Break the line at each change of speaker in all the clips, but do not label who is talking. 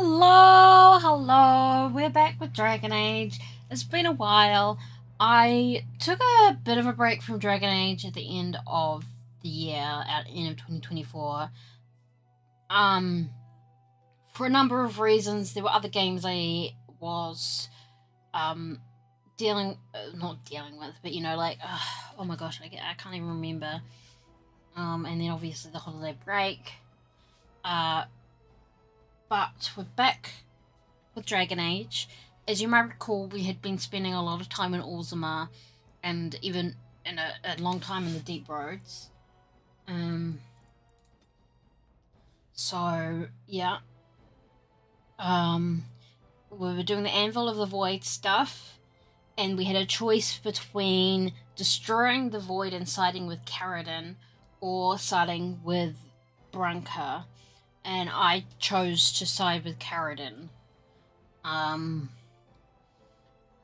Hello, we're back with Dragon Age. It's been a while. I took a bit of a break from Dragon Age at the end of the year, at the end of 2024. Um, for a number of reasons. There were other games I was, um, not dealing with, but oh my gosh, I can't even remember. And then obviously the holiday break. Uh, but we're back with Dragon Age. As you might recall, we had been spending a lot of time in Orzammar and even in a long time in the Deep Roads. So, yeah. We were doing the Anvil of the Void stuff, and we had a choice between destroying the Void and siding with Caradon or siding with Branka, and I chose to side with Caradon.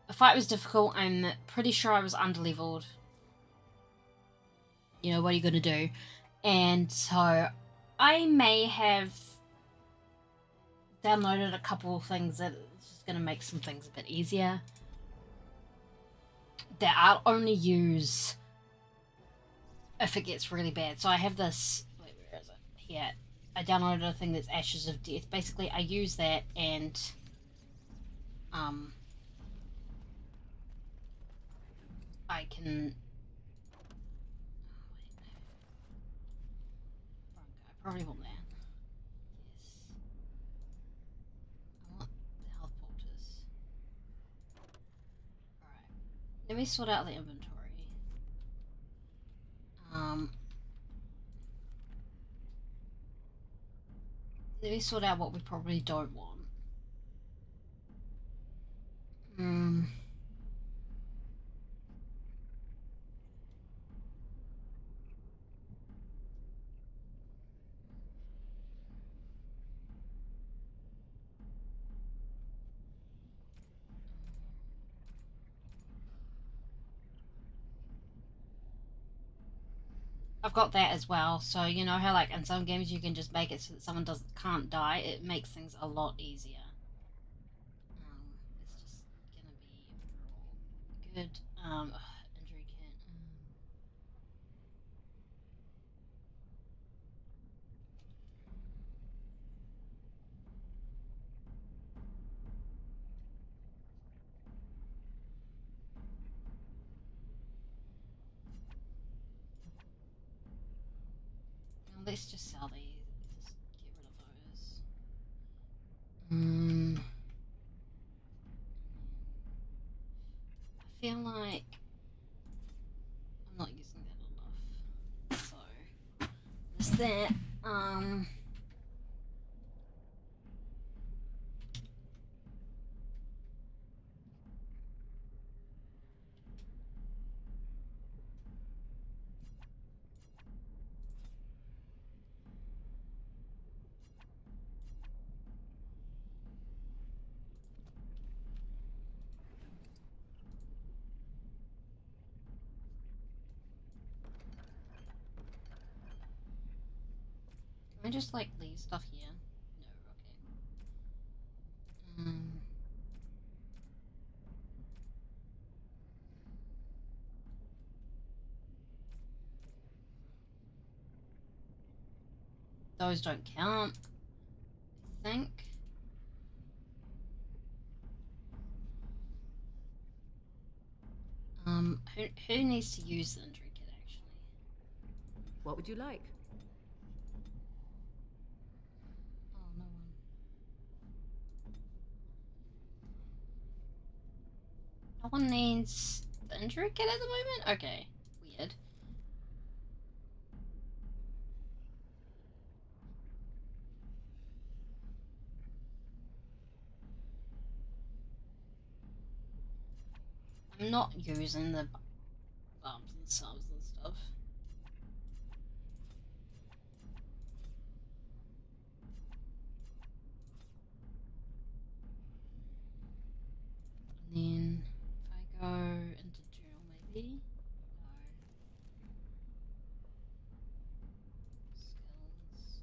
The fight was difficult. I'm pretty sure I was underleveled. What are you gonna do? And so I may have downloaded a couple of things that is just gonna make some things a bit easier. That I'll only use if it gets really bad. So I have this. Wait, where is it? Here. I downloaded a thing that's Ashes of Death. Basically, I use that and I can. I probably want that. Yes. I want the health poultice. Alright. Let me sort out the inventory. Let me sort out what we probably don't want. I've got that as well. So you know how like in some games you can just make it so that someone can't die. It makes things a lot easier. It's just gonna be good. Injury kit. Let's just sell these. Just get rid of those. I feel like I'm not using that enough. So there's that. Can I just like leave stuff here? No. Okay. Those don't count. I think. Who needs to use the injury kit actually?
What would you like?
Oh, no one. No one needs the injury kit at the moment? Okay. Weird. I'm not using the bombs and subs and stuff. And then if I go into journal maybe. No. Skills.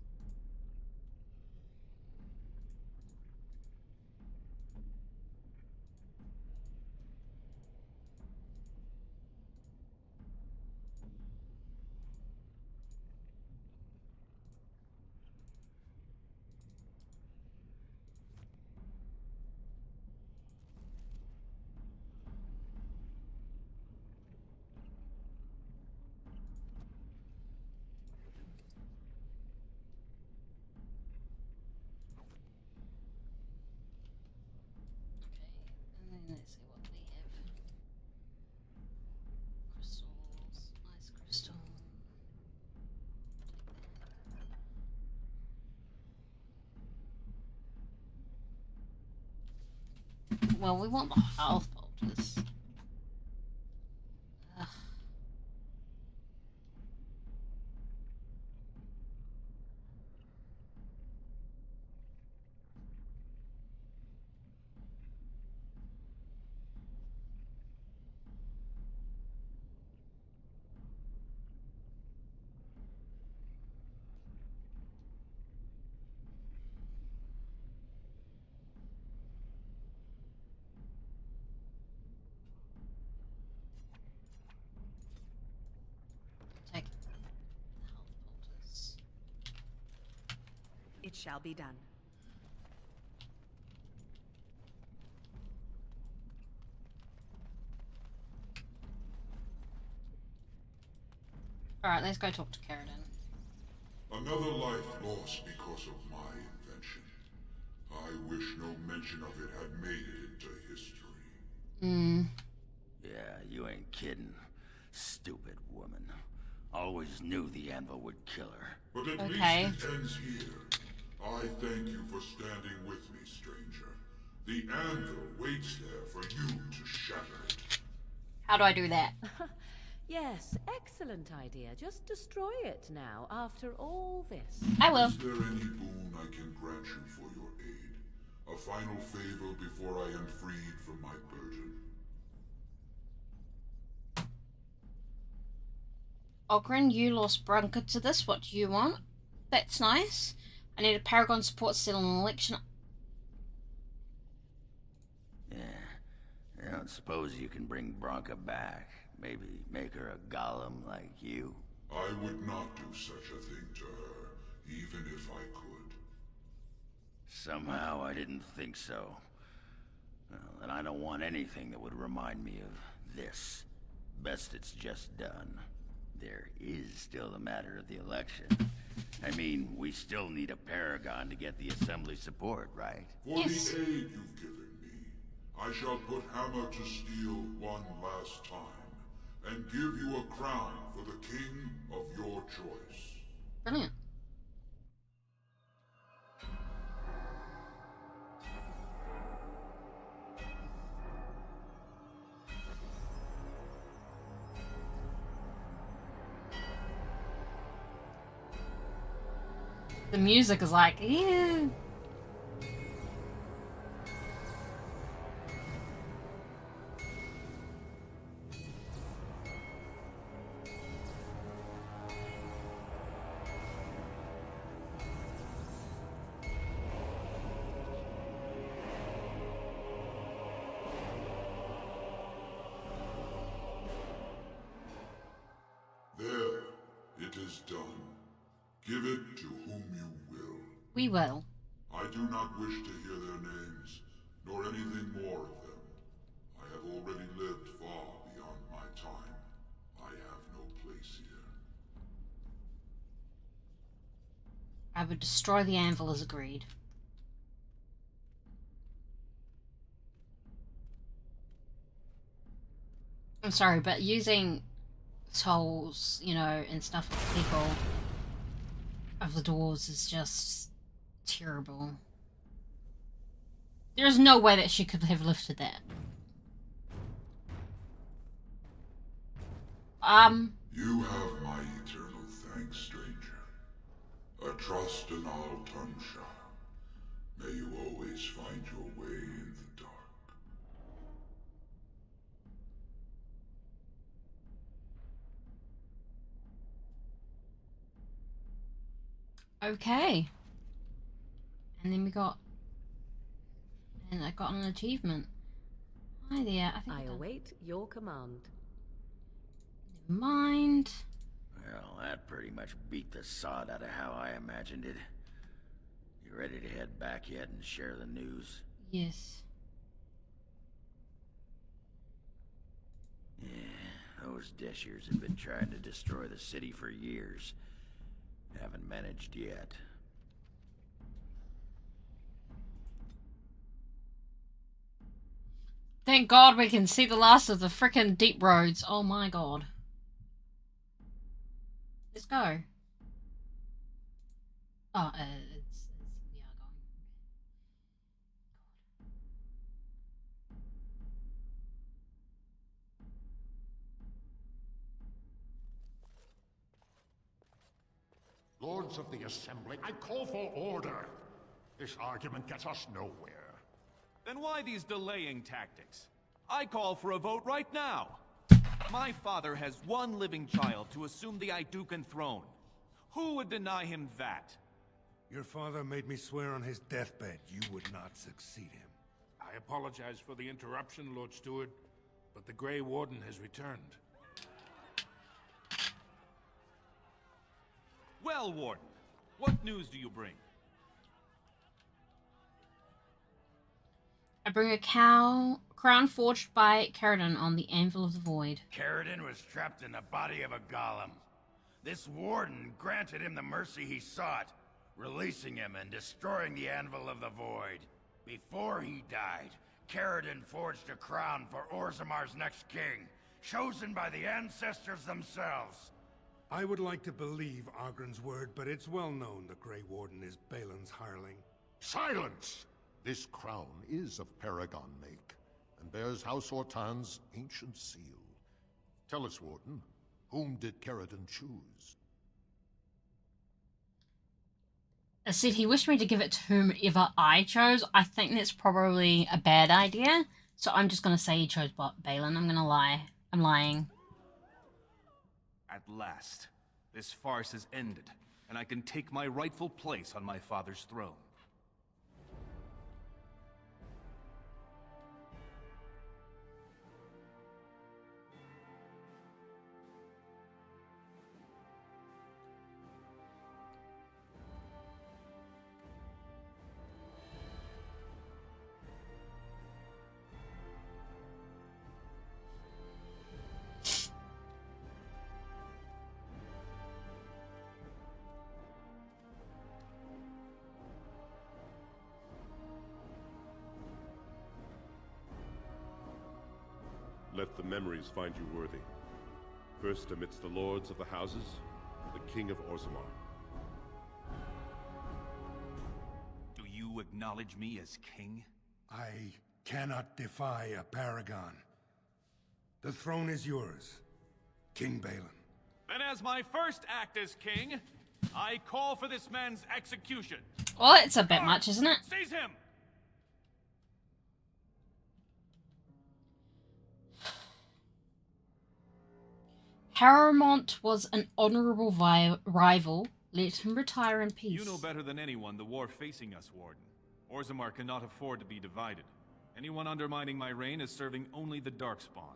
Well, we want the health bolters. Ugh. Take the health bolters.
It shall be done.
Alright, let's go talk to Carradine.
Another life lost because of my invention. I wish no mention of it had made it into history.
Hmm.
Yeah, you ain't kidding. Stupid woman. Always knew the anvil would kill her.
But at
Okay.
least it ends here. I thank you for standing with me, stranger. The anvil waits there for you to shatter it.
How do I do that?
Yes, excellent idea. Just destroy it now, after all this.
I will.
Is there any boon I can grant you for your aid? A final favor before I am freed from my burden?
Ogren, you lost Brunker to this. What do you want? That's nice. I need a Paragon support cell in an election.
Yeah. I don't suppose you can bring Bronca back. Maybe make her a golem like you.
I would not do such a thing to her, even if I could.
Somehow I didn't think so. Well, and I don't want anything that would remind me of this. Best it's just done. There is still the matter of the election. I mean, we still need a Paragon to get the Assembly support, right?
For
Yes.
the aid you've given me, I shall put Hammer to steel one last time, and give you a crown for the king of your choice.
Brilliant. The music is like, yeah.
There, it is done. Give it to whom you will.
We will.
I do not wish to hear their names, nor anything more of them. I have already lived far beyond my time. I have no place here.
I would destroy the anvil as agreed. I'm sorry, but using souls, you know, and stuff of people of the dwarves is just terrible. There's no way that she could have lifted that.
You have my eternal thanks, stranger. A trust in our Tunsha. May you always find your way in the dark.
Okay. And then we got... And I got an achievement. Hi there, I think
I
I've done...
await your command.
Never mind.
Well, that pretty much beat the sod out of how I imagined it. You ready to head back yet and share the news?
Yes.
Yeah, those Deshirs have been trying to destroy the city for years. Haven't managed yet.
Thank God we can see the last of the frickin' deep roads. Oh my God. Let's go. Oh, it's we are going.
lords of the Assembly. I call for order. This argument gets us nowhere.
Then why these delaying tactics? I call for a vote right now. My father has one living child to assume the Idukan throne. Who would deny him that?
Your father made me swear on his deathbed you would not succeed him.
I apologize for the interruption, Lord Steward, but the Grey Warden has returned.
Well, Warden, what news do you bring?
I bring a crown forged by Caradon on the Anvil of the Void.
Caradon was trapped in the body of a golem. This warden granted him the mercy he sought, releasing him and destroying the Anvil of the Void. Before he died, Caradon forged a crown for Orzamar's next king, chosen by the ancestors themselves.
I would like to believe Ogren's word, but it's well known the Grey Warden is Balin's hireling.
Silence! This crown is of Paragon make, and bears House Ortan's ancient seal. Tell us, Warden, whom did Caradon choose?
I said he wished me to give it to whomever I chose. I think that's probably a bad idea, so I'm just going to say he chose Balin. I'm going to lie. I'm lying.
At last, this farce has ended, and I can take my rightful place on my father's throne.
Let the memories find you worthy. First amidst the lords of the houses, the King of Orzammar.
Do you acknowledge me as king?
I cannot defy a paragon. The throne is yours, King Balin.
Then as my first act as king, I call for this man's execution.
Well, it's a bit much, isn't it?
Seize him!
Haramont was an honorable rival. Let him retire in peace.
You know better than anyone the war facing us, Warden. Orzammar cannot afford to be divided. Anyone undermining my reign is serving only the Darkspawn.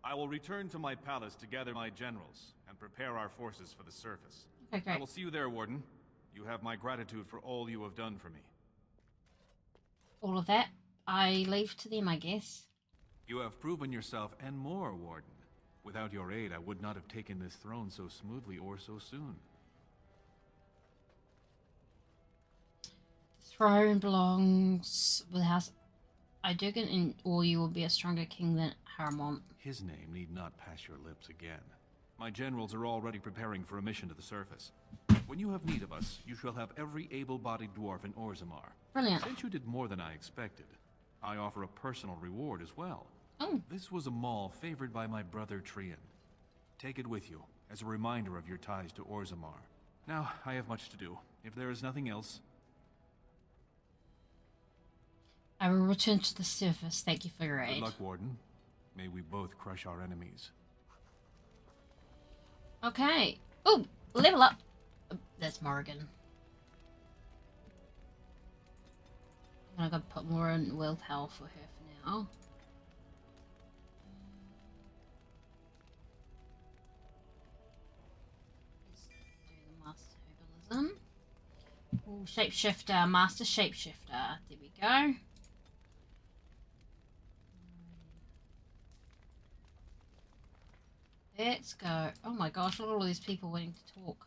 I will return to my palace to gather my generals and prepare our forces for the surface.
Okay, great.
I will see you there, Warden. You have my gratitude for all you have done for me.
All of that, I leave to them, I guess.
You have proven yourself and more, Warden. Without your aid, I would not have taken this throne so smoothly or so soon.
The throne belongs with House Idukan, or you will be a stronger king than Haramont.
His name need not pass your lips again. My generals are already preparing for a mission to the surface. When you have need of us, you shall have every able-bodied dwarf in Orzammar.
Brilliant.
Since you did more than I expected, I offer a personal reward as well.
Oh.
This was a mall favored by my brother Trian. Take it with you, as a reminder of your ties to Orzammar. Now, I have much to do. If there is nothing else...
I will return to the surface. Thank you for your aid.
Good luck, Warden. May we both crush our enemies.
Okay. Oh, level up. That's Morrigan. I'm gonna go put more in willpower for her for now. Let's do the Master Herbalism. Oh, Shapeshifter, Master Shapeshifter. There we go. Let's go. Oh my gosh, look at all these people waiting to talk.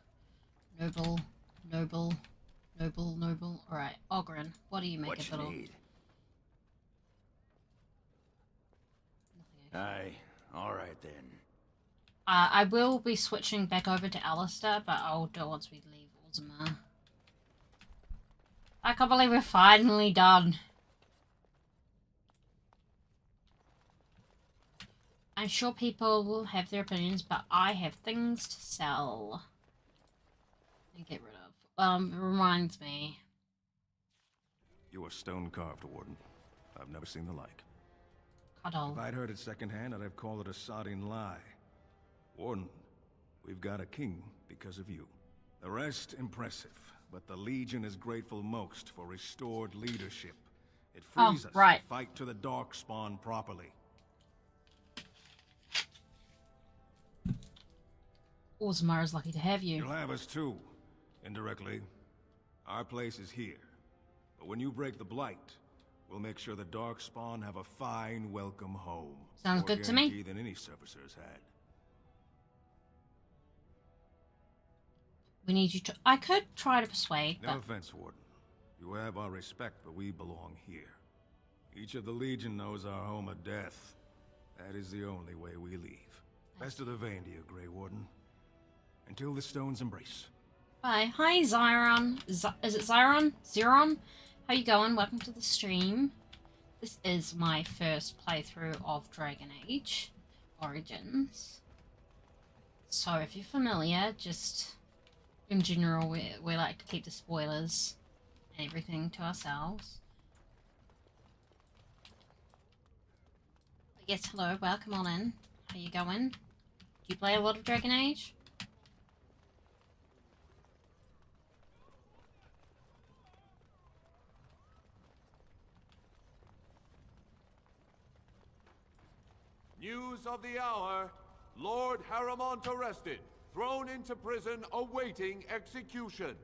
Noble, noble, noble, noble. Alright, Ogren, what do you make
What
of
you
it all?
need? Aye, alright then.
I will be switching back over to Alistair, but I'll do it once we leave Orzammar. I can't believe we're finally done. I'm sure people will have their opinions, but I have things to sell and get rid of. reminds me.
You are stone-carved, Warden. I've never seen the like.
Cuddle.
If I'd heard it secondhand, I'd have called it a sodding lie. Warden, we've got a king because of you. The rest, impressive, but the Legion is grateful most for restored leadership. It frees us
right.
to fight to the Darkspawn properly.
Orzammar is lucky to have you.
You'll have us too, indirectly. Our place is here. But when you break the Blight, we'll make sure the Darkspawn have a fine welcome home.
Sounds
More
good to me.
guarantee than any servicers had.
We need you to... I could try to persuade,
No
but...
offense, Warden. You have our respect, but we belong here. Each of the Legion knows our home of death. That is the only way we leave. Best of the vein to you, Grey Warden. Until the stones embrace.
Bye. Hi, Zyron. Is it Zyron? Zeron? How you going? Welcome to the stream. This is my first playthrough of Dragon Age Origins. So if you're familiar, just in general, we like to keep the spoilers and everything to ourselves. But yes, hello, welcome on in. How you going? Do you play a lot of Dragon Age?
News of the hour. Lord Harrimont arrested. Thrown into prison awaiting execution.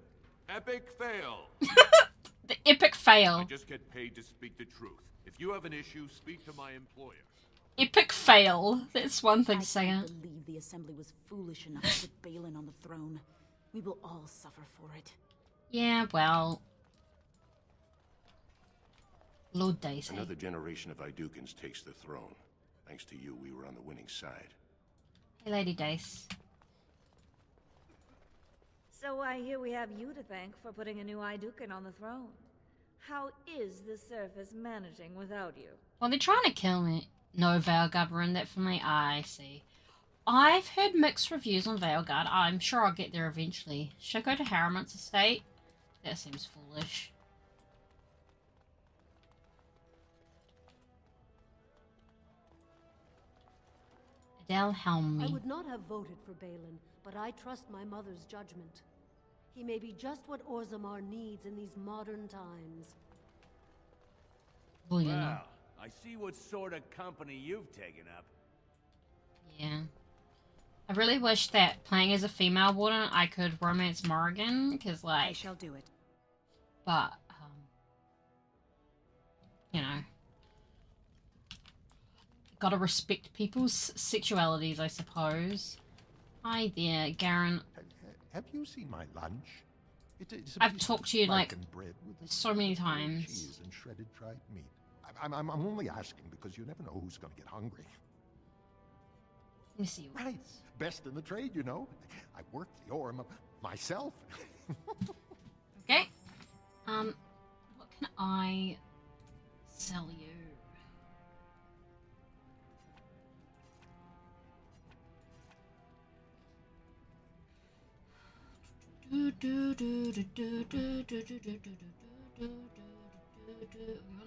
Epic fail.
The epic fail.
I just get paid to speak the truth. If you have an issue, speak to my employer.
Epic fail. That's one thing
I
to say.
can't believe the Assembly was foolish enough to put Balin on the throne. We will all suffer for it.
Yeah, well... Lord Daisy.
Another generation of Idukins takes the throne. Thanks to you, we were on the winning side.
Hey, Lady Dace.
So I hear we have you to thank for putting a new Idukan on the throne. How is the surface managing without you?
Well, they're trying to kill me. No, Veilguard ruined that for me. I see. I've heard mixed reviews on Veilguard. I'm sure I'll get there eventually. Should I go to Harriman's estate? That seems foolish. Adele Helm
I
me.
would not have voted for Balin, but I trust my mother's judgment. He may be just what Orzammar needs in these modern times.
Well, you know.
Well, I see what sort of company you've taken up.
Yeah. I really wish that playing as a female warden, I could romance Morrigan, because, like...
I shall do it.
But, you know... Gotta respect people's sexualities, I suppose. Hi there, Garen.
Have you seen my lunch? It's
I've talked to you, like,
bread with
so many times.
cheese and shredded dried meat. I'm only asking because you never know who's going to get hungry.
Let me see.
Right. Best in the trade, you know. I worked the ore myself.
Okay. What can I sell you? We want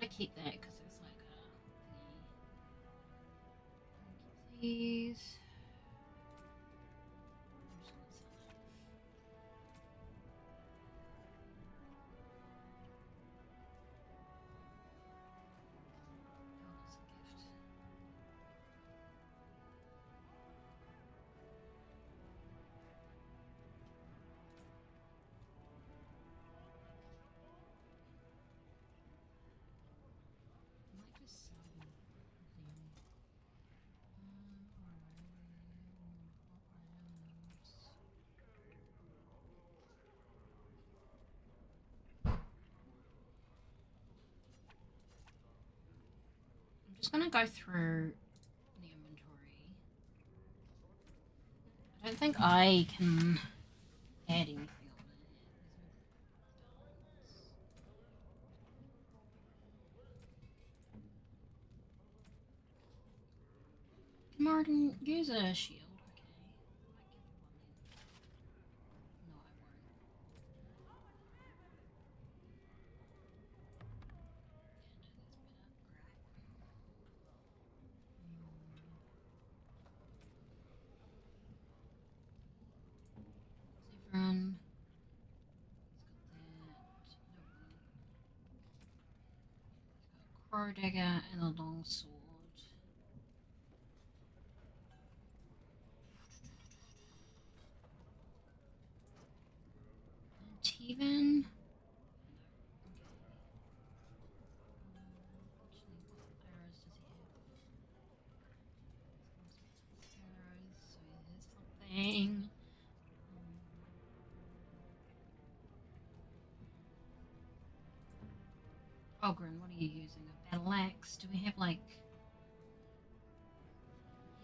to keep that because it's like a thingy. Please. I'm just gonna go through the inventory. I don't think I can add anything on it. Martin, use a shield, okay. No, I Crow dagger and a long sword. Teven. Something. Ogren, what are you using? A battle axe? Do we have like?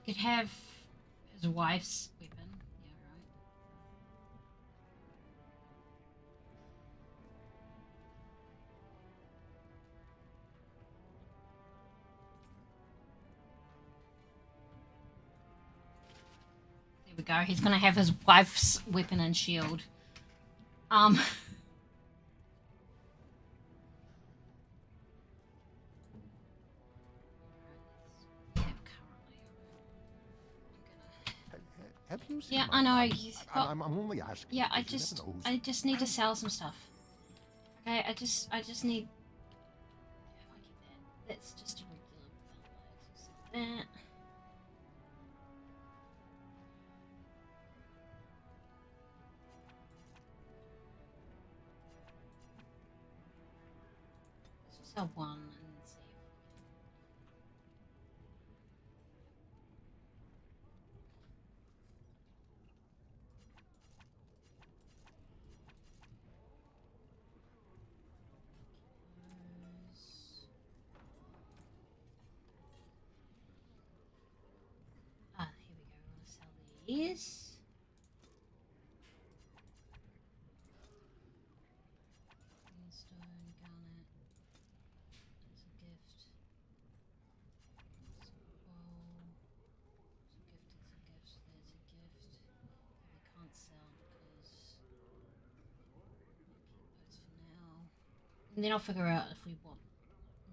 He could have his wife's weapon. Yeah, right. There we go. He's gonna have his wife's weapon and shield.
Have you seen
Yeah,
my
I know.
wife?
He's got...
I'm only asking.
Yeah,
because you never know who's-
I just need to sell some stuff. Okay, I just need. If I get that, that's just a regular battle axe. That. Let's just sell one and then see if. Ah, here we go. We're gonna sell these. Greenstone, garnet. As a gift. Scroll. It's a gift. There's a gift. That we can't sell because those for now. And then I'll figure out if we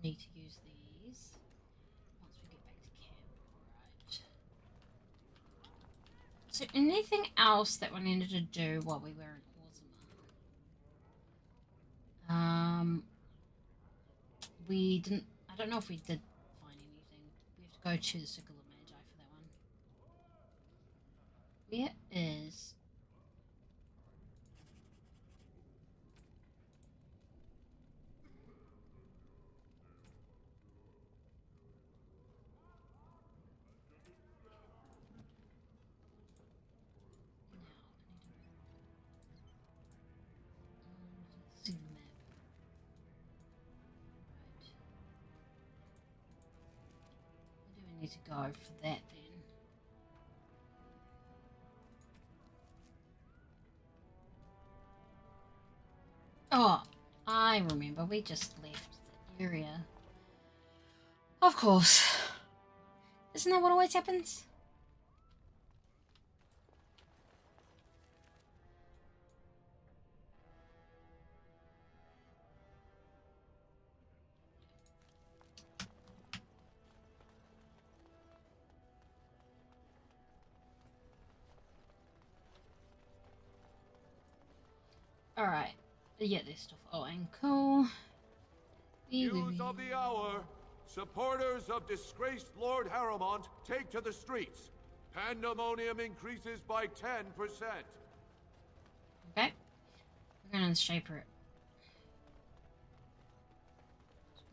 need to use these once we get back to camp. Right. So anything else that we needed to do while we were in Orzammar? We didn't. I don't know if we did find anything. We have to go to the Circle of Magi for that one. Where is? See the map. Right. Where do we need to go for that then? Oh, I remember. We just left the area. Of course. Isn't that what always happens? Alright. Yeah, this stuff. Oh, and cool.
News of the hour. Supporters of disgraced Lord Harrowmont take to the streets. Pandemonium increases by 10%.
Okay. We're gonna shaper it.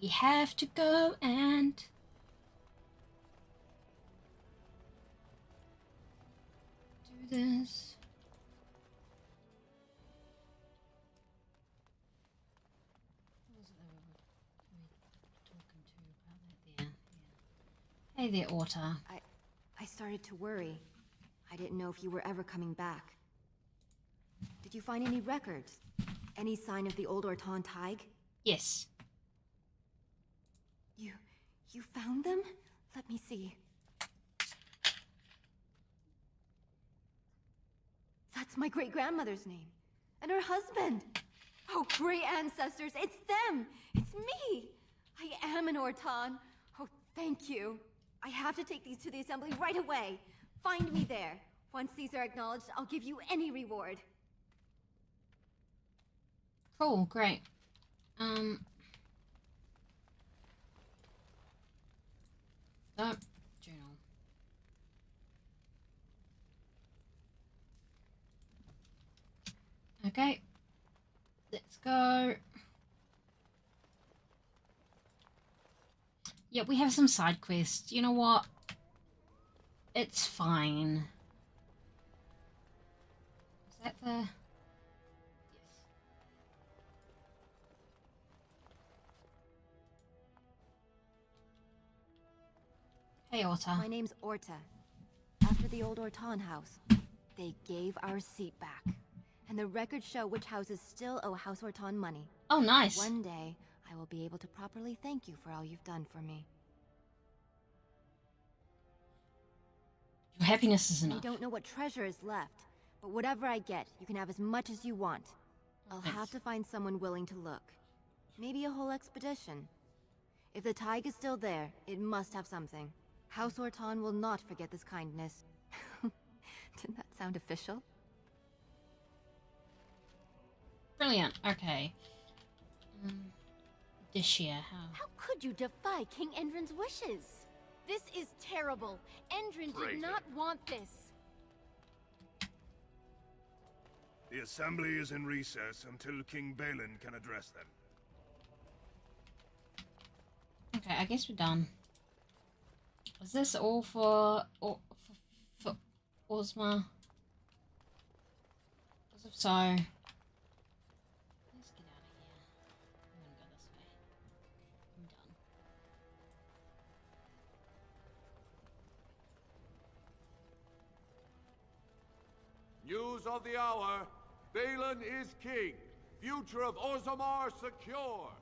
We have to go and do this. What was it they were talking to about that there? Yeah. Hey there, Orta.
I started to worry. I didn't know if you were ever coming back. Did you find any records? Any sign of the old Orton Tig?
Yes.
You found them? Let me see. That's my great-grandmother's name. And her husband. Oh, great ancestors, it's them! It's me! I am an Orton. Oh, thank you. I have to take these to the assembly right away. Find me there. Once these are acknowledged, I'll give you any reward.
Cool, great. No, journal. Okay, let's go. Yeah, we have some side quests. You know what? It's fine. Is that the... Yes. Hey, Orta.
My name's Orta. After the old Orton house, they gave our seat back. And the records show which houses still owe House Orton money.
Oh, nice.
One day, I will be able to properly thank you for all you've done for me.
Your happiness is enough.
I don't know what treasure is left, but whatever I get, you can have as much as you want. I'll have to find someone willing to look. Maybe a whole expedition. If the Tig is still there, it must have something. House Orton will not forget this kindness. Didn't that sound official?
Brilliant. Okay. This year,
How could you defy King Endrin's wishes? This is terrible. Endrin did not want this.
The assembly is in recess until King Balin can address them.
Okay, I guess we're done. Is this all for Ozma? Because if so, let's get out of here. I'm gonna go this way. I'm done.
News of the hour. Balin is king. Future of Orzammar secure.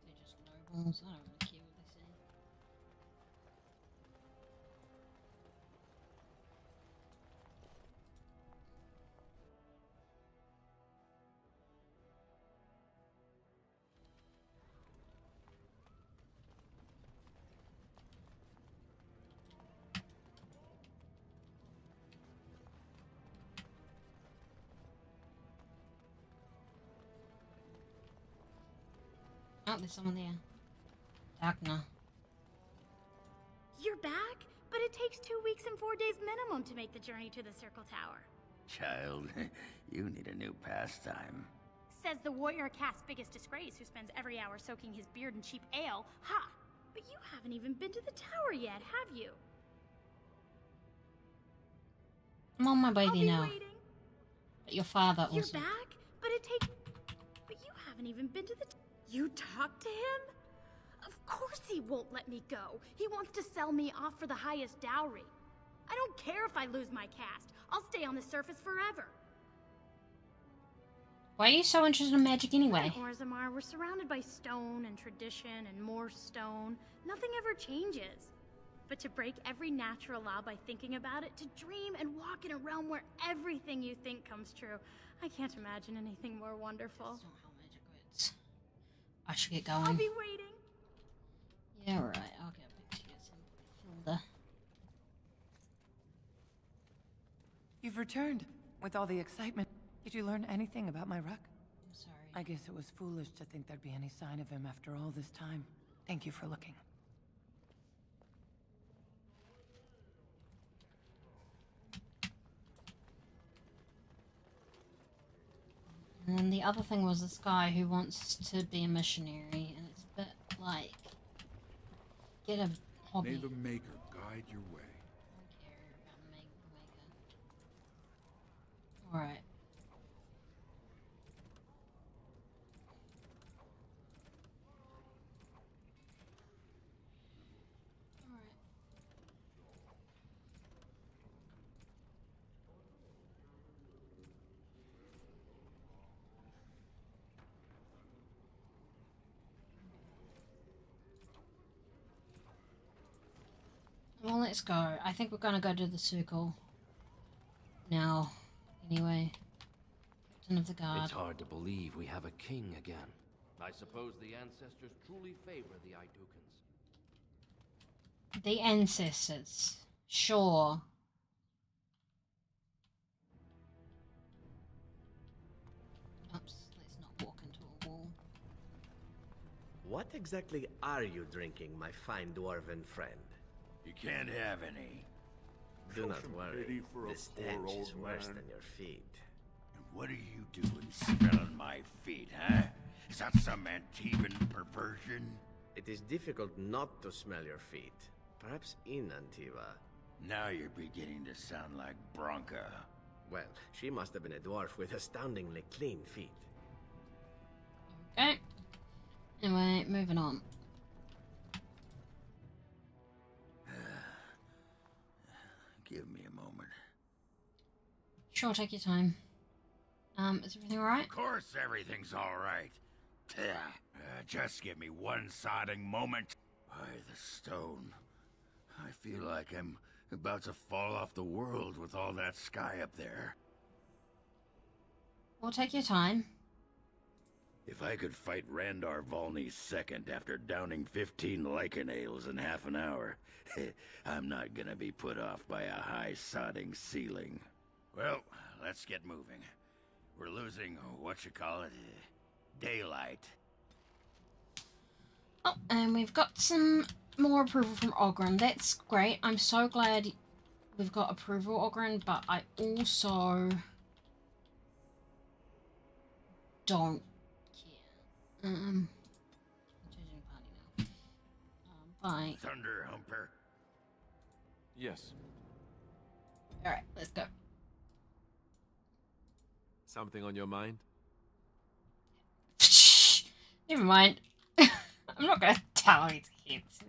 They're just nobles. I don't really care what they say. Oh, there's someone there. Dagna.
You're back? But it takes 2 weeks and 4 days minimum to make the journey to the Circle Tower.
Child, you need a new pastime.
Says the warrior caste's biggest disgrace who spends every hour soaking his beard in cheap ale. Ha! But you haven't even been to the tower yet, have you?
I'm on my way
I'll
there
be
now.
waiting.
But your father
You're
also.
back? But it takes... But you haven't even been to the... You talked to him? Of course he won't let me go. He wants to sell me off for the highest dowry. I don't care if I lose my caste. I'll stay on the surface forever.
Why are you so interested in magic anyway?
In Orzammar, we're surrounded by stone and tradition and more stone. Nothing ever changes. But to break every natural law by thinking about it, to dream and walk in a realm where everything you think comes true, I can't imagine anything more wonderful.
That's not how magic works. I should get going.
I'll be waiting.
Yeah, right. I'll get back to you at some point.
You've returned with all the excitement. Did you learn anything about my Ruck?
I'm sorry.
I guess it was foolish to think there'd be any sign of him after all this time. Thank you for looking.
And then the other thing was this guy who wants to be a missionary, and it's a bit like, get a hobby.
May the Maker guide your way.
I don't care about the Maker. Alright. Well, let's go. I think we're gonna go to the circle now. Anyway, Captain of the Guard.
It's hard to believe we have a king again. I suppose the ancestors truly favor the Idukans.
The ancestors. Sure.
What exactly are you drinking, my fine dwarven friend?
You can't have any.
Do not worry. The stench is worse than your feet.
And what are you doing smelling my feet, huh? Is that some Antivan perversion?
It is difficult not to smell your feet. Perhaps in Antiva.
Now you're beginning to sound like Bronca.
Well, she must have been a dwarf with astoundingly clean feet.
Okay. Anyway, moving on.
Give me a moment.
Sure, take your time. Is everything alright?
Of course everything's alright. Just give me one sodding moment. By the stone. I feel like I'm about to fall off the world with all that sky up there.
Well, take your time.
If I could fight Randar Volney's second after downing 15 lichen ales in half an hour, I'm not gonna be put off by a high sodding ceiling. Well, let's get moving. We're losing, daylight.
Oh, and we've got some more approval from Ogren. That's great. I'm so glad we've got approval, Ogren, but I also don't care. Changing party now. Bye.
Thunder Humper.
Yes.
Alright, let's go.
Something on your mind?
Never mind. I'm not gonna tell his kids.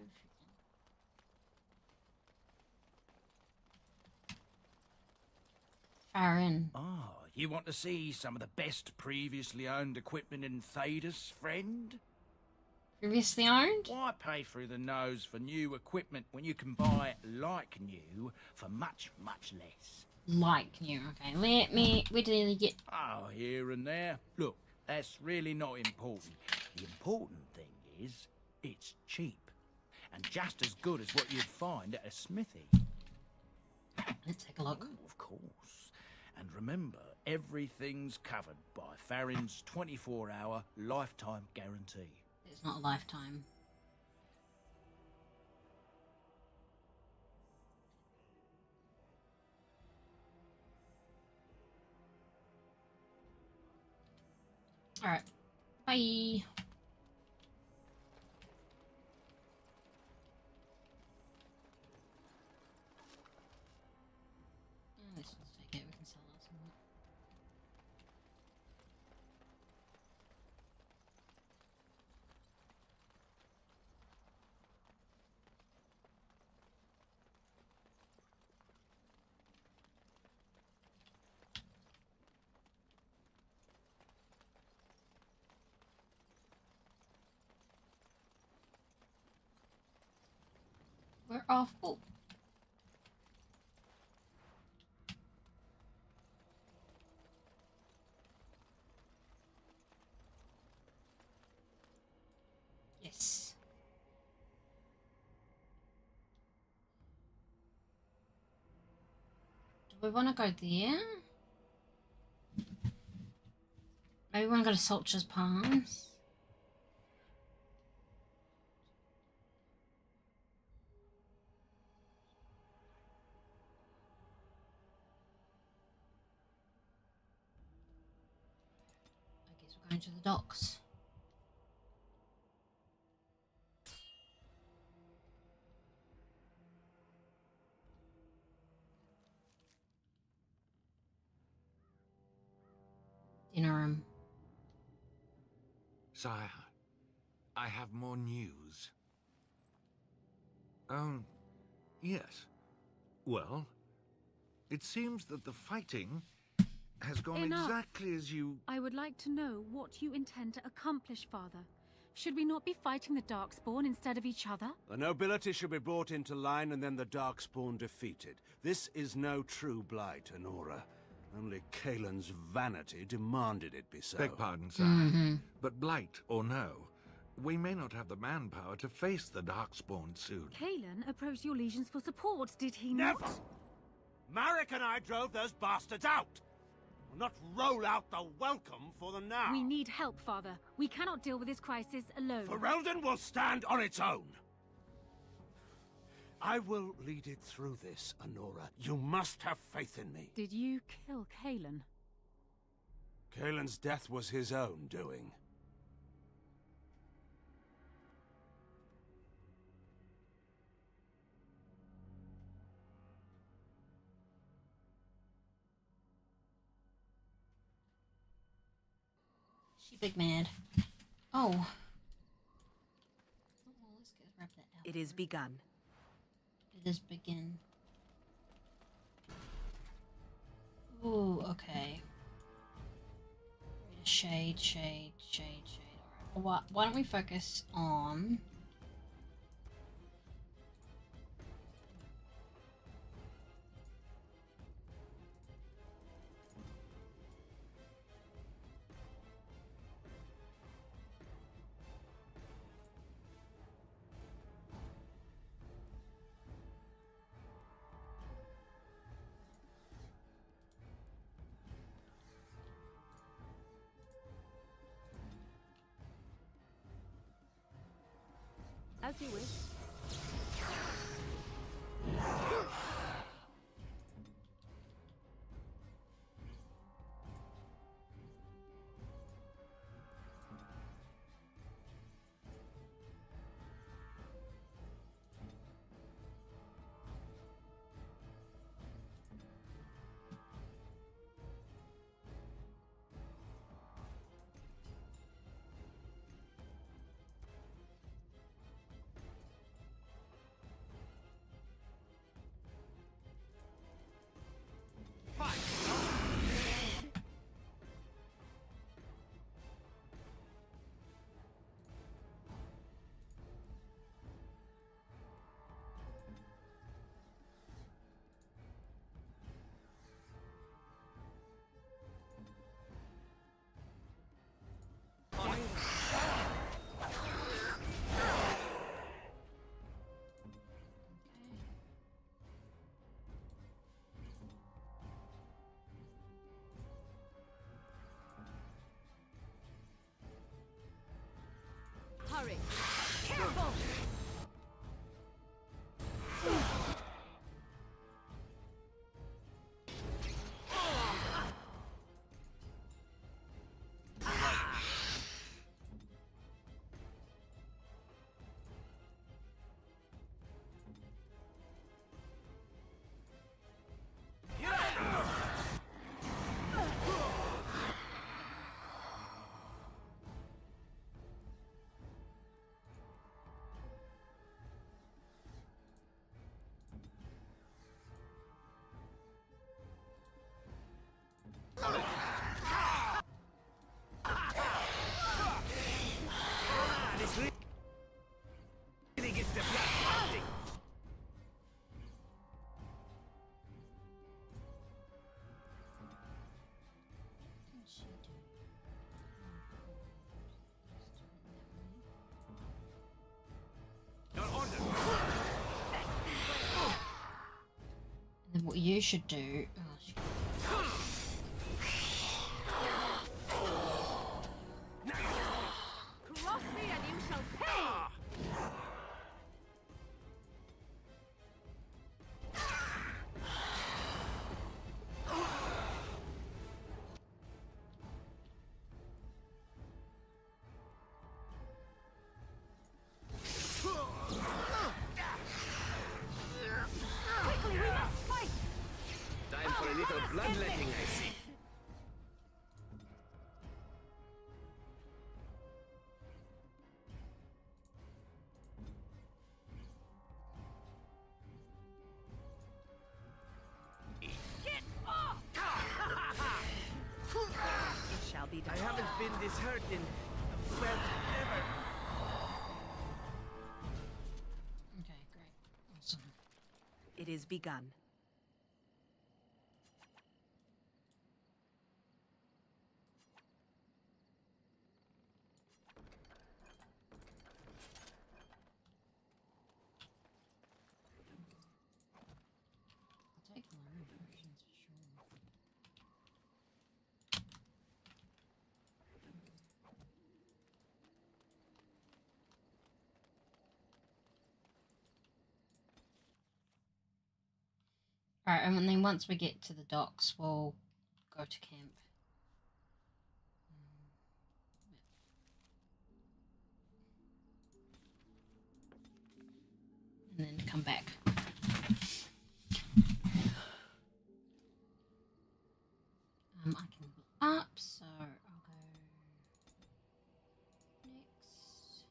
Farron.
Oh, you want to see some of the best previously owned equipment in Thedas, friend?
Previously owned?
Why pay through the nose for new equipment when you can buy it like new for much, much less?
Like new, okay. Let me... Where did he get...
Oh, here and there. Look, that's really not important. The important thing is, it's cheap. And just as good as what you'd find at a smithy.
Let's take a look.
Oh, of course. And remember, everything's covered by Farron's 24-hour lifetime guarantee.
It's not a lifetime. Alright. Bye. Let's just take it. We can sell that somewhere. We're off. Oh. Yes. Do we want to go there? Maybe we want to go to Soldiers Palms. I guess we're going to the docks. Dinner room.
Sire, I have more news. Yes. Well, it seems that the fighting has gone
Enough.
exactly as you...
I would like to know what you intend to accomplish, Father. Should we not be fighting the Darkspawn instead of each other?
The nobility should be brought into line and then the Darkspawn defeated. This is no true blight, Honora. Only Kaelin's vanity demanded it be so.
Beg pardon, sire. But blight or no, we may not have the manpower to face the Darkspawn soon.
Kaelin approached your legions for support, did he not?
Never! Marek and I drove those bastards out! not roll out the welcome for the now.
We need help, Father. We cannot deal with this crisis alone.
Ferelden will stand on its own. I will lead it through this, Honora. You must have faith in me.
Did you kill Kalen?
Kalen's death was his own doing.
She big mad. Oh. Well, let's get wrap that out.
It is begun.
It is begin. Ooh, okay. Shade, shade, shade, shade. Alright. Well, why don't we focus on...
As you wish. Hurry! Careful!
This really gets the blood pumping.
And then what you should do... Oh,
Cross me and you shall pay! Quickly, we must fight!
Time for a little bloodletting, I see.
Get off! It shall be done.
I haven't been this hurt in, well, ever.
okay, great. Awesome.
It is begun.
I'll take learned potions for sure. Alright, and then once we get to the docks, we'll go to camp. And then come back. I can go up, so I'll go next.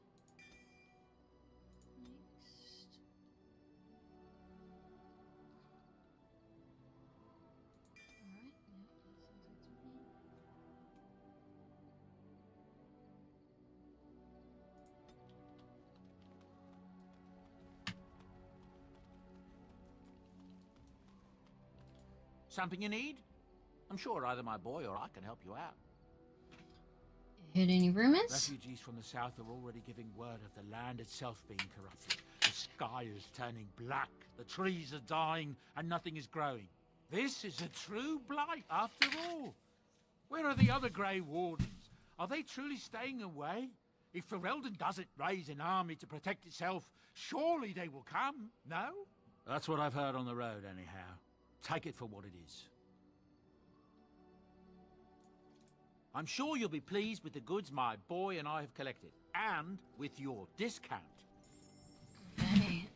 Alright,
Something you need? I'm sure either my boy or I can help you out.
Heard any rumors?
Refugees from the south are already giving word of the land itself being corrupted. The sky is turning black, the trees are dying, and nothing is growing. This is a true blight, after all. Where are the other Grey Wardens? Are they truly staying away? If Ferelden doesn't raise an army to protect itself, surely they will come, no? That's what I've heard on the road, anyhow. Take it for what it is. I'm sure you'll be pleased with the goods my boy and I have collected, and with your discount.
Okay,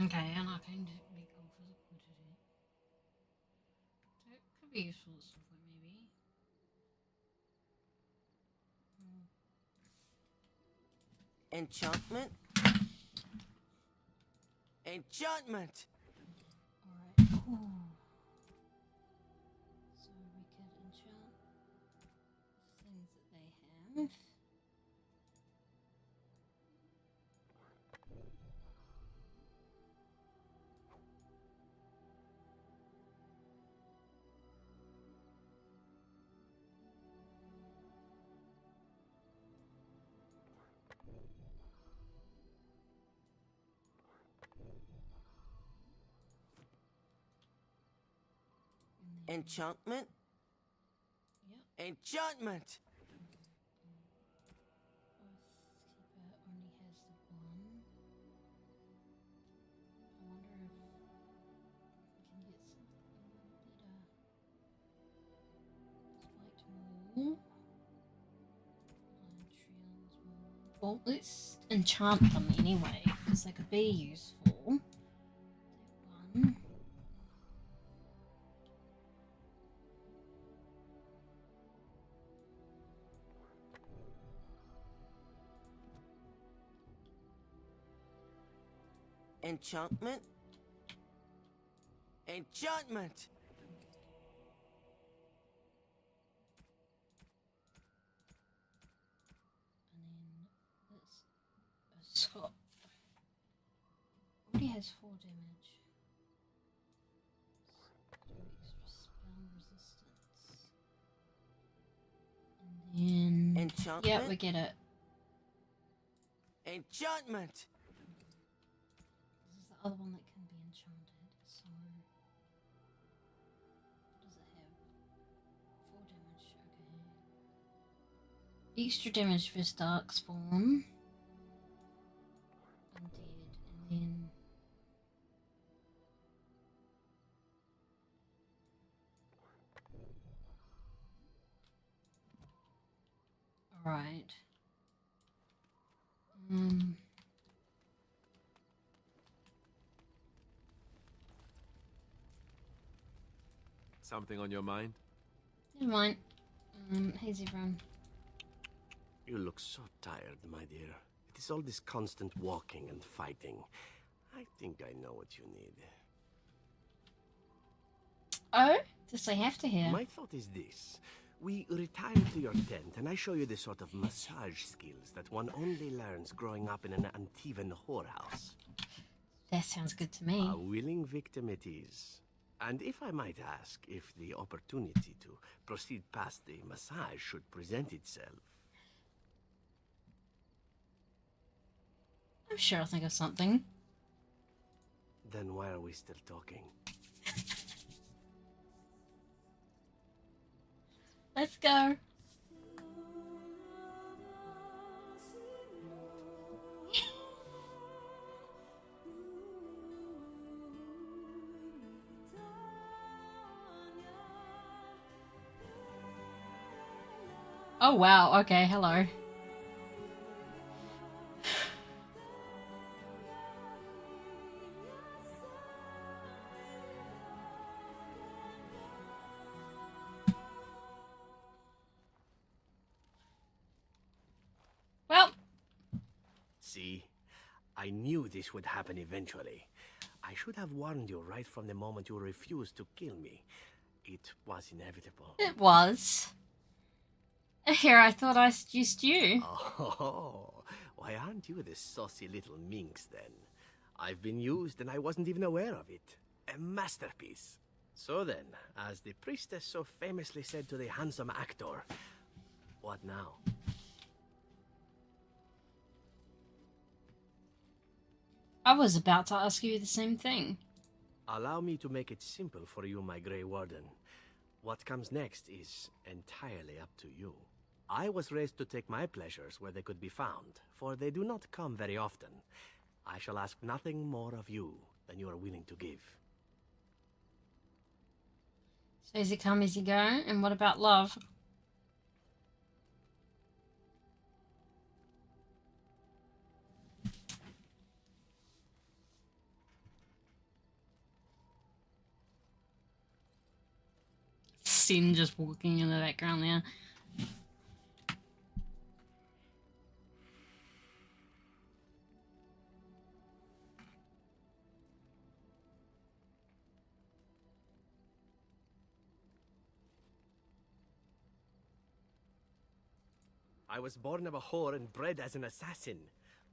okay, and I can make offers according to it. That could be useful at some point, maybe.
Enchantment? Enchantment!
Alright, cool. So we could enchant things that they have.
Enchantment?
Yep.
Enchantment!
Keeper only has the one. I wonder if we can get something better. Despite more. Well, let's enchant them anyway, because they could be useful. One.
Enchantment? Enchantment!
And then let's swap. Already has 4 damage. Do extra spell resistance. And then
Enchantment?
yeah, we get it.
Enchantment!
This is the other one that can be enchanted, so what does it have? 4 damage, okay. Extra damage for Darkspawn. Undead, and then Right.
Something on your mind?
Never mind. Here's everyone.
You look so tired, my dear. It is all this constant walking and fighting. I think I know what you need.
Oh? Does they have to hear?
My thought is this. We retire to your tent, and I show you the sort of massage skills that one only learns growing up in an Antivan whorehouse.
That sounds good to me.
A willing victim it is. And if I might ask, if the opportunity to proceed past the massage should present itself.
I'm sure I'll think of something.
Then why are we still talking?
Let's go. Oh wow, okay, hello. Well.
See? I knew this would happen eventually. I should have warned you right from the moment you refused to kill me. It was inevitable.
It was. Here, I thought I seduced you.
Oh, why aren't you the saucy little minx then? I've been used and I wasn't even aware of it. A masterpiece. So then, as the priestess so famously said to the handsome actor, what now?
I was about to ask you the same thing.
Allow me to make it simple for you, my Grey Warden. What comes next is entirely up to you. I was raised to take my pleasures where they could be found, for they do not come very often. I shall ask nothing more of you than you are willing to give.
So easy come, easy go. And what about love? Sin just walking in the background there.
I was born of a whore and bred as an assassin.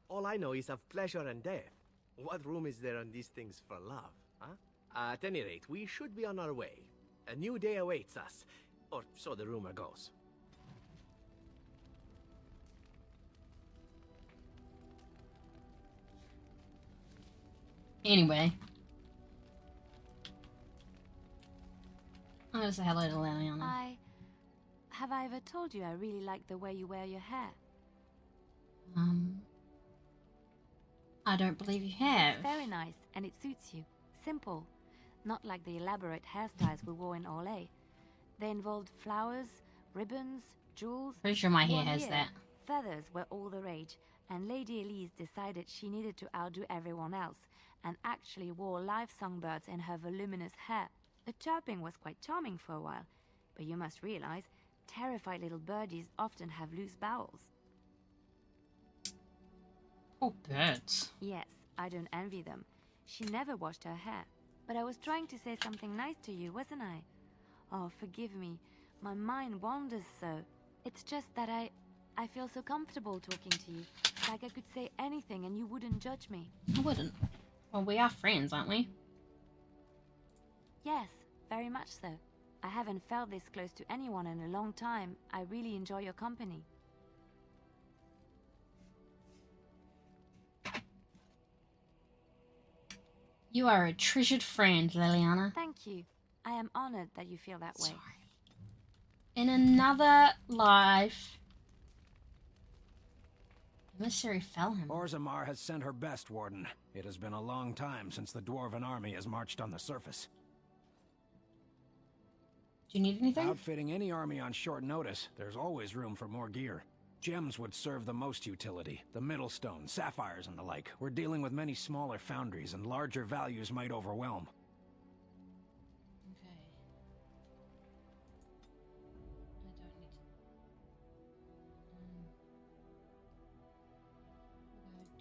All I know is of pleasure and death. What room is there on these things for love, huh? At any rate, we should be on our way. A new day awaits us, or so the rumor goes.
Anyway. I'm gonna say hello to Liliana.
Have I ever told you I really like the way you wear your hair?
I don't believe you have.
It's very nice, and it suits you. Simple. Not like the elaborate hairstyles we wore in Orlais. They involved flowers, ribbons, jewels.
Pretty sure my hair
One
has
year,
that.
Feathers were all the rage, and Lady Elise decided she needed to outdo everyone else, and actually wore live songbirds in her voluminous hair. The chirping was quite charming for a while, but you must realize, terrified little birdies often have loose bowels.
Oh, birds.
Yes, I don't envy them. She never washed her hair. But I was trying to say something nice to you, wasn't I? Oh, forgive me. My mind wanders so. It's just that I feel so comfortable talking to you. Like I could say anything and you wouldn't judge me.
I wouldn't. Well, we are friends, aren't we?
Yes, very much so. I haven't felt this close to anyone in a long time. I really enjoy your company.
You are a treasured friend, Liliana.
Thank you. I am honored that you feel that way.
Sorry. In another life, Emissary Felham.
Orzammar has sent her best, Warden. It has been a long time since the Dwarven army has marched on the surface.
Do you need anything?
Outfitting any army on short notice, there's always room for more gear. Gems would serve the most utility. The middle stone, sapphires and the like. We're dealing with many smaller foundries and larger values might overwhelm.
Okay.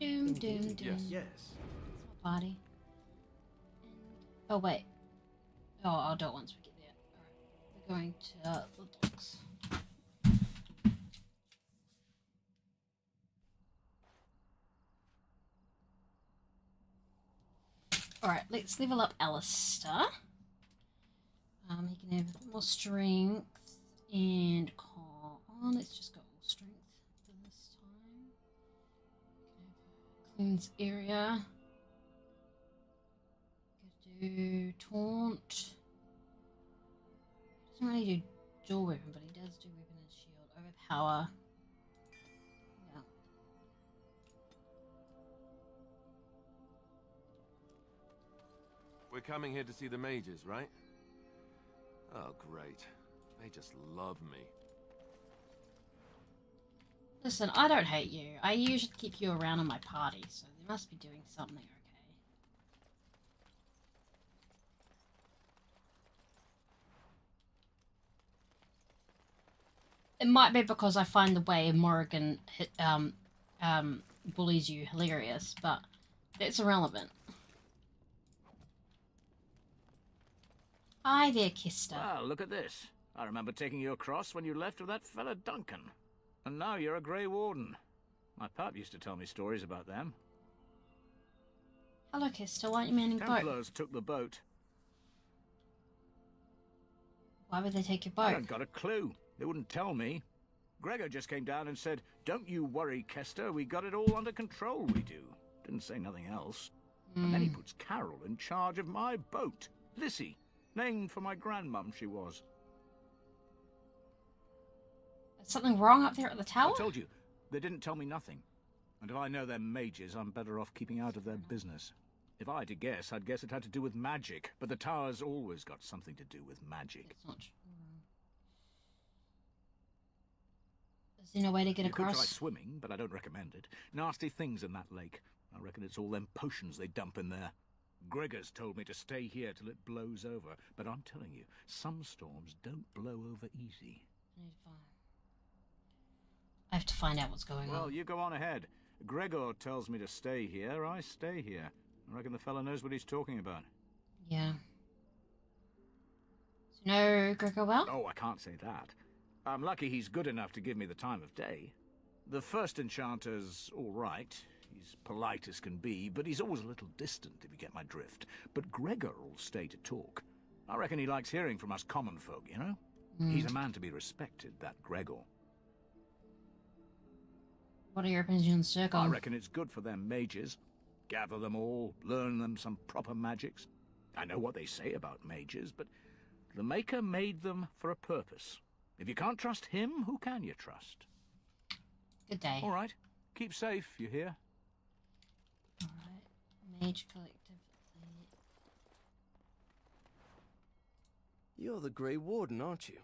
I don't need to... Doom.
Yes.
Body. Oh, wait. Oh, I'll do it once we get there. Alright. We're going to the docks. Alright, let's level up Alistair. He can have a bit more strength and con. Let's just go all strength for this time. Cleanse area. Do taunt. Doesn't really do dual weapon, but he does do weapon and shield. Overpower. Yeah.
We're coming here to see the mages, right? Oh, great. They just love me.
Listen, I don't hate you. I usually keep you around in my party, so they must be doing something okay. It might be because I find the way Morrigan bullies you hilarious, but that's irrelevant. Hi there, Kester.
Well, look at this. I remember taking you across when you left with that fella Duncan. And now you're a Grey Warden. My pap used to tell me stories about them.
Hello, Kester. Why aren't you manning the boat?
Templars took the boat.
Why would they take your boat?
I haven't got a clue. They wouldn't tell me. Gregor just came down and said, "Don't you worry, Kester. We got it all under control, we do." Didn't say nothing else. And then he puts Carol in charge of my boat. Lissy. Named for my grandmum, she was.
Is something wrong up there at the tower?
I told you, they didn't tell me nothing. And if I know they're mages, I'm better off keeping out of their business. If I had to guess, I'd guess it had to do with magic. But the tower's always got something to do with magic.
It's not true. Is there no way to get
You
across?
could try swimming, but I don't recommend it. Nasty things in that lake. I reckon it's all them potions they dump in there. Gregor's told me to stay here till it blows over, but I'm telling you, some storms don't blow over easy.
I have to find out what's going on.
Well, you go on ahead. Gregor tells me to stay here, I stay here. I reckon the fella knows what he's talking about.
Yeah. So no Gregor well?
Oh, I can't say that. I'm lucky he's good enough to give me the time of day. The first enchanter's all right. He's polite as can be, but he's always a little distant, if you get my drift. But Gregor'll stay to talk. I reckon he likes hearing from us common folk, you know? He's a man to be respected, that Gregor.
What are your opinions on Circle?
I reckon it's good for them mages. Gather them all, learn them some proper magics. I know what they say about mages, but the Maker made them for a purpose. If you can't trust him, who can you trust?
Good day.
All right. Keep safe, you hear?
Alright. Mage Collective.
You're the Grey Warden, aren't you?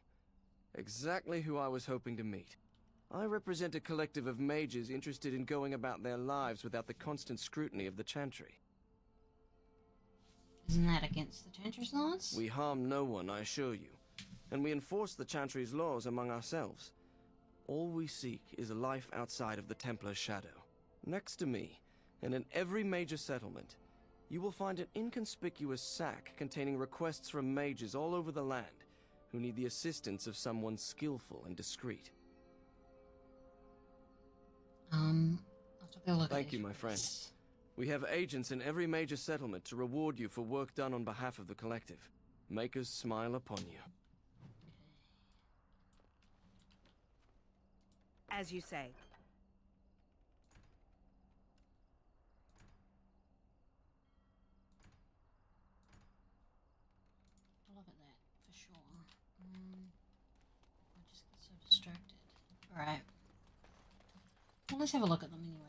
Exactly who I was hoping to meet. I represent a collective of mages interested in going about their lives without the constant scrutiny of the Chantry.
Isn't that against the Chantry's laws?
We harm no one, I assure you. And we enforce the Chantry's laws among ourselves. All we seek is a life outside of the Templar's shadow. Next to me, and in every major settlement, you will find an inconspicuous sack containing requests from mages all over the land who need the assistance of someone skillful and discreet.
I'll take a look.
Thank you, my friend. We have agents in every major settlement to reward you for work done on behalf of the collective. Make us smile upon you.
As you say.
I'll look at that for sure. I just get so distracted. Alright. Well, let's have a look at them anyway.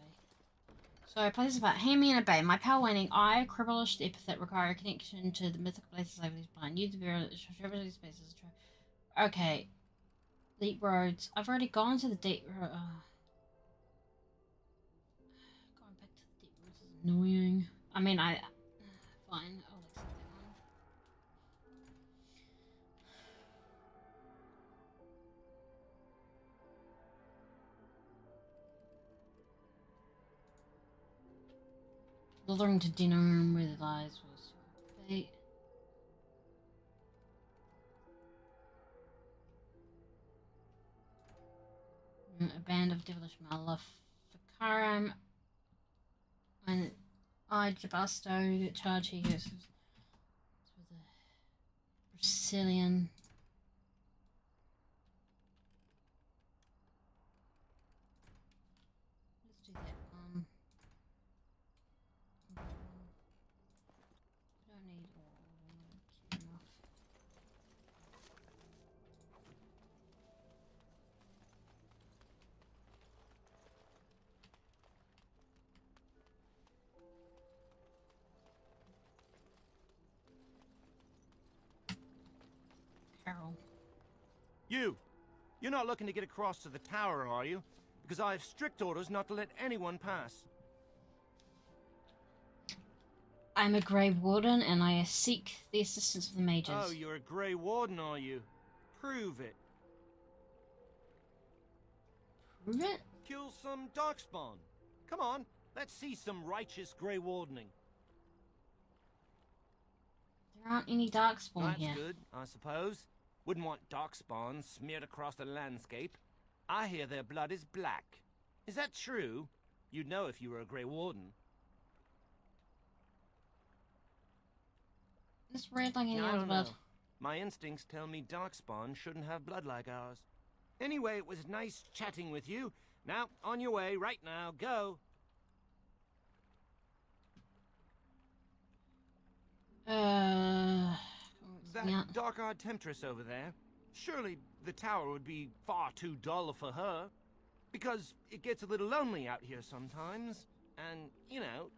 So, places about hand me in a bay. My power waning. I, Cribbleish, the epithet, require a connection to the mythical places over these blind. You, the bearer, travel these spaces. Okay. Deep roads. I've already gone to the deep. Annoying. I mean, fine, I'll accept that one. Luring to dinner room where the lies was fate. A band of devilish Maleficarum and Jabasto charge he goes with a Brazilian. Let's do that. I don't need all enough. Carol.
You're not looking to get across to the tower, are you? Because I have strict orders not to let anyone pass.
I'm a Grey Warden, and I seek the assistance of the mages.
Oh, you're a Grey Warden, are you? Prove it.
Prove it?
Kill some Darkspawn. Come on, let's see some righteous Grey Wardening.
There aren't any Darkspawn here.
That's good, I suppose. Wouldn't want Darkspawn smeared across the landscape. I hear their blood is black. Is that true? You'd know if you were a Grey Warden.
It's red like any
I
other
don't
blood.
know. My instincts tell me Darkspawn shouldn't have blood like ours. Anyway, it was nice chatting with you. Now, on your way, right now, go. That dark-eyed temptress over there. Surely the tower would be far too dull for her. Because it gets a little lonely out here sometimes. And, you know,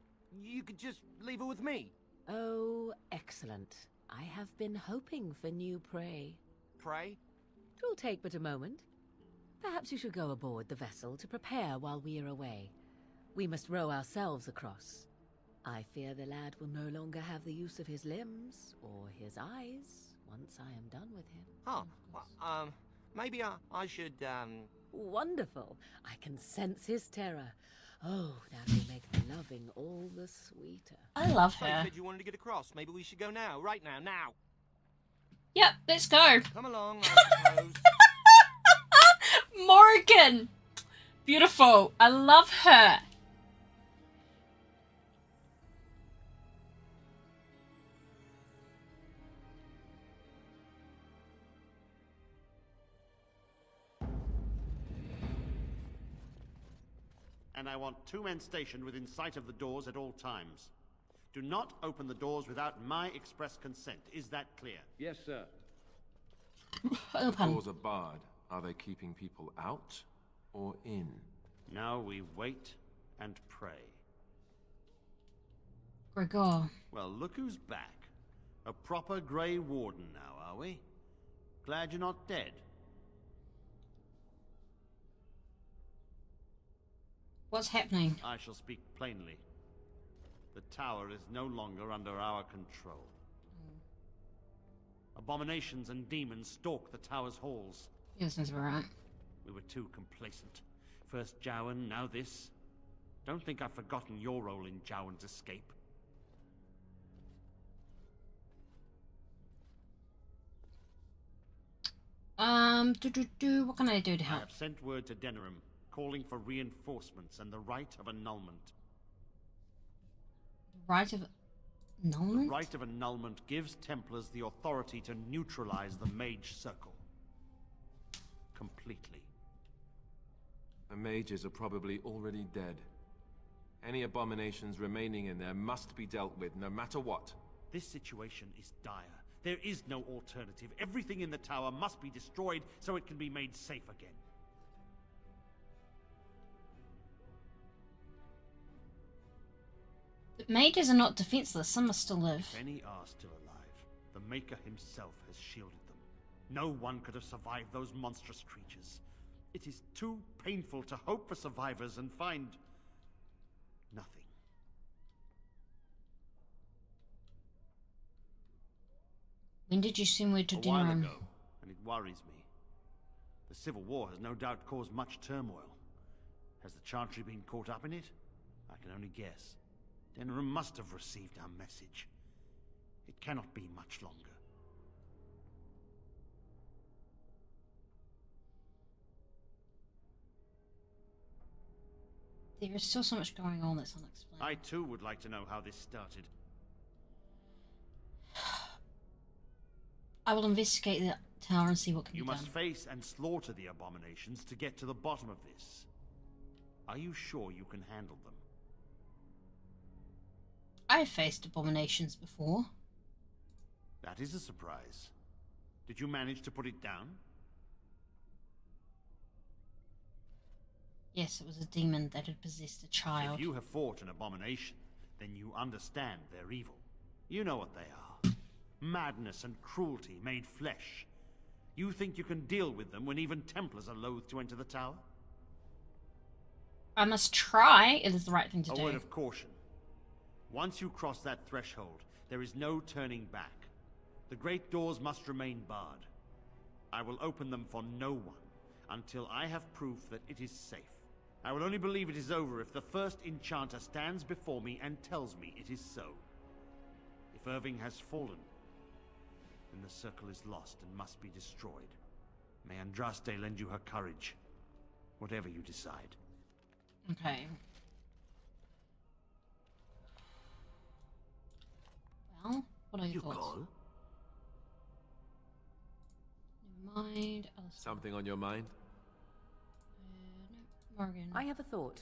you could just leave her with me.
Oh, excellent. I have been hoping for new prey.
Prey?
It'll take but a moment. Perhaps you should go aboard the vessel to prepare while we are away. We must row ourselves across. I fear the lad will no longer have the use of his limbs or his eyes once I am done with him.
Oh, well, maybe I should,
Wonderful. I can sense his terror. Oh, that will make the loving all the sweeter.
I love
So you
her.
said you wanted to get across. Maybe we should go now, right now, now.
Yep, let's go.
Come along, I suppose.
Morgan! Beautiful. I love her.
And I want 2 men stationed within sight of the doors at all times. Do not open the doors without my express consent. Is that clear?
Yes, sir.
The
doors are barred. Are they keeping people out or in?
Now we wait and pray.
Gregor.
Well, look who's back. A proper Grey Warden now, are we? Glad you're not dead.
What's happening?
I shall speak plainly. The tower is no longer under our control. Abominations and demons stalk the tower's halls.
Yes, that's right.
We were too complacent. First Jowan, now this. Don't think I've forgotten your role in Jowan's escape.
What can I do to
I
help?
have sent word to Denerim, calling for reinforcements and the right of annulment.
Right of annulment?
The right of annulment gives Templars the authority to neutralize the Mage Circle. Completely.
The mages are probably already dead. Any abominations remaining in there must be dealt with, no matter what.
This situation is dire. There is no alternative. Everything in the tower must be destroyed so it can be made safe again.
The mages are not defenseless. Some must still live.
If any are still alive, the Maker himself has shielded them. No one could have survived those monstrous creatures. It is too painful to hope for survivors and find nothing.
When did you send word to
A while
Denerim?
ago, and it worries me. The Civil War has no doubt caused much turmoil. Has the Chantry been caught up in it? I can only guess. Denerim must have received our message. It cannot be much longer.
There is still so much going on that's unexplained.
I too would like to know how this started.
I will investigate the tower and see what can
You
be done.
must face and slaughter the abominations to get to the bottom of this. Are you sure you can handle them?
I have faced abominations before.
That is a surprise. Did you manage to put it down?
Yes, it was a demon that had possessed a child.
If you have fought an abomination, then you understand their evil. You know what they are. Madness and cruelty made flesh. You think you can deal with them when even Templars are loath to enter the tower?
I must try. It is the right thing to do.
A word of caution. Once you cross that threshold, there is no turning back. The great doors must remain barred. I will open them for no one until I have proof that it is safe. I will only believe it is over if the first enchanter stands before me and tells me it is so. If Irving has fallen, then the circle is lost and must be destroyed. May Andraste lend you her courage, whatever you decide.
Okay. Well, what are your thoughts?
Call?
Never mind.
Something on your mind?
No, Morgan.
I have a thought.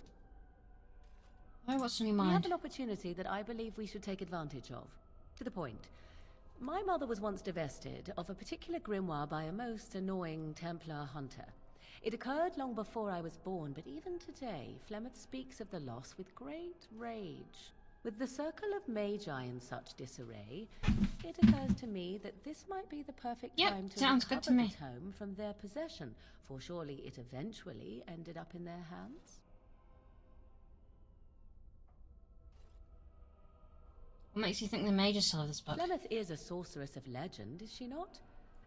Oh, what's on your
We have
mind?
an opportunity that I believe we should take advantage of. To the point. My mother was once divested of a particular grimoire by a most annoying Templar hunter. It occurred long before I was born, but even today, Flemeth speaks of the loss with great rage. With the circle of magi in such disarray, it occurs to me that this might be the perfect time to
sounds good to
recover
me.
the tome from their possession, for surely it eventually ended up in their hands.
What makes you think the mages still have this book?
Flemeth is a sorceress of legend, is she not?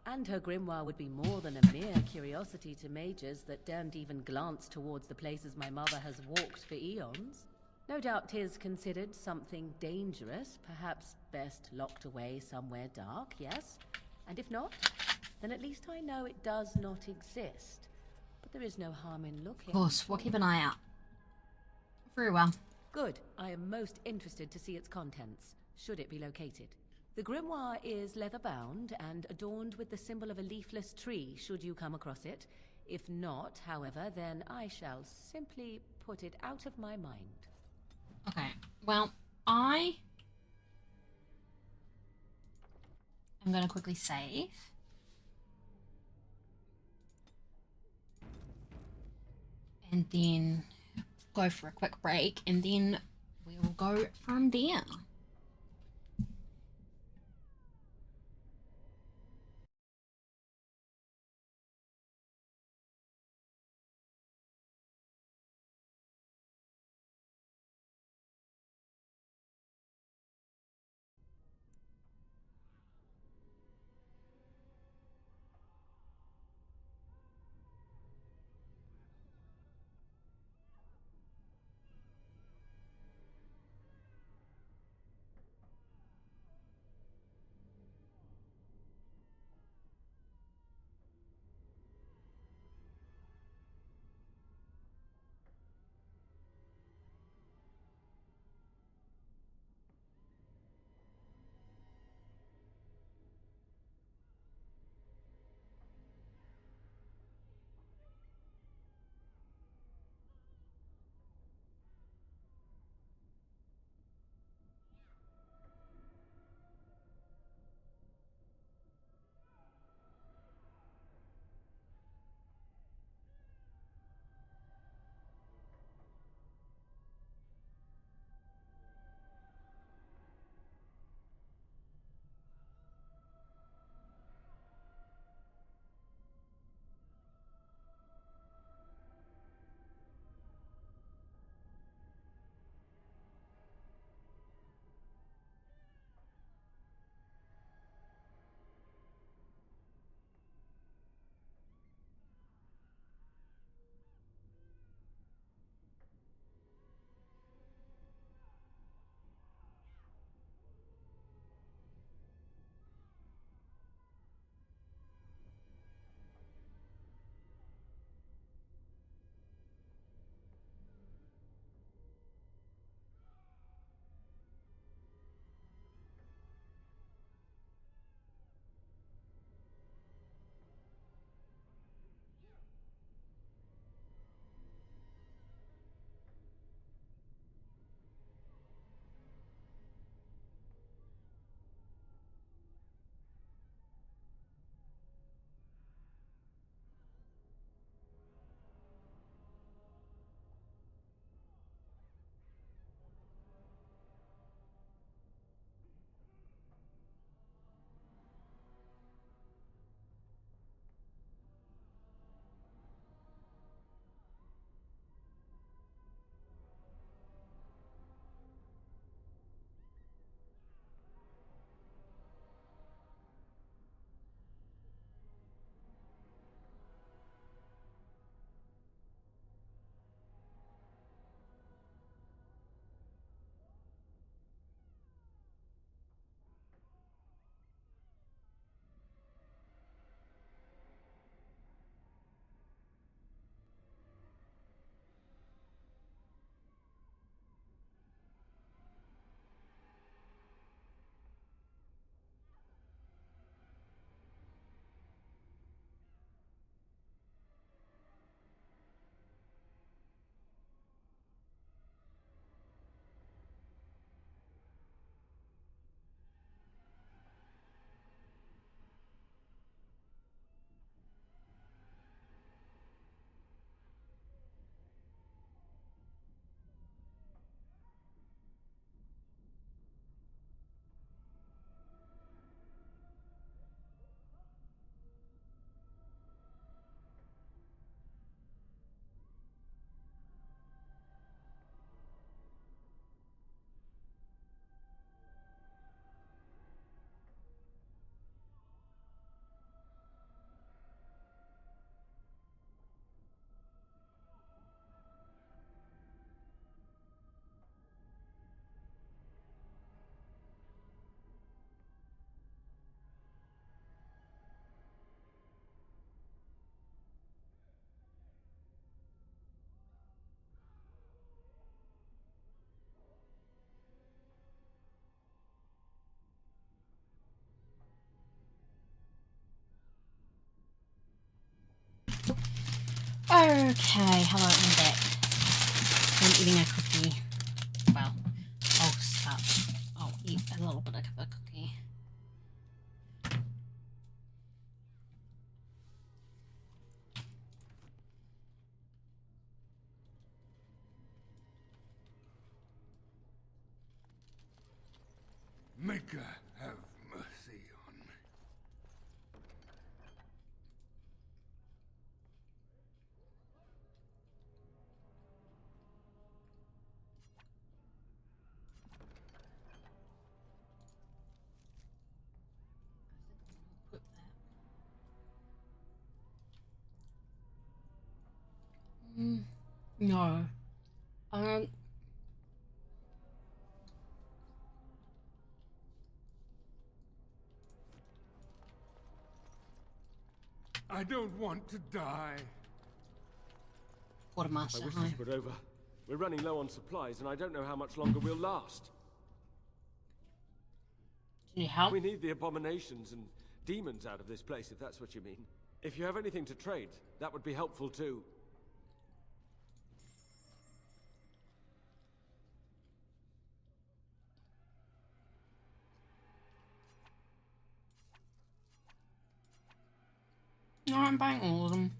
And her grimoire would be more than a mere curiosity to mages that daren't even glance towards the places my mother has walked for eons. No doubt 'tis considered something dangerous, perhaps best locked away somewhere dark, yes? And if not, then at least I know it does not exist. But there is no harm in looking.
Of course, we'll keep an eye out. Very well.
Good. I am most interested to see its contents, should it be located. The grimoire is leather-bound and adorned with the symbol of a leafless tree, should you come across it. If not, however, then I shall simply put it out of my mind.
Okay, well, I am going to quickly save. And then go for a quick break, and then we will go from there. Okay, hello, I'm back. I'm eating a cookie. Well, I'll eat a little bit of a cookie.
Maker have mercy on me.
No.
I don't want to die.
Quartermaster,
I wish
hi.
this were over. We're running low on supplies, and I don't know how much longer we'll last.
Do you need help?
We need the abominations and demons out of this place, if that's what you mean. If you have anything to trade, that would be helpful too.
No, I'm buying all of them.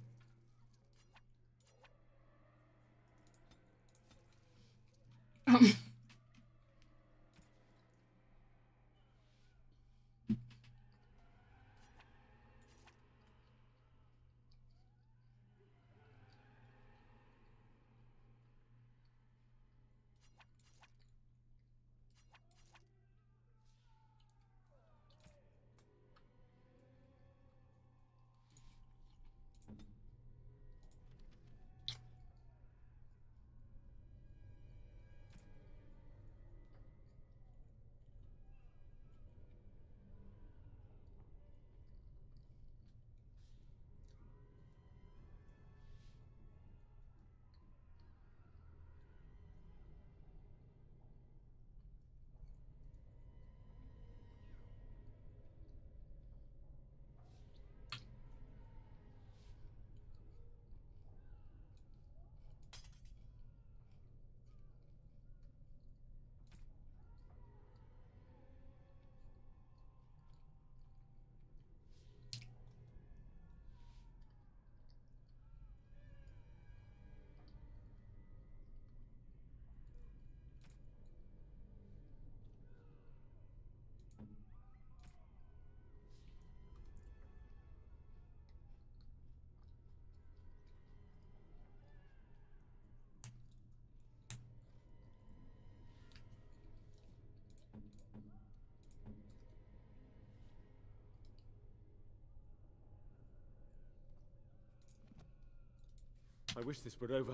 I wish this were over.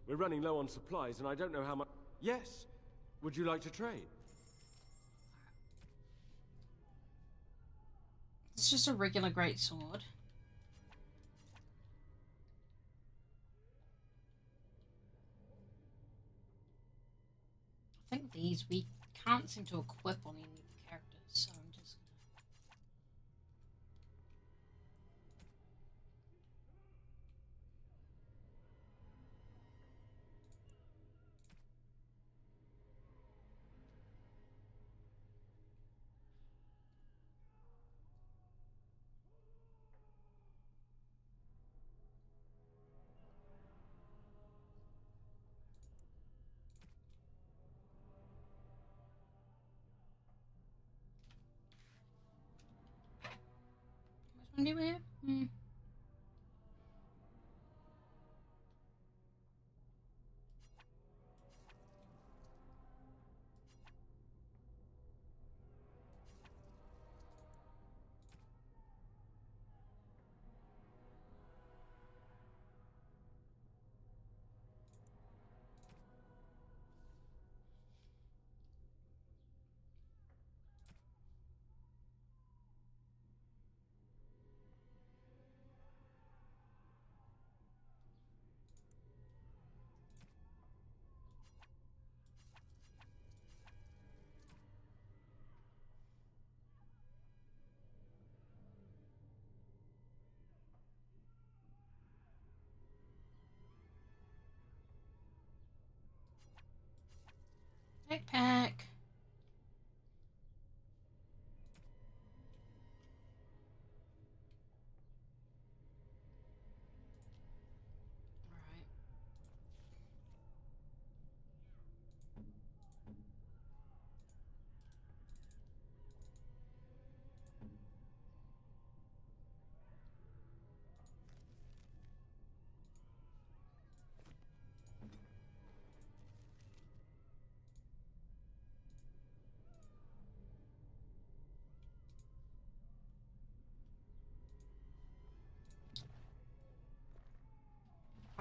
We're running low on supplies, and I don't know how much... Yes! Would you like to trade?
It's just a regular greatsword. I think these we can't seem to equip on any of the characters, so I'm just which one do we have?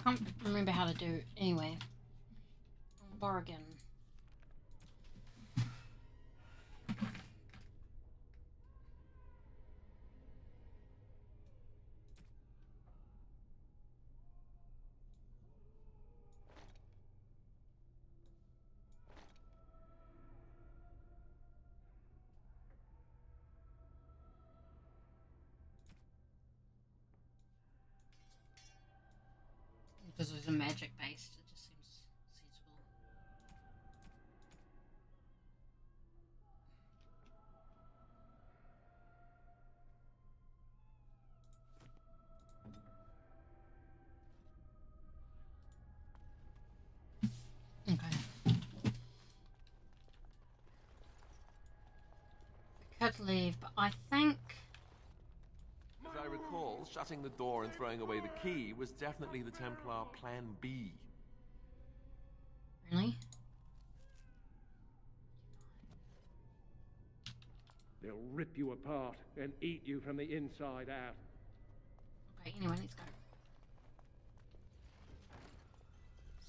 can't remember how to do anyway. Oregon. Because it's a magic based, it just seems sensible. Okay. I could leave, but I think...
As I recall, shutting the door and throwing away the key was definitely the Templar Plan B.
Really?
They'll rip you apart and eat you from the inside out.
Okay, anyway, let's go.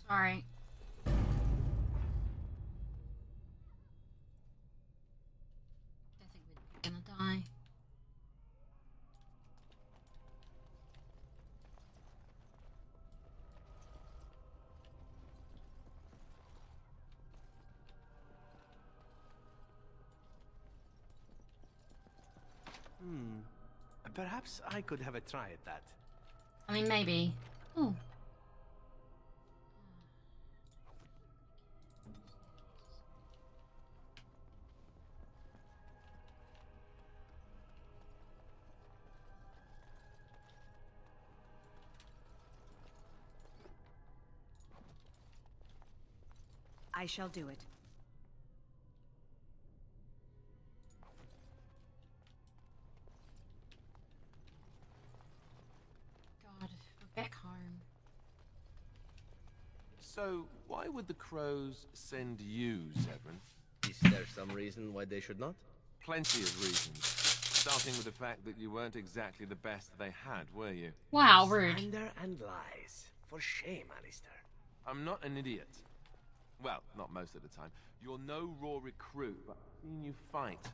Sorry. I think we're gonna die.
Perhaps I could have a try at that.
I mean, maybe. Oh.
I shall do it.
God, we're back home.
So, why would the crows send you, Zevran?
Is there some reason why they should not?
Plenty of reasons. Starting with the fact that you weren't exactly the best they had, were you?
Wow, rude.
Slander and lies. For shame, Alistair.
I'm not an idiot. Well, not most of the time. You're no raw recruit, but I've seen you fight.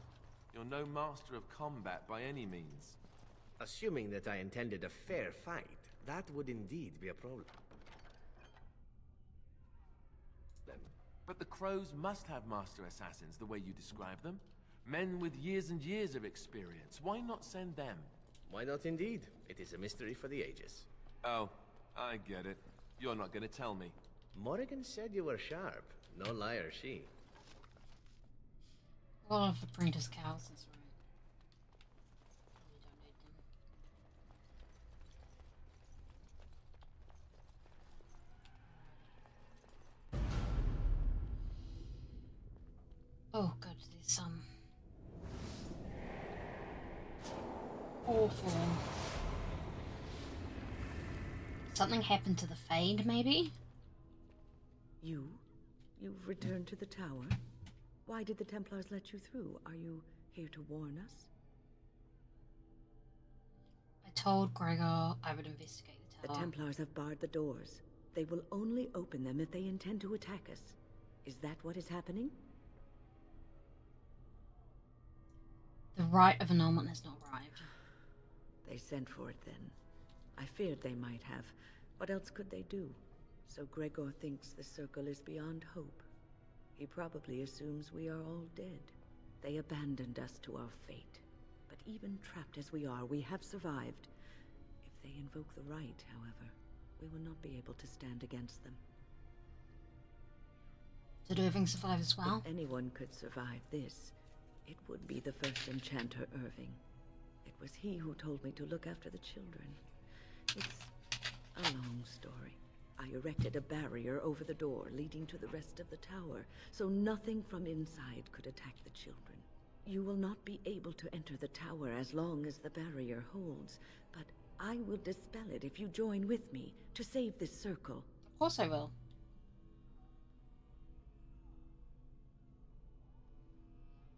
You're no master of combat by any means.
Assuming that I intended a fair fight, that would indeed be a problem.
But the crows must have master assassins the way you describe them. Men with years and years of experience. Why not send them?
Why not indeed? It is a mystery for the ages.
Oh, I get it. You're not going to tell me.
Morrigan said you were sharp. No liar, she.
A lot of apprentice cows, that's right. Oh, good. There's some awful. Something happened to the Fade, maybe?
You've returned to the tower? Why did the Templars let you through? Are you here to warn us?
I told Gregor I would investigate the
The
tower.
Templars have barred the doors. They will only open them if they intend to attack us. Is that what is happening?
The rite of annulment has not arrived.
They sent for it then. I feared they might have. What else could they do? So Gregor thinks the Circle is beyond hope. He probably assumes we are all dead. They abandoned us to our fate. But even trapped as we are, we have survived. If they invoke the rite, however, we will not be able to stand against them.
Did Irving survive as well?
If anyone could survive this, it would be the first enchanter, Irving. It was he who told me to look after the children. It's a long story. I erected a barrier over the door leading to the rest of the tower, so nothing from inside could attack the children. You will not be able to enter the tower as long as the barrier holds, but I will dispel it if you join with me to save this circle.
Of course I will.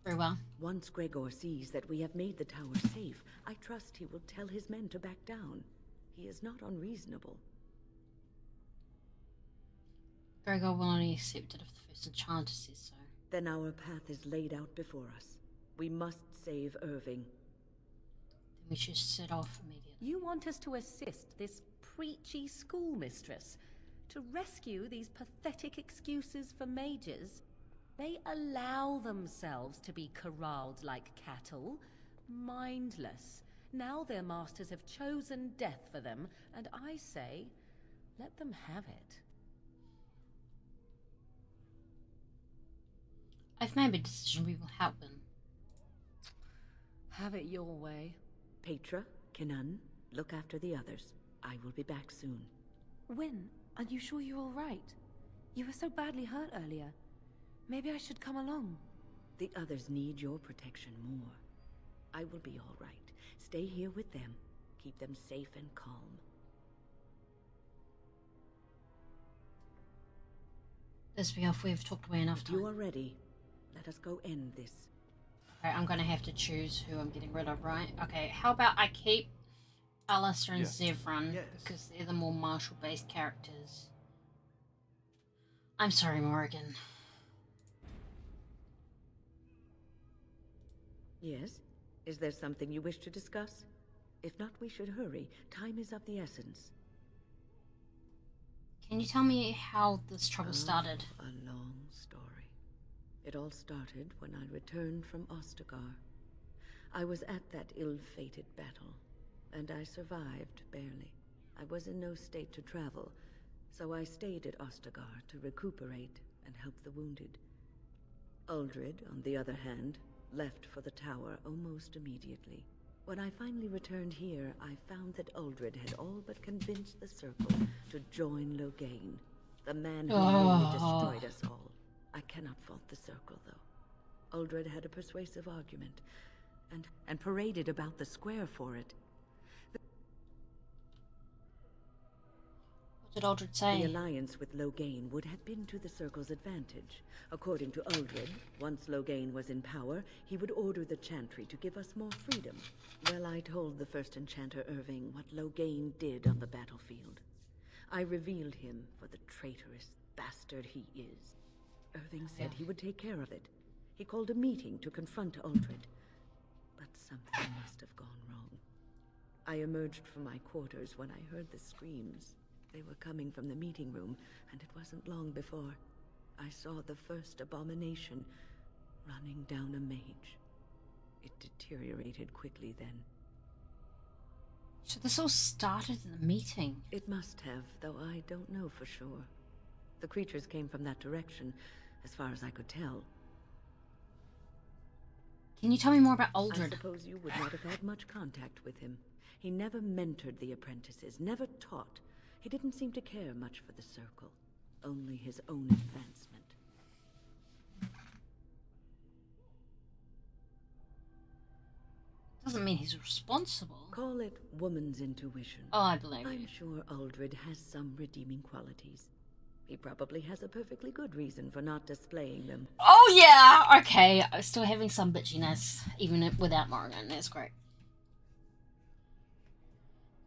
Very well.
Once Gregor sees that we have made the tower safe, I trust he will tell his men to back down. He is not unreasonable.
Gregor will only accept it if the first enchanter says so.
Then our path is laid out before us. We must save Irving.
Then we should set off immediately.
You want us to assist this preachy schoolmistress to rescue these pathetic excuses for mages? They allow themselves to be corralled like cattle, mindless. Now their masters have chosen death for them, and I say, let them have it.
I've made a decision. We will help them.
Have it your way.
Petra, Kinan, look after the others. I will be back soon.
Wyn, are you sure you're all right? You were so badly hurt earlier. Maybe I should come along.
The others need your protection more. I will be all right. Stay here with them. Keep them safe and calm.
Let's be off. We've talked away enough time.
You are ready. Let us go end this.
Okay, I'm gonna have to choose who I'm getting rid of, right? Okay, how about I keep Alistair and Zevran, because they're the more martial-based characters. I'm sorry, Morrigan.
Yes? Is there something you wish to discuss? If not, we should hurry. Time is of the essence.
Can you tell me how this trouble started?
A long story. It all started when I returned from Ostagar. I was at that ill-fated battle, and I survived, barely. I was in no state to travel, so I stayed at Ostagar to recuperate and help the wounded. Uldred, on the other hand, left for the tower almost immediately. When I finally returned here, I found that Uldred had all but convinced the Circle to join Loghain, the man who nearly destroyed us all. I cannot fault the Circle, though. Uldred had a persuasive argument, and paraded about the square for it.
What did Uldred say?
The alliance with Loghain would have been to the Circle's advantage. According to Uldred, once Loghain was in power, he would order the Chantry to give us more freedom. Well, I told the first enchanter Irving what Loghain did on the battlefield. I revealed him for the traitorous bastard he is. Irving said he would take care of it. He called a meeting to confront Uldred. But something must have gone wrong. I emerged from my quarters when I heard the screams. They were coming from the meeting room, and it wasn't long before I saw the first abomination running down a mage. It deteriorated quickly then.
So this all started in the meeting?
It must have, though I don't know for sure. The creatures came from that direction, as far as I could tell.
Can you tell me more about Uldred?
I suppose you would not have had much contact with him. He never mentored the apprentices, never taught. He didn't seem to care much for the Circle, only his own advancement.
Doesn't mean he's responsible.
Call it woman's intuition.
Oh, I believe
I'm
you.
sure Uldred has some redeeming qualities. He probably has a perfectly good reason for not displaying them.
Oh yeah! Okay, I'm still having some bitchiness, even without Morrigan. That's great.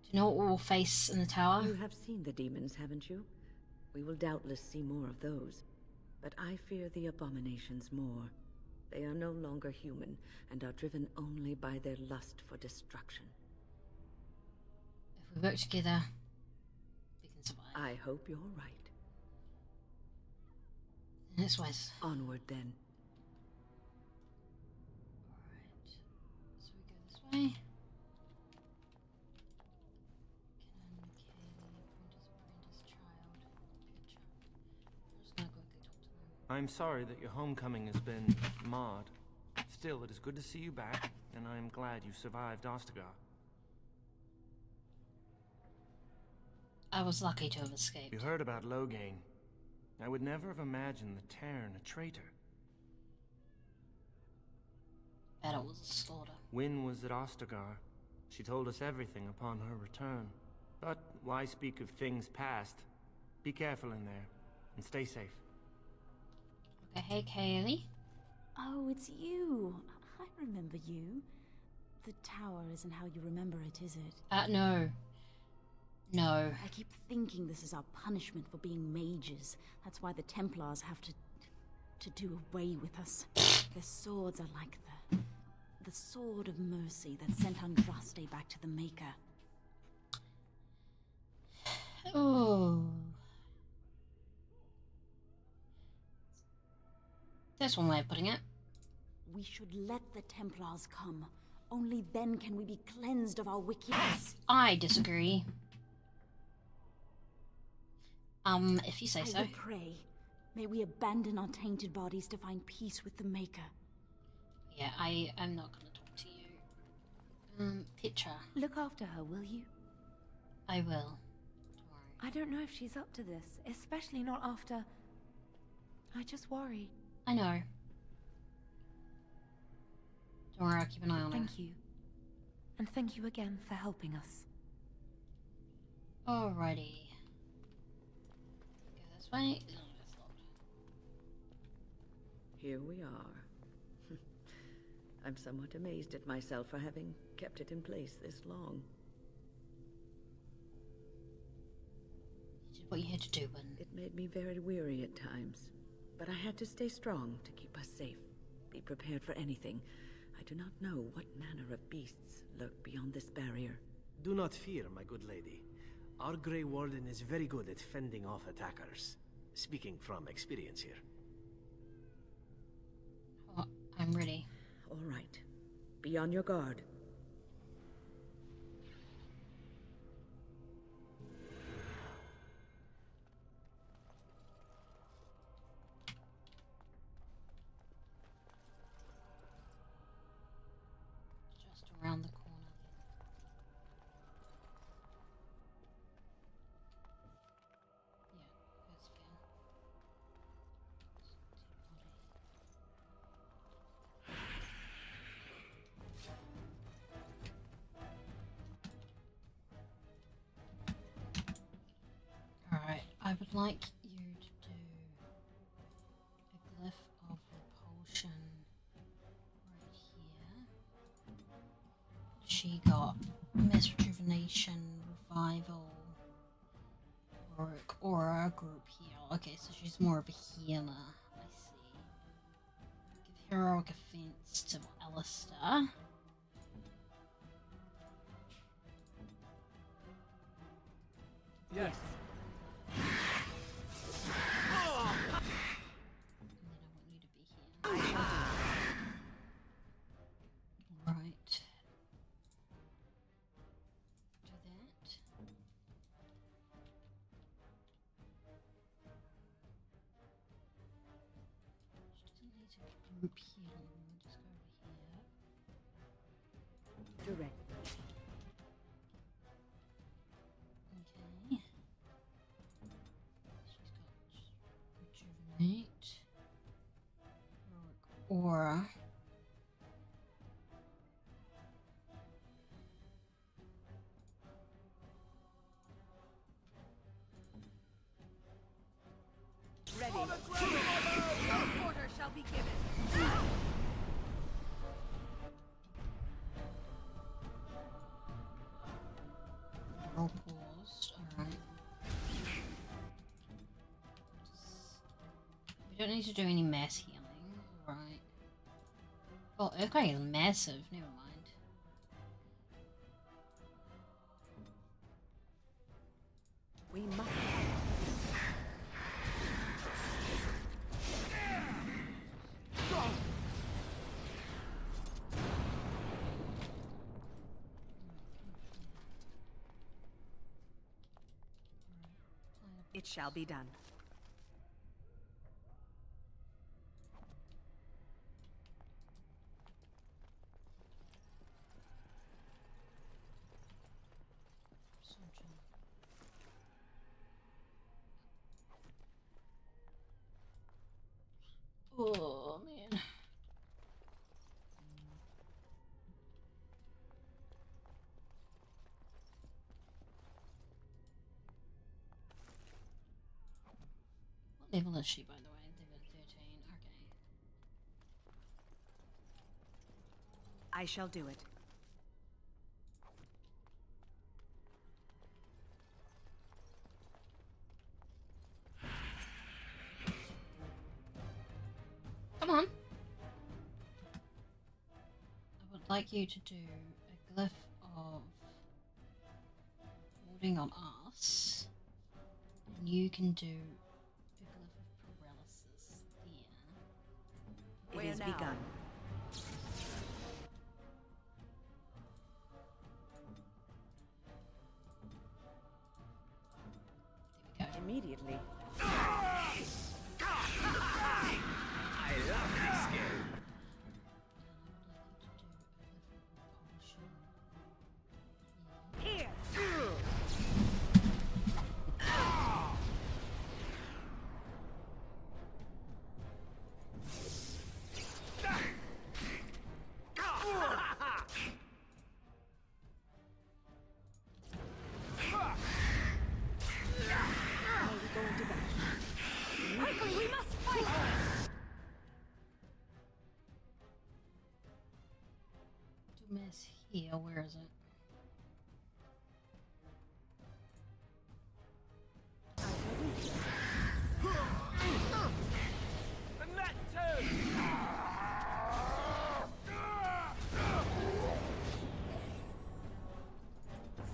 Do you know what we'll face in the tower?
You have seen the demons, haven't you? We will doubtless see more of those. But I fear the abominations more. They are no longer human, and are driven only by their lust for destruction.
If we work together, we can survive.
I hope you're right.
This way's
onward then.
Alright. So we go this way.
I'm sorry that your homecoming has been marred. Still, it is good to see you back, and I am glad you survived Ostagar.
I was lucky to have escaped.
You heard about Loghain. I would never have imagined the Terran a traitor.
Battle was a slaughter.
Wyn was at Ostagar. She told us everything upon her return. But why speak of things past? Be careful in there, and stay safe.
Okay, hey Kaylee.
Oh, it's you. I remember you. The tower isn't how you remember it, is it?
No. No.
I keep thinking this is our punishment for being mages. That's why the Templars have to do away with us. Their swords are like the sword of mercy that sent Andraste back to the Maker.
Oh. That's one way of putting it.
We should let the Templars come. Only then can we be cleansed of our wickedness.
I disagree. If you say so.
I will pray. May we abandon our tainted bodies to find peace with the Maker.
Yeah, I'm not gonna talk to you. Petra.
Look after her, will you?
I will.
I don't know if she's up to this, especially not after... I just worry.
I know. Don't worry, I'll keep an eye on her.
Thank you. And thank you again for helping us.
Alrighty. Go this way.
Here we are. I'm somewhat amazed at myself for having kept it in place this long.
You did what you had to do, but...
It made me very weary at times, but I had to stay strong to keep us safe. Be prepared for anything. I do not know what manner of beasts lurk beyond this barrier.
Do not fear, my good lady. Our Grey Warden is very good at fending off attackers. Speaking from experience here.
Oh, I'm ready.
All right. Be on your guard.
Just around the corner. Yeah, that's fair. Alright, I would like you to do a glyph of repulsion right here. She got Mass Rejuvenation, Revival, Heroic Aura, Group Heal. Okay, so she's more of a healer. I see. Give Heroic Offense to Alistair.
Yes.
Right. Do that. She doesn't need to group heal. We'll just go over here.
Direct.
Okay. She's got Rejuvenate. Heroic Aura.
Ready. No order shall be given.
Roll paused. Alright. We don't need to do any mass healing. Right. Oh, Earthquake is massive. Never mind.
We must.
It shall be done.
Oh, man. What level is she, by the way? Level 13. Okay.
I shall do it.
like you to do a glyph of holding on us, and you can do a glyph of paralysis there.
It is begun. Immediately.
I love this game.
Here.
Quickly, we must fight!
To miss here, where is it?
And that too.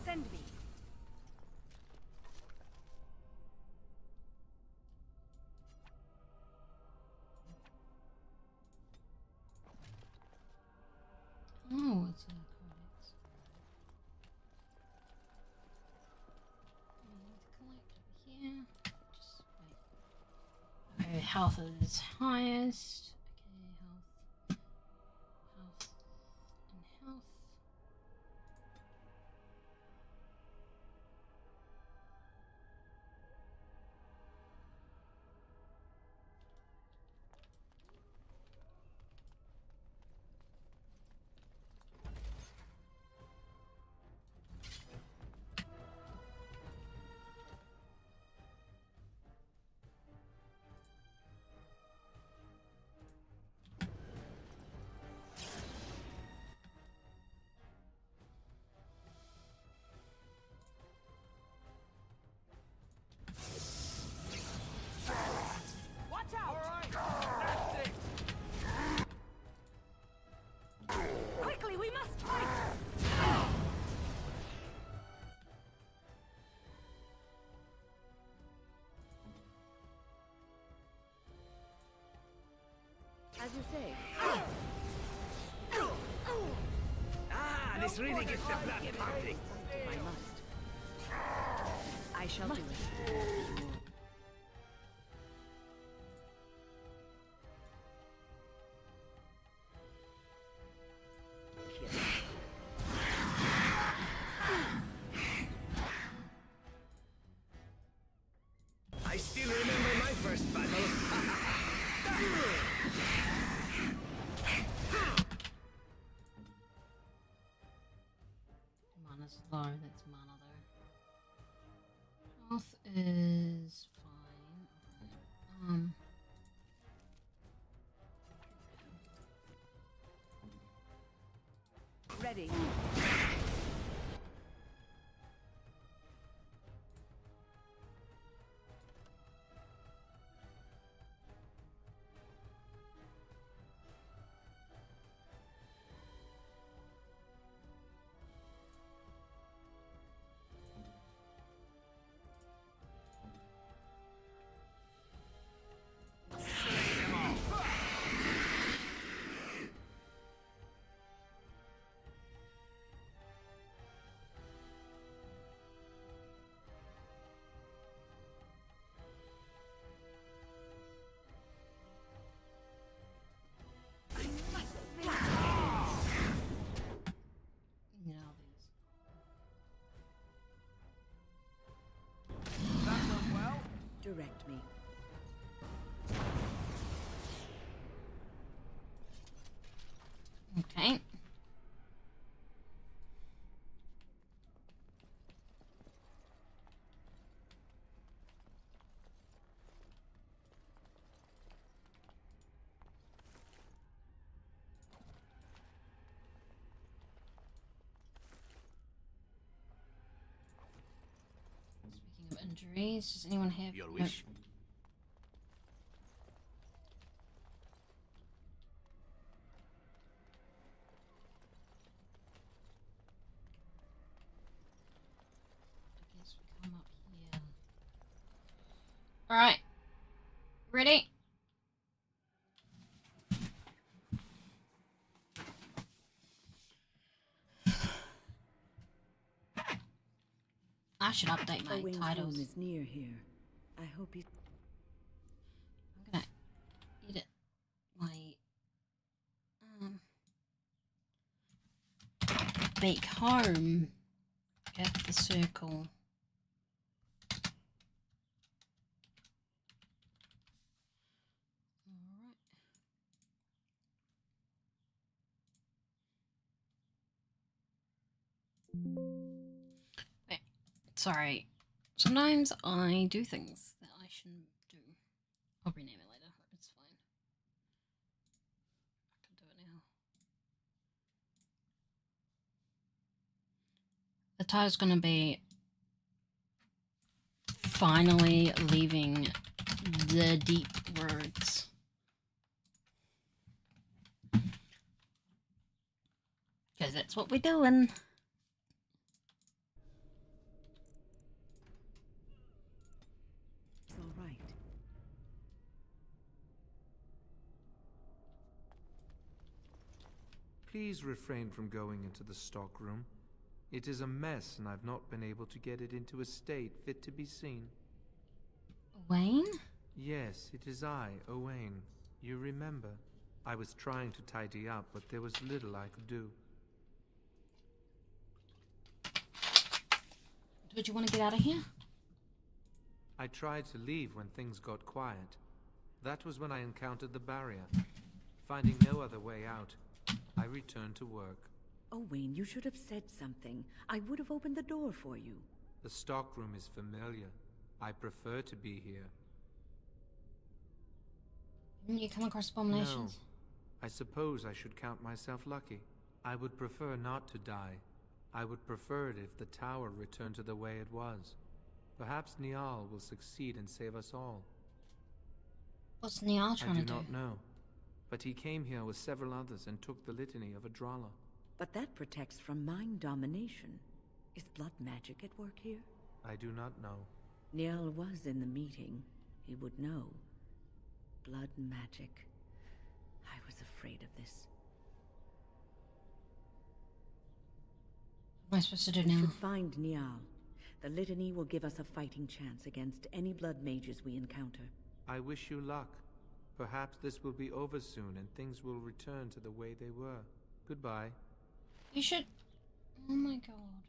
Send me.
Oh, it's a codex. I need to collect over here. Just wait. Okay, health is highest. Okay, health, and health.
Watch out!
That's it.
Quickly, we must fight!
As you say.
Ah, this really gets the blood pumping.
If I must. I shall do it.
I still remember my first battle.
Mana's low, that's mana though. Health is fine. Alright.
Ready.
Direct me.
Okay. Speaking of injuries, does anyone have
Your wish?
Alright. Ready? I should update my
Owain's
titles.
home is near here. I hope you...
I'm gonna edit my bake home. Get the circle. Wait, sorry. Sometimes I do things that I shouldn't do. I'll rename it later. It's fine. I can do it now. The title's gonna be finally leaving the deep words. Because that's what we're doing.
It's all right.
Please refrain from going into the stockroom. It is a mess, and I've not been able to get it into a state fit to be seen.
Wayne?
Yes, it is I, Owain. You remember. I was trying to tidy up, but there was little I could do.
Would you want to get out of here?
I tried to leave when things got quiet. That was when I encountered the barrier. Finding no other way out, I returned to work.
Owain, you should have said something. I would have opened the door for you.
The stockroom is familiar. I prefer to be here.
Didn't you come across abominations?
No. I suppose I should count myself lucky. I would prefer not to die. I would prefer it if the tower returned to the way it was. Perhaps Niall will succeed and save us all.
What's Niall trying to do?
I do not know. But he came here with several others and took the litany of Adralla.
But that protects from mind domination. Is blood magic at work here?
I do not know.
Niall was in the meeting. He would know. Blood magic. I was afraid of this.
What am I supposed to do
We
now?
should find Niall. The litany will give us a fighting chance against any blood mages we encounter.
I wish you luck. Perhaps this will be over soon and things will return to the way they were. Goodbye.
You should... Oh my god.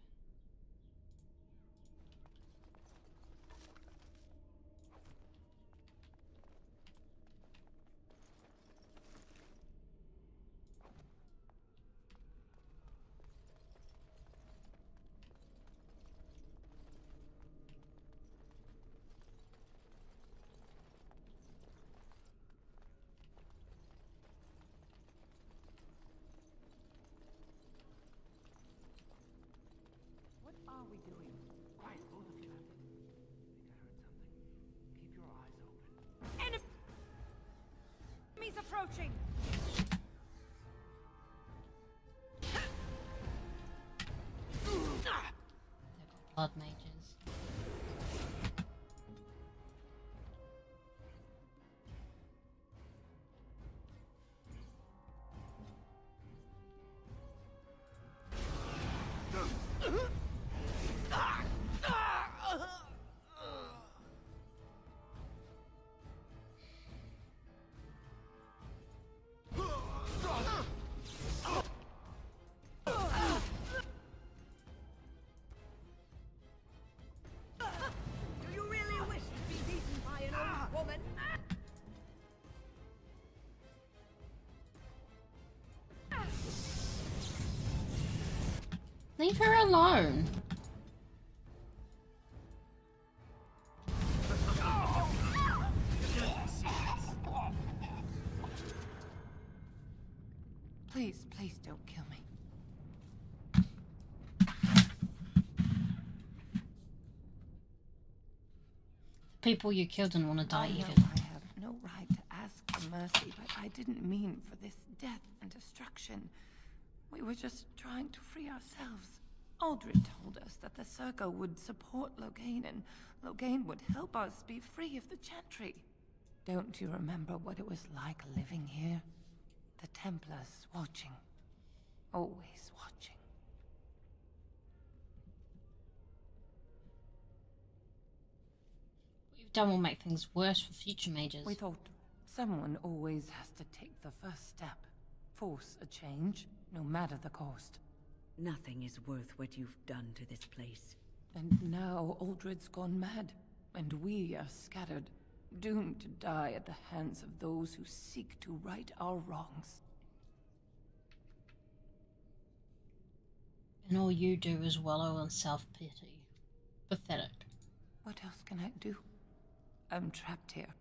What are we doing? Quiet, both of you. I think I heard something. Keep your eyes open.
Enemies approaching!
Blood mages.
Do you really wish to be beaten by an old woman?
Leave her alone.
Please, please don't kill me.
People you killed didn't want to die
I know
either.
I have no right to ask for mercy, but I didn't mean for this death and destruction. We were just trying to free ourselves.
Aldred told us that the Circle would support Loghain, and Loghain would help us be free of the Chantry. Don't you remember what it was like living here? The Templars watching. Always watching.
What you've done will make things worse for future mages.
We thought someone always has to take the first step. Force a change, no matter the cost.
Nothing is worth what you've done to this place.
And now Aldred's gone mad, and we are scattered, doomed to die at the hands of those who seek to right our wrongs.
And all you do is wallow in self-pity. Pathetic.
What else can I do? I'm trapped here.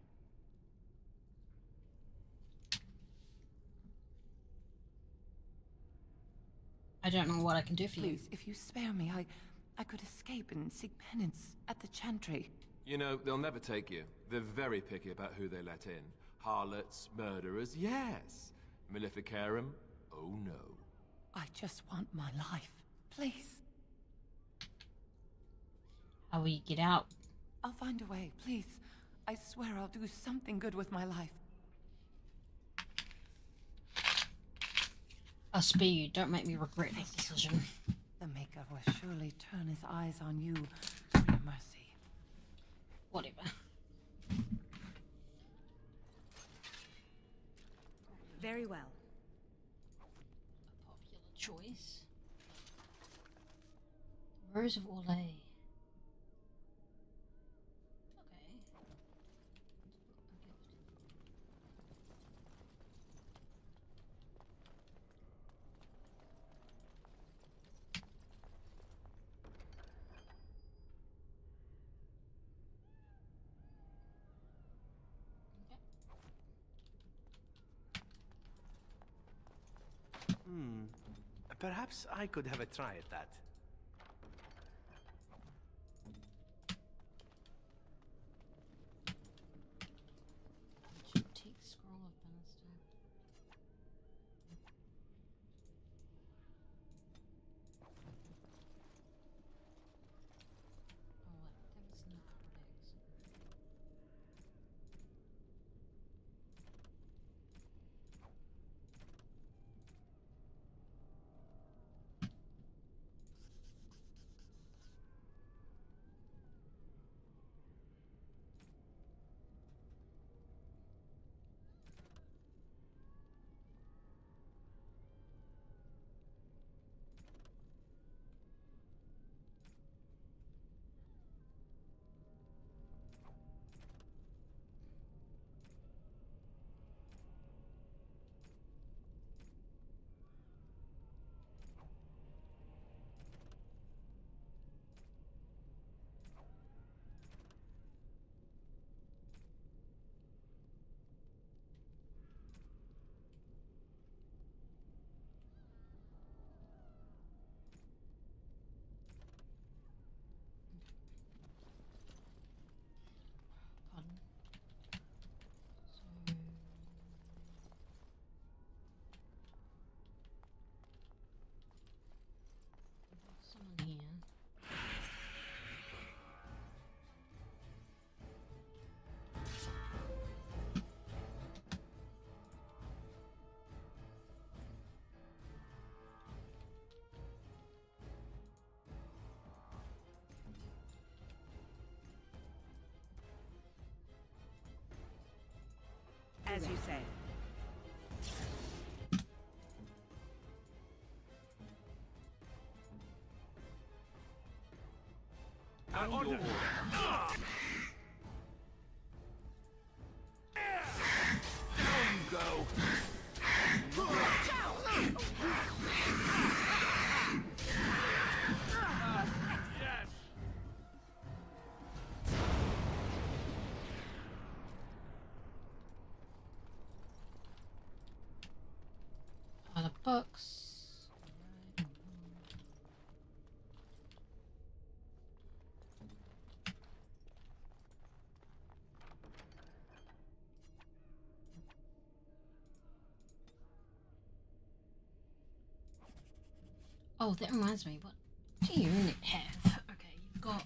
I don't know what I can do for you.
Please, if you spare me, I could escape and seek penance at the Chantry.
You know, they'll never take you. They're very picky about who they let in. Harlots, murderers, yes. Maleficarum, oh no.
I just want my life. Please.
How will you get out?
I'll find a way, please. I swear I'll do something good with my life.
I'll spare you. Don't make me regret this decision.
The Maker will surely turn his eyes on you for your mercy.
Whatever.
Very well.
A popular choice. Rose of Orlais.
Perhaps I could have a try at that.
Antique scroll of Bannister. Oh wait, that was not codex. Pardon. So there's someone here.
As you say.
Order. Down you go. Yes.
The books. Oh, that reminds me. What do you have? Okay, you've got that.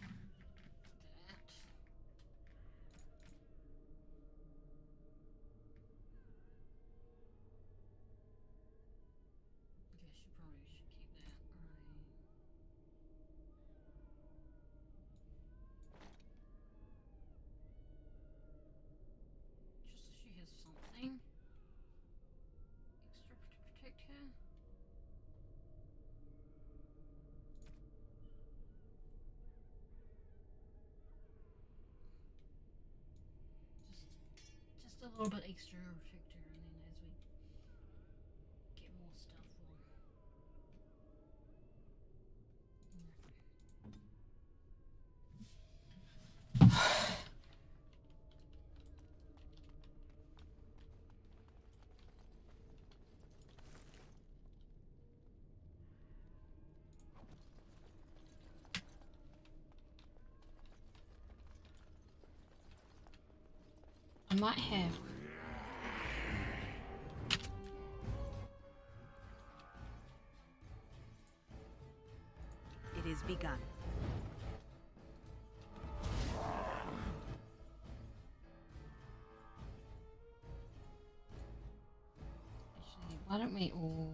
Guess you probably should keep that. Alright. Just so she has something extra to protect her. Just a little bit extra to protect her, and then as we get more stuff, we'll. I might have.
It is begun.
Actually, why don't we all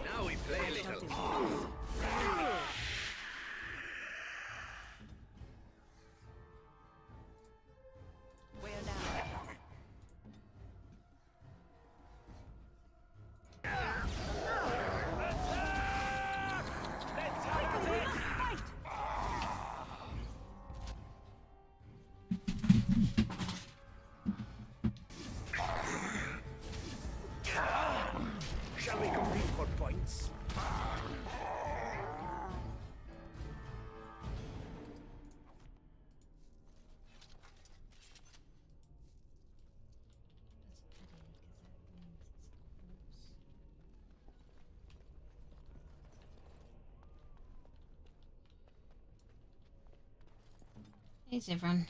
Now we play a little.
Where now?
Shall we compete for points?
Hey, everyone.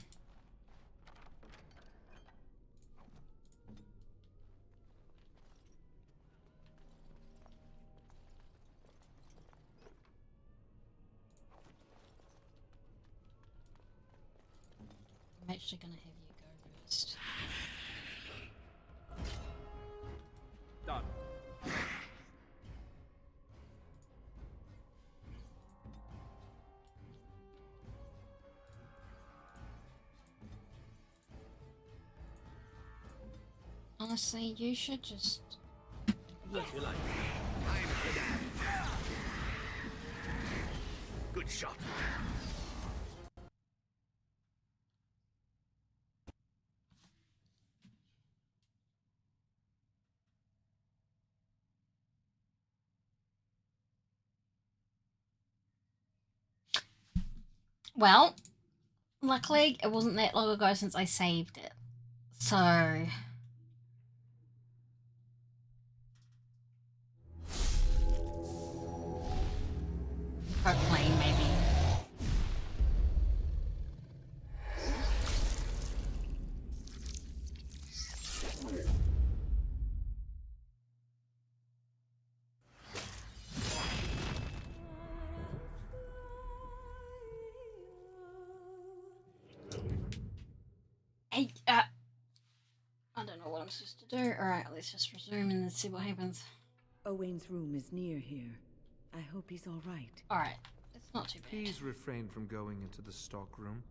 I'm actually gonna have you go first.
Done.
Honestly, you should just.
As you like. Time to dance. Good shot.
Well, luckily, it wasn't that long ago since I saved it. So. Hopefully, maybe. Hey, I don't know what I'm supposed to do. Alright, let's just resume and then see what happens.
Owain's room is near here. I hope he's all right.
Alright, it's not too bad.
Please refrain from going into the stock room.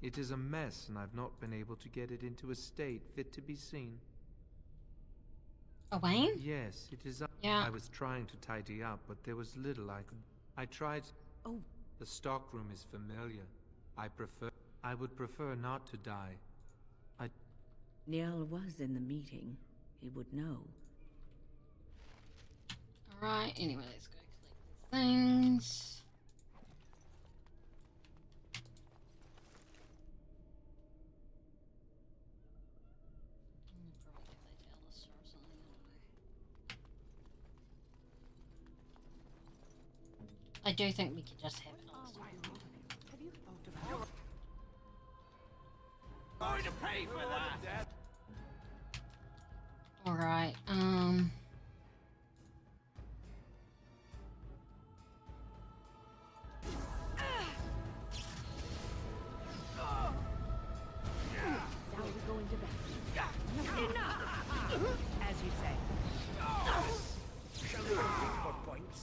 It is a mess, and I've not been able to get it into a state fit to be seen.
Owain?
Yes, it is.
Yeah.
I was trying to tidy up, but there was little I could. I tried.
Oh.
The stock room is familiar. I would prefer not to die.
Niall was in the meeting. He would know.
Alright, anyway, let's go collect things. Probably give that to Alistair or something, I don't know. I do think we could just have it on.
Going to pay for that.
Alright,
Now we're going to bed.
As you say.
Shall we compete for points?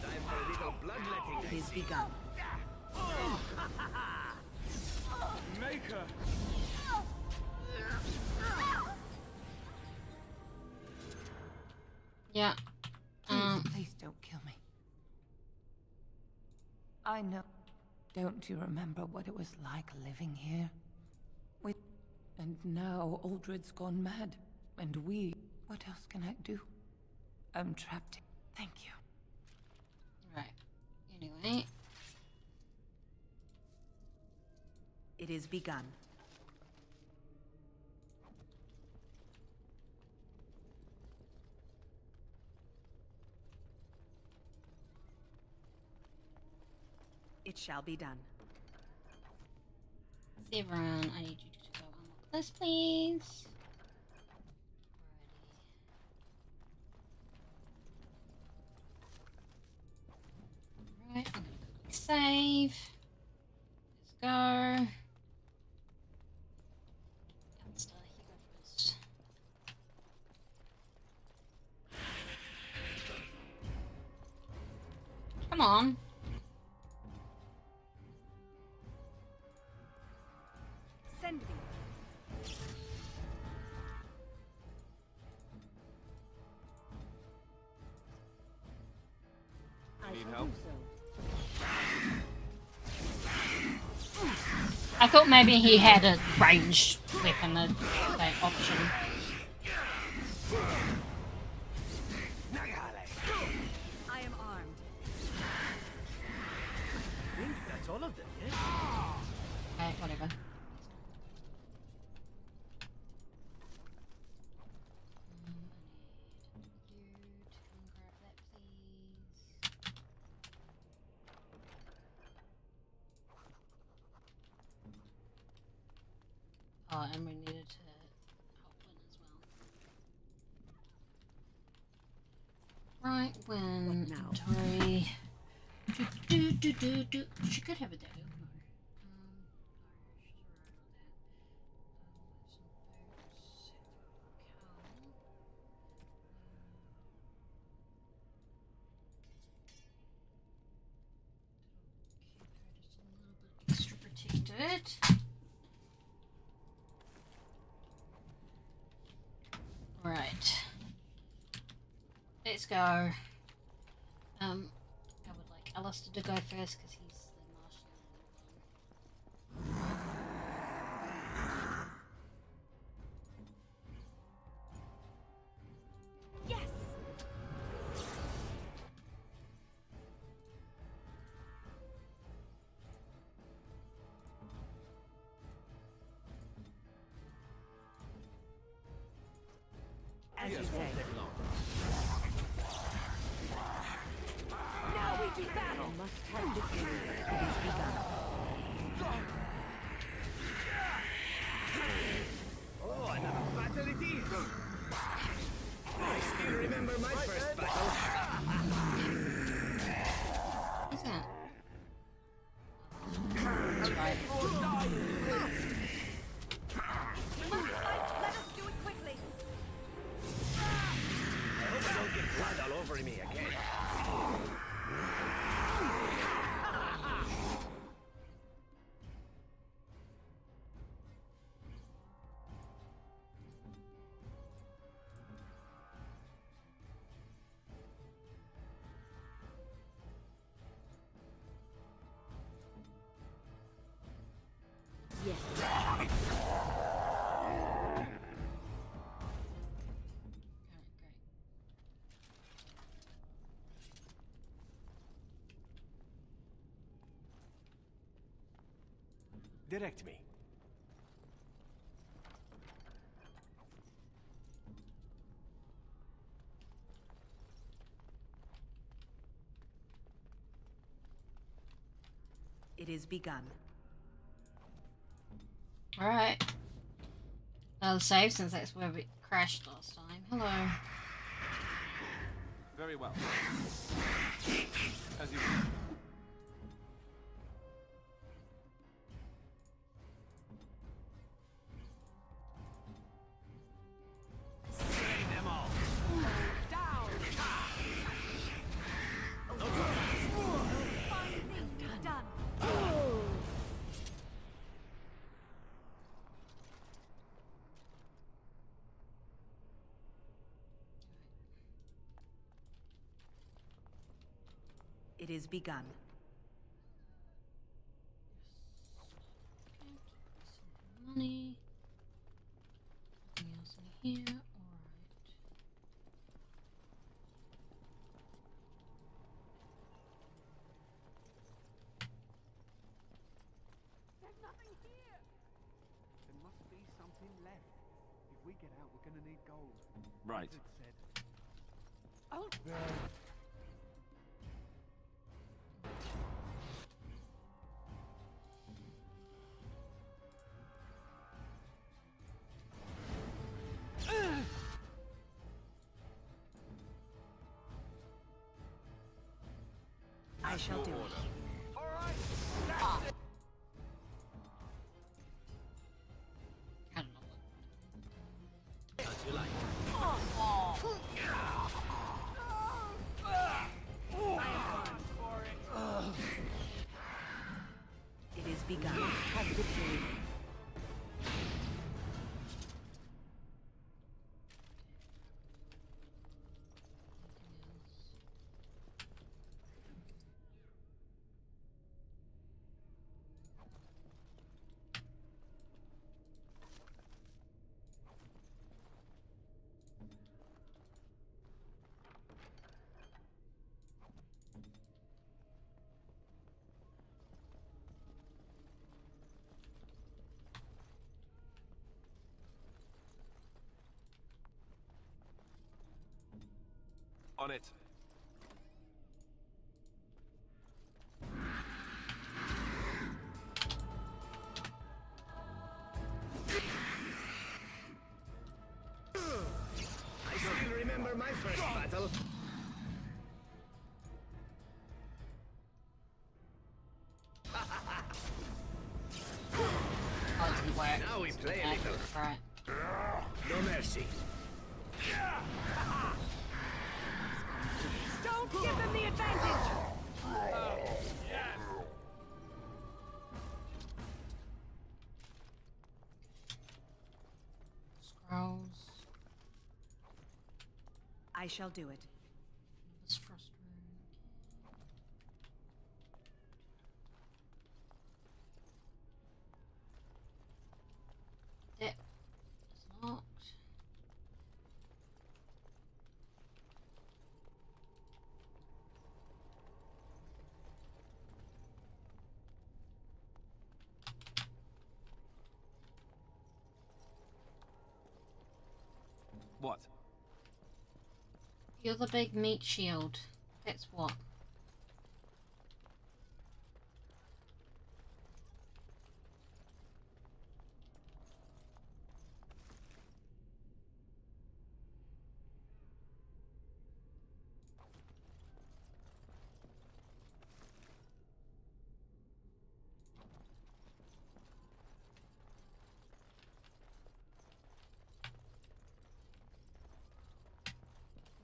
Time for a little bloodletting.
It is begun.
Maker!
yeah.
Please don't kill me. I know. Don't you remember what it was like living here? And now Aldred's gone mad. And what else can I do? I'm trapped. Thank you.
Right. Anyway.
It is begun. It shall be done.
Everyone, I need you to go unlock this, please. Alright, I'm gonna quickly save. Let's go. Alistair, you go first. Come on.
Send me.
Need help?
I thought maybe he had a ranged weapon option.
I am armed.
I think that's all of them, yes?
Okay, whatever. Oh, and we needed to help Win as well. Right, Win. Inventory. She could have a dagger. Extra protected. Right. Let's go. I would like Alistair to go first because he's the marshal.
Yes. As you say. Now we do battle.
Must have victory. It is begun.
Oh, another battle it is! I still remember my first battle.
What's that? That's right.
Let us do it quickly.
I hope I don't get blood all over me again.
Yes.
Direct me.
It is begun.
Alright. Another save since that's where we crashed last time. Hello.
Very well. As you
them all.
Down! Fine thing you've done. It is begun.
Money. Nothing else in here. Alright.
There's nothing here. There must be something left. If we get out, we're gonna need gold.
Right.
As it said. Oh.
I shall do it.
As you like.
It is begun. Have victory.
on it.
I still remember my first battle. Now we play a little.
Right.
No mercy.
Don't give them the advantage!
Scrolls.
I shall do it.
It's frustrating. That is locked.
What?
You're the big meat shield. That's what.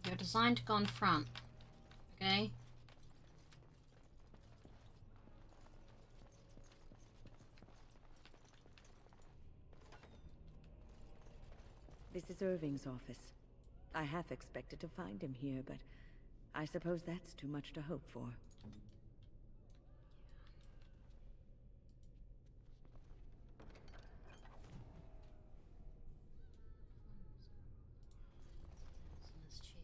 You're designed to go in front. Okay?
This is Irving's office. I half expected to find him here, but I suppose that's too much to hope for.
What's in this chest?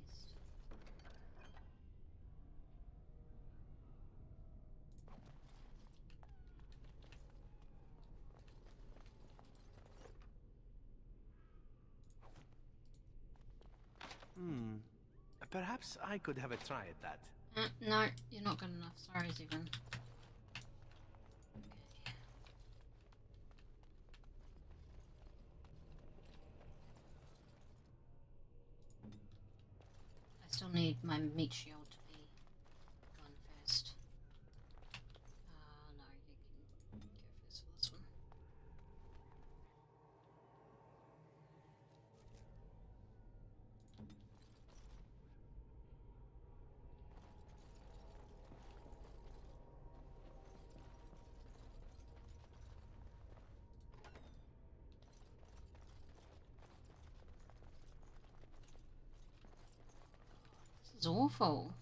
Perhaps I could have a try at that.
No, you're not good enough. Sorry, Zevran. need my meat shield to be gone first. No, you can go first for this one. This is awful.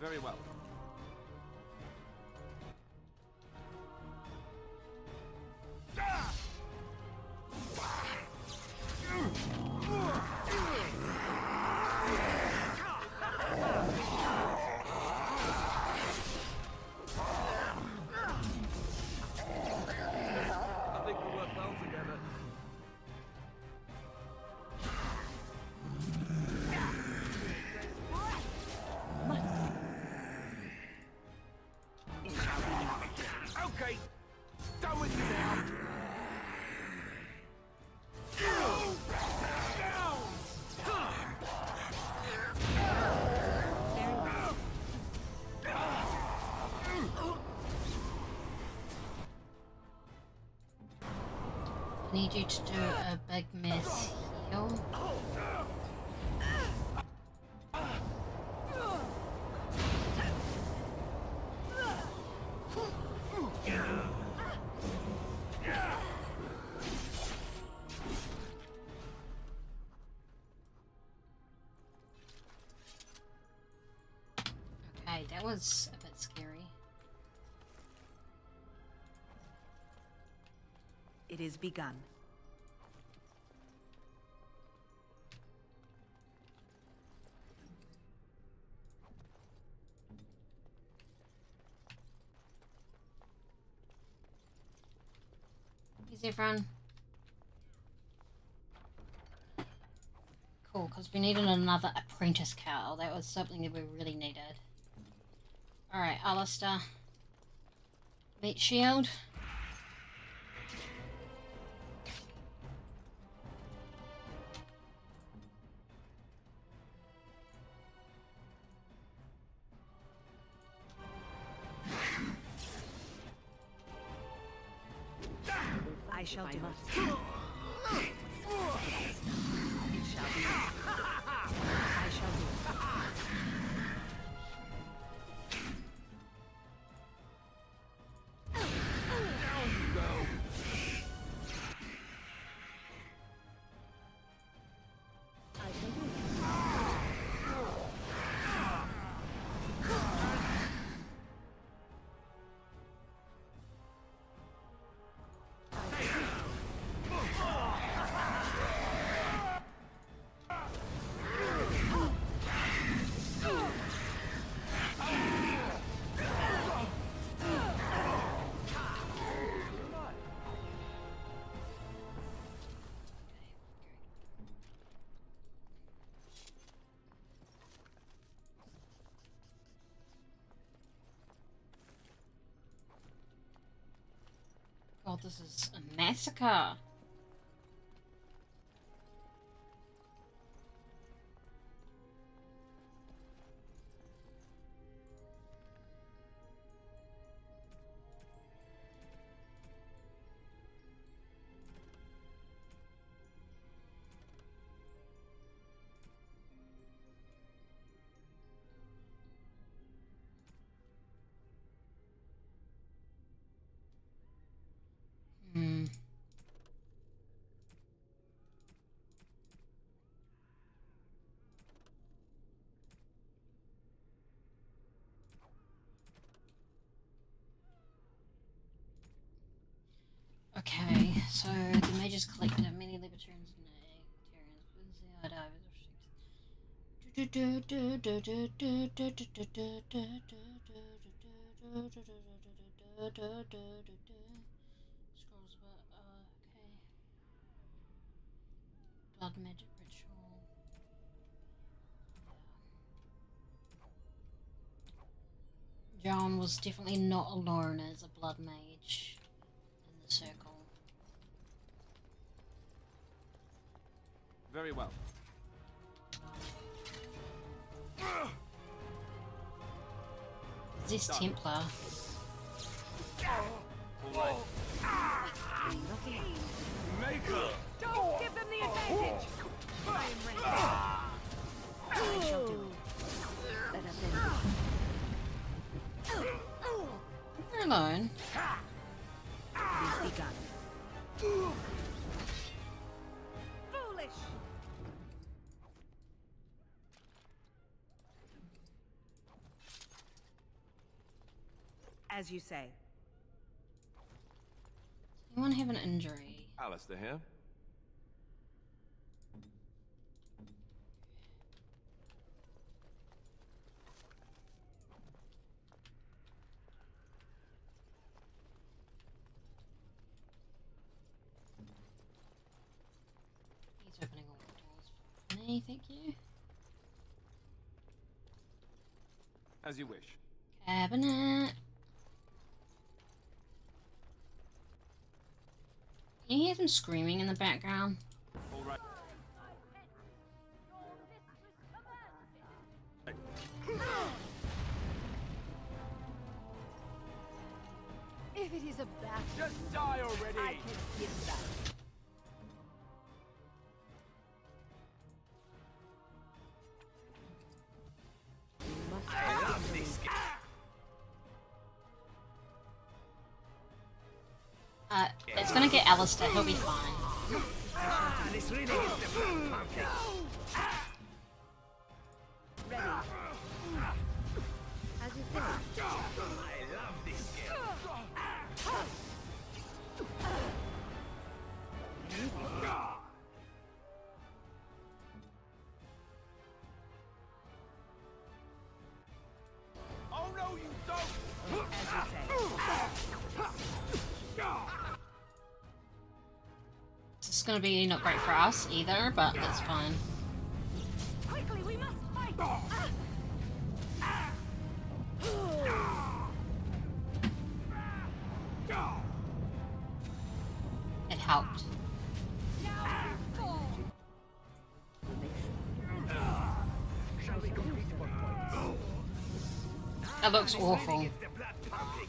Very well.
I think we work well together.
Okay, done with you now.
I need you to do a big mess heal. Okay, that was a bit scary.
It is begun.
Easy, everyone. Cool, because we needed another apprentice cow. That was something that we really needed. Alright, Alistair. Meat shield.
I shall do it. It shall be done. I shall do it.
Down you go.
God, this is a massacre. Hmm. Okay, so the mages collected many libertarians and scrolls about okay. Blood magic ritual. John was definitely not alone as a blood mage. circle.
Very well.
This Templar.
All
Maker! Don't give them the advantage! I am ready.
I shall do it. Let us end
You're alone.
this. It is begun.
Foolish!
As you say.
Anyone have an injury?
Alistair here.
He's opening all the doors for me, thank you.
As you wish.
Cabinet. Can you hear them screaming in the background?
All right.
If it is a battle,
Just die already!
I can give that.
I love this game.
It's gonna get Alistair, he'll be fine.
This really is the pumpkin.
Ready. As you say.
I love this game. Oh no, you don't!
As you say.
It's gonna be not great for us either, but that's fine.
Quickly, we must fight!
It helped.
Shall we compete for points?
That looks awful.
It's the blood pumping.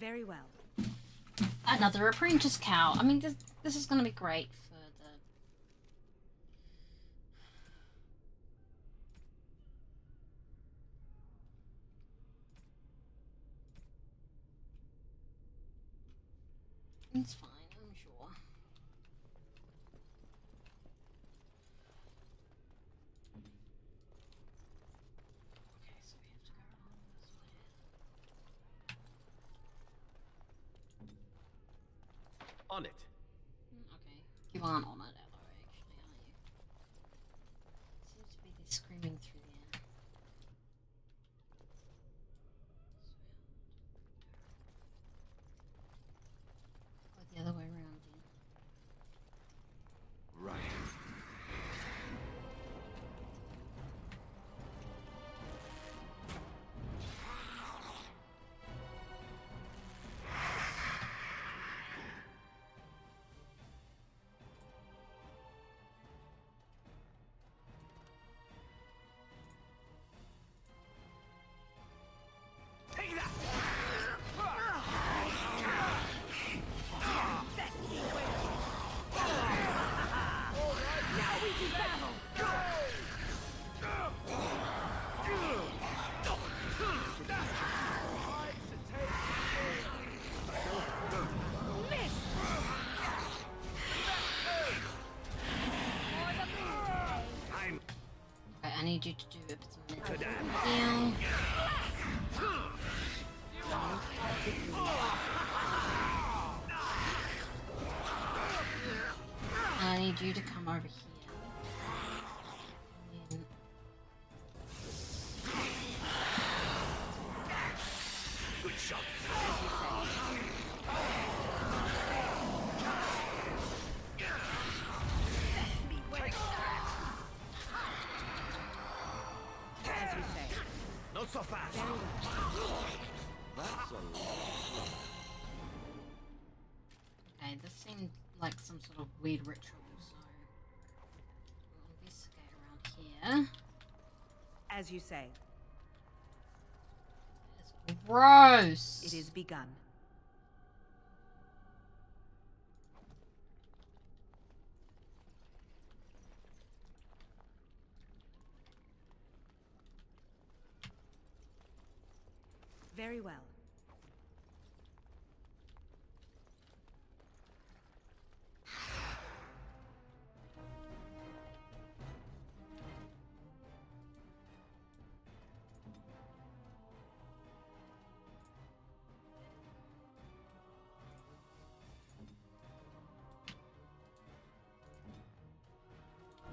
Very well.
Another apprentice cow. I mean, this is gonna be great for the... It's fine, I'm sure. Okay, so we have to go along this way.
On it.
Okay. You aren't on it, Aloe, actually, are you? Seems to be they're screaming through there. Go the other way around then.
Right.
Take that!
Now we do battle!
Okay, I need you to do a bit of mental heal. I need you to come over here.
shot.
As you say.
Not so fast.
Very well.
That's a lot.
Okay, this seemed like some sort of weird ritual, so we'll investigate around here.
As you say.
It's gross!
It is begun. Very well.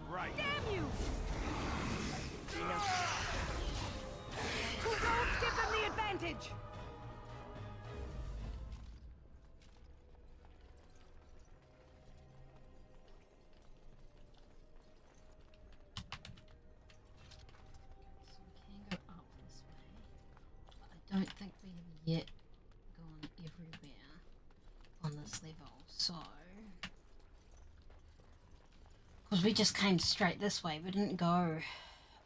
Right.
Damn you! Who don't give them the advantage?
So we can go up this way, but I don't think we have yet gone everywhere on this level, so... Because we just came straight this way, we didn't go...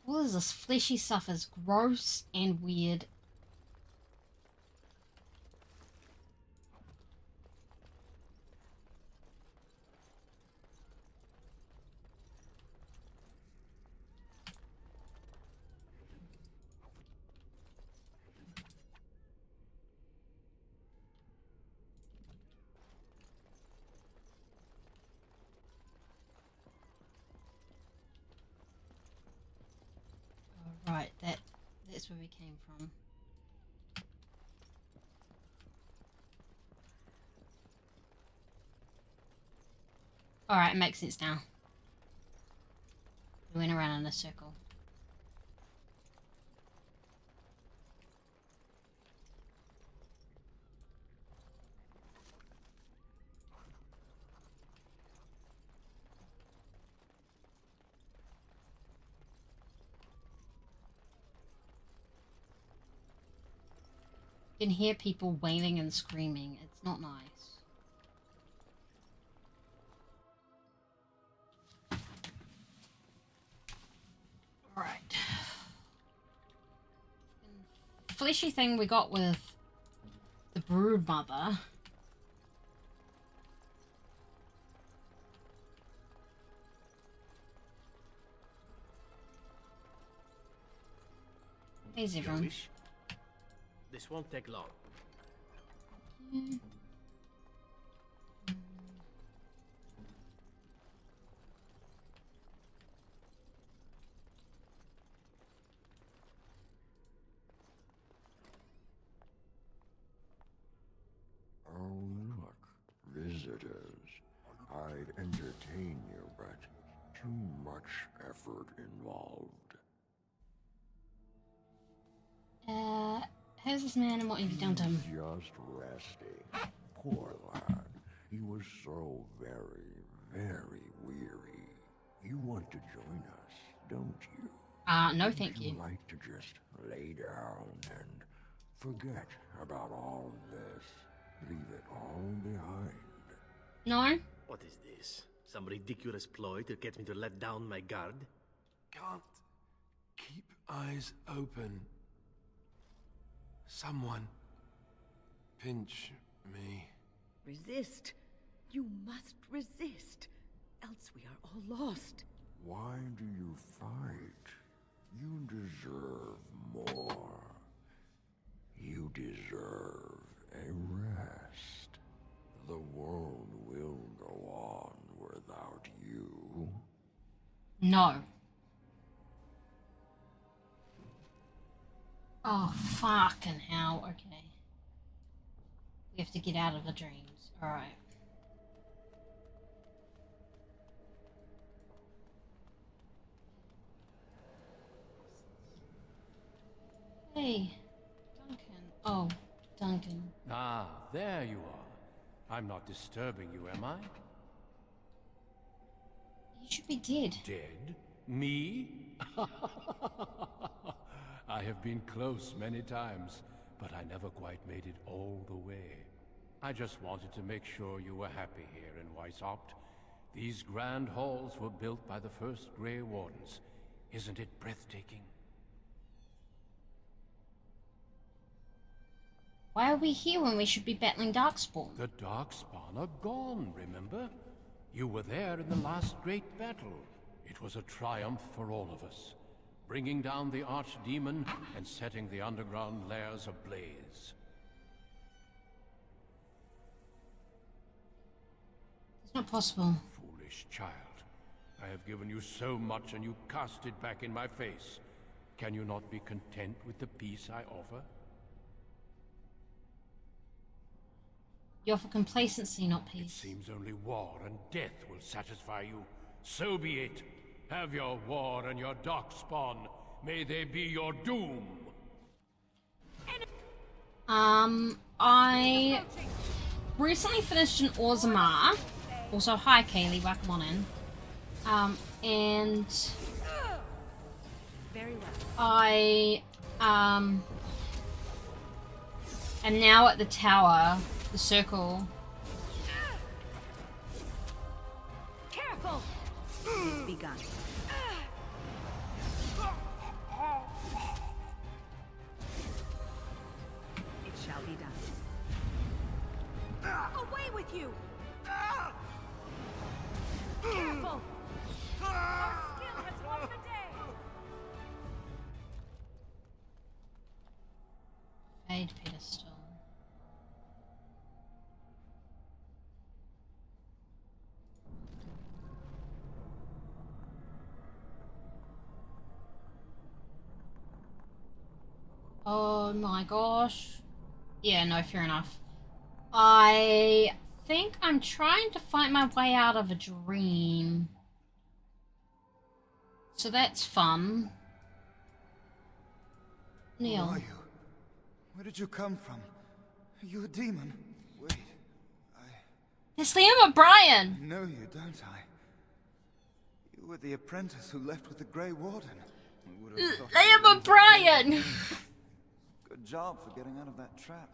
All of this fleshy stuff is gross and weird. Right, that's where we came from. Alright, it makes sense now. We went around in a circle. You can hear people wailing and screaming. It's not nice. Alright. Fleshy thing we got with the brood mother. Hey, everyone.
This won't take long.
Oh, look, visitors. I'd entertain you, but too much effort involved.
Who's this man and what have you done to him?
Just resting. Poor lad. He was so very, very weary. You want to join us, don't you?
No thank you.
Would like to just lay down and forget about all of this. Leave it all behind.
No?
What is this? Some ridiculous ploy to get me to let down my guard?
Can't keep eyes open. Someone pinch me.
Resist. You must resist. Else we are all lost.
Why do you fight? You deserve more. You deserve a rest. The world will go on without you.
No. Oh, fucking hell. Okay. We have to get out of the dreams. Alright. Hey, Duncan. Oh, Duncan.
Ah, there you are. I'm not disturbing you, am I?
You should be dead.
Dead? Me? I have been close many times, but I never quite made it all the way. I just wanted to make sure you were happy here in Weishaupt. These grand halls were built by the first Grey Wardens. Isn't it breathtaking?
Why are we here when we should be battling Darkspawn?
The Darkspawn are gone, remember? You were there in the last great battle. It was a triumph for all of us, bringing down the archdemon and setting the underground lairs ablaze.
It's not possible.
Foolish child. I have given you so much and you cast it back in my face. Can you not be content with the peace I offer?
You offer complacency, not peace.
It seems only war and death will satisfy you. So be it. Have your war and your darkspawn. May they be your doom.
I recently finished an Orzammar. Also, hi Kaylee, welcome on in. And
Very well.
I am now at the tower, the circle.
Careful! It's begun. It shall be done. Away with you! Careful! Our skill has won the day!
Fade pedestal. Oh my gosh. Yeah, no, fair enough. I think I'm trying to find my way out of a dream. So that's fun. Neil.
Who are you? Where did you come from? Are you a demon? Wait,
It's Liam O'Brien!
I know you, don't I? You were the apprentice who left with the Grey Warden. I would have thought you
Liam
were
O'Brien!
Good job for getting out of that trap.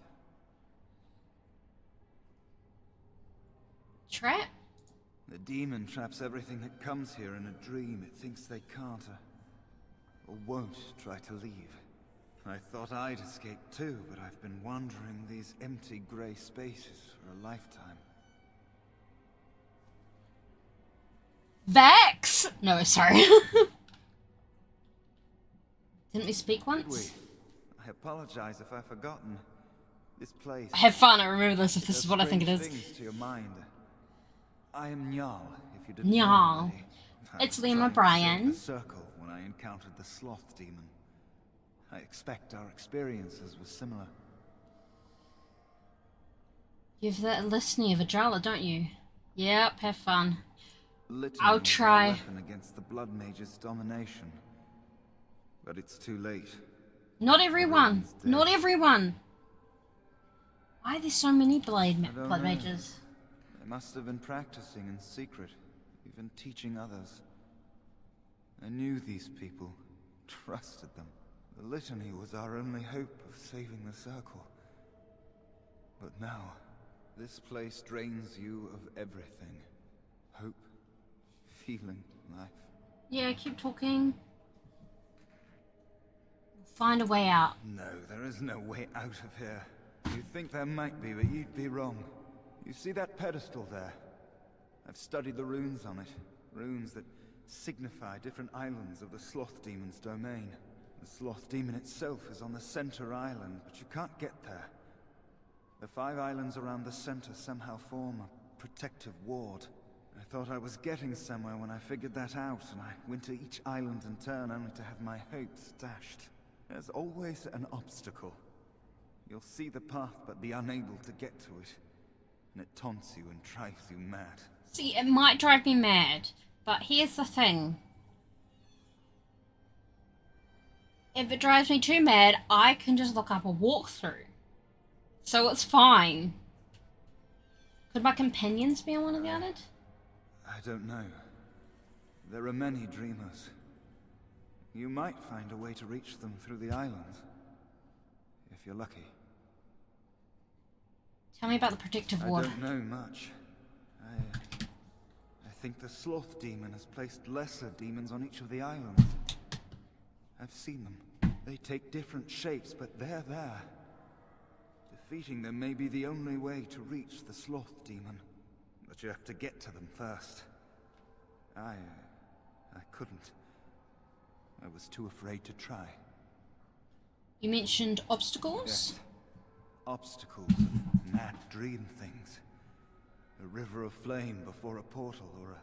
Trap?
The demon traps everything that comes here in a dream it thinks they can't or won't try to leave. I thought I'd escape too, but I've been wandering these empty grey spaces for a lifetime.
Vex! No, sorry. Didn't we speak once?
Did we? I apologize if I've forgotten. This place...
Have fun, I remember this if this is what I think it is.
Things to your mind. I am Njal, if you didn't know
Njal.
already. I
It's
was
Liam
trying to
O'Brien.
save the circle when I encountered the sloth demon. I expect our experiences were similar.
You have that litany of Adrala, don't you? Yep, have fun.
Litany
I'll
was our
try.
weapon against the Blood Mage's domination. But it's too late.
Not everyone. Not everyone. Why are there so many blood
don't know.
mages?
They must have been practicing in secret, even teaching others. I knew these people, trusted them. The litany was our only hope of saving the circle. But now, this place drains you of everything. Hope, feeling, life.
Yeah, keep talking. Find a way out.
No, there is no way out of here. You'd think there might be, but you'd be wrong. You see that pedestal there? I've studied the runes on it. Runes that signify different islands of the Sloth Demon's domain. The Sloth Demon itself is on the center island, but you can't get there. The 5 islands around the center somehow form a protective ward. I thought I was getting somewhere when I figured that out, and I went to each island in turn only to have my hopes dashed. There's always an obstacle. You'll see the path but be unable to get to it. And it taunts you and drives you mad.
See, it might drive me mad, but here's the thing. If it drives me too mad, I can just look up a walkthrough. So it's fine. Could my companions be on one of the island?
I don't know. There are many dreamers. You might find a way to reach them through the islands. If you're lucky.
Tell me about the protective ward.
I don't know much. I think the sloth demon has placed lesser demons on each of the islands. I've seen them. They take different shapes, but they're there. Defeating them may be the only way to reach the sloth demon. But you have to get to them first. I couldn't. I was too afraid to try.
You mentioned obstacles?
Yes. Obstacles and mad dream things. A river of flame before a portal, or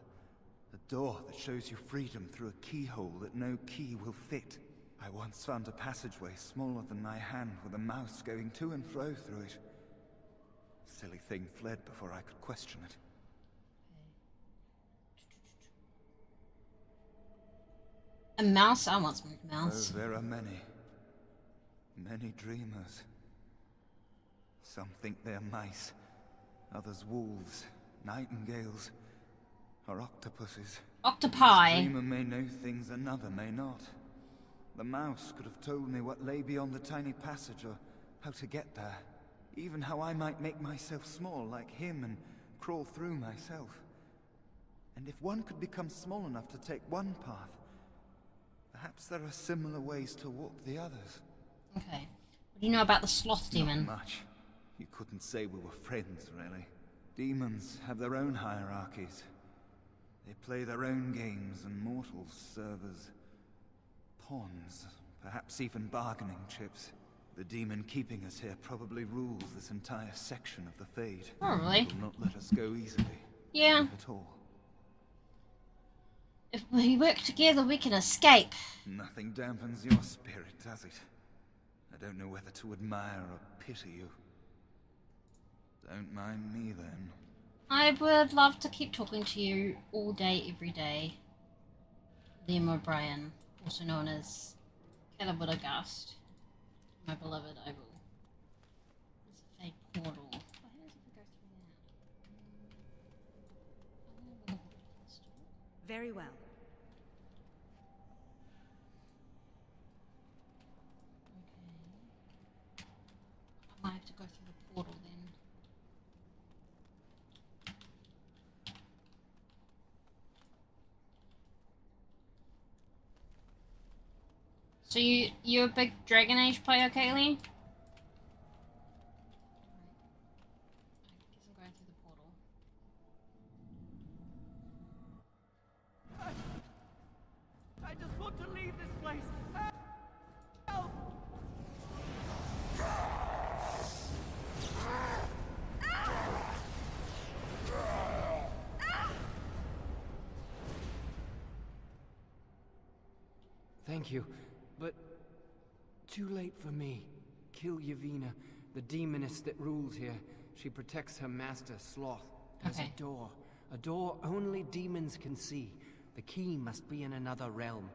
a door that shows you freedom through a keyhole that no key will fit. I once found a passageway smaller than my hand with a mouse going to and fro through it. Silly thing fled before I could question it.
A mouse? I once moved a mouse.
Oh, there are many. Many dreamers. Some think they're mice. Others wolves, nightingales, or octopuses.
Octopi.
Each dreamer may know things another may not. The mouse could have told me what lay beyond the tiny passage, or how to get there. Even how I might make myself small like him and crawl through myself. And if one could become small enough to take one path, perhaps there are similar ways to walk the others.
Okay. What do you know about the sloth demon?
Not much. You couldn't say we were friends, really. Demons have their own hierarchies. They play their own games, and mortals serve as pawns, perhaps even bargaining chips. The demon keeping us here probably rules this entire section of the Fade.
Probably.
Will not let us go easily.
Yeah.
At all.
If we work together, we can escape.
Nothing dampens your spirit, does it? I don't know whether to admire or pity you. Don't mind me, then.
I would love to keep talking to you all day, every day. Liam O'Brien, also known as Caleb Woodagast, my beloved Ivo. There's a fake portal. What happens if we go through that?
Very well.
I might have to go through the portal then. So you're a big Dragon Age player, Kaylee? I guess I'm going through the portal.
I just want to leave this place. Help!
Thank you, but too late for me. Kill Yavina, the demoness that rules here. She protects her master, Sloth. There's
Okay.
a door only demons can see. The key must be in another realm.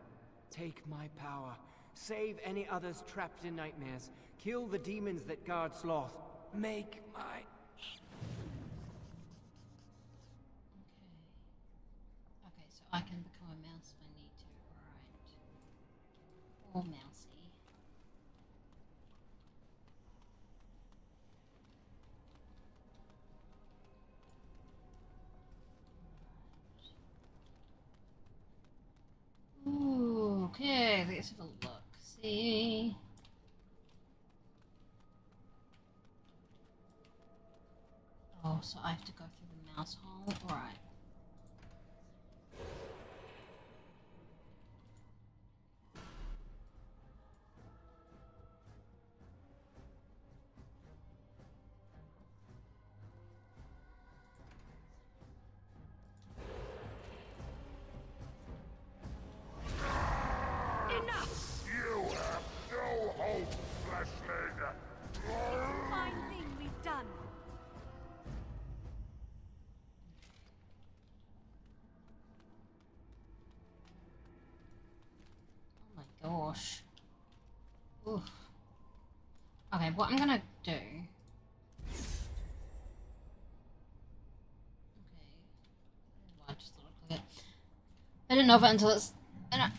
Take my power. Save any others trapped in nightmares. Kill the demons that guard Sloth. Make my...
Okay, so I can become a mouse if I need to, alright. Or mousy. Ooh, okay, let's have a look. See. Oh, so I have to go through the mouse hole? Alright.
Enough!
You have no hope, fleshling!
It's a fine thing we've done.
Oh my gosh. Oof. Okay, what I'm gonna do I didn't know of it until it's... And I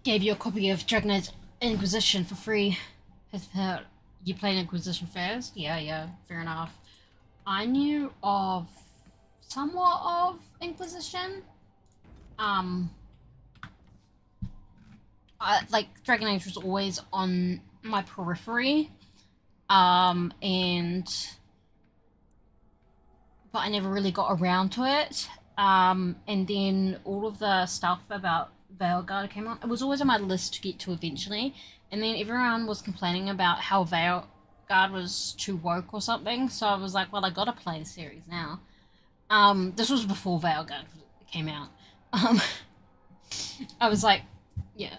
gave you a copy of Dragon Age Inquisition for free. You played Inquisition first? Yeah, fair enough. I knew of... somewhat of Inquisition. Like, Dragon Age was always on my periphery. But I never really got around to it. And then all of the stuff about Veilguard came on. It was always on my list to get to eventually. And then everyone was complaining about how Veilguard was too woke or something. So I was like, well, I gotta play the series now. This was before Veilguard came out. I was like, yeah.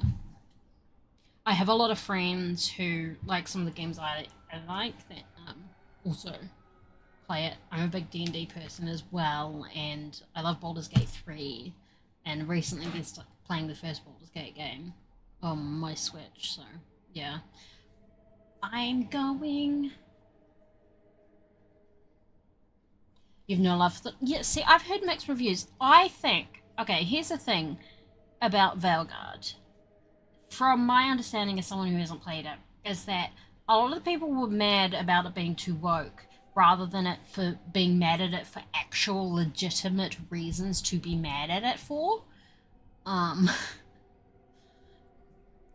I have a lot of friends who like some of the games I like that also play it. I'm a big D&D person as well, and I love Baldur's Gate 3, and recently been playing the first Baldur's Gate game on my Switch, so yeah. I'm going... You've no love for the... Yeah, see, I've heard mixed reviews. I think... Okay, here's the thing about Veilguard. From my understanding as someone who hasn't played it, is that a lot of the people were mad about it being too woke, rather than it for being mad at it for actual legitimate reasons to be mad at it for. And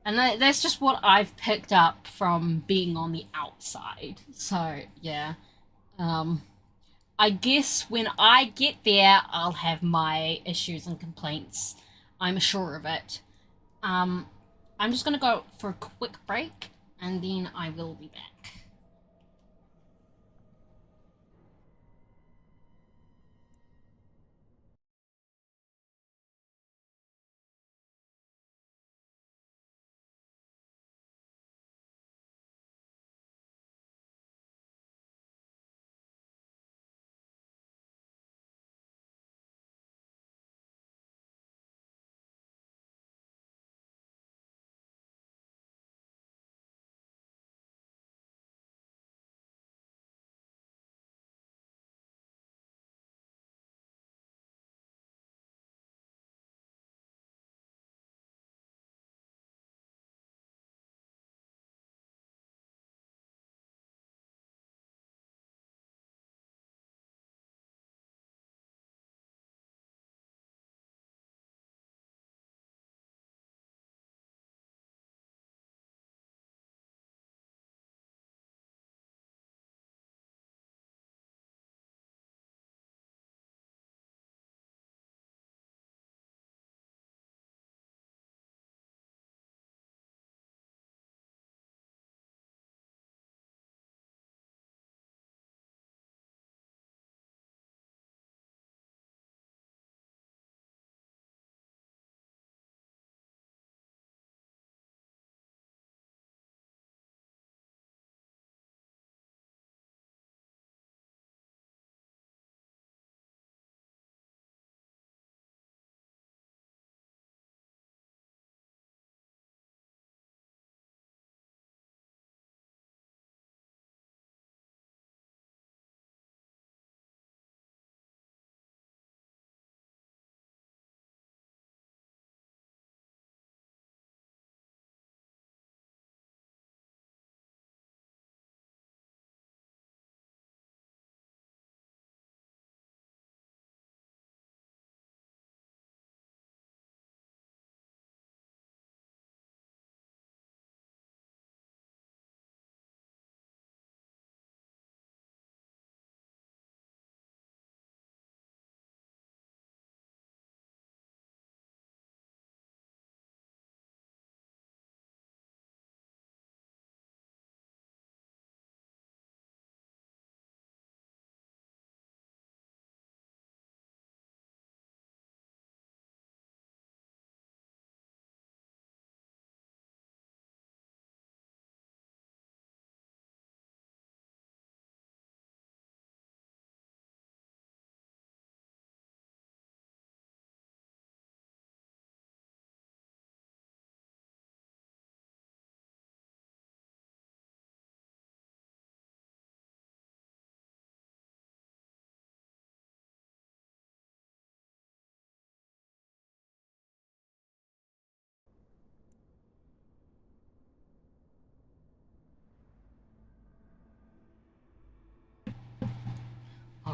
that's just what I've picked up from being on the outside. So, yeah. I guess when I get there, I'll have my issues and complaints. I'm sure of it. I'm just gonna go for a quick break, and then I will be back.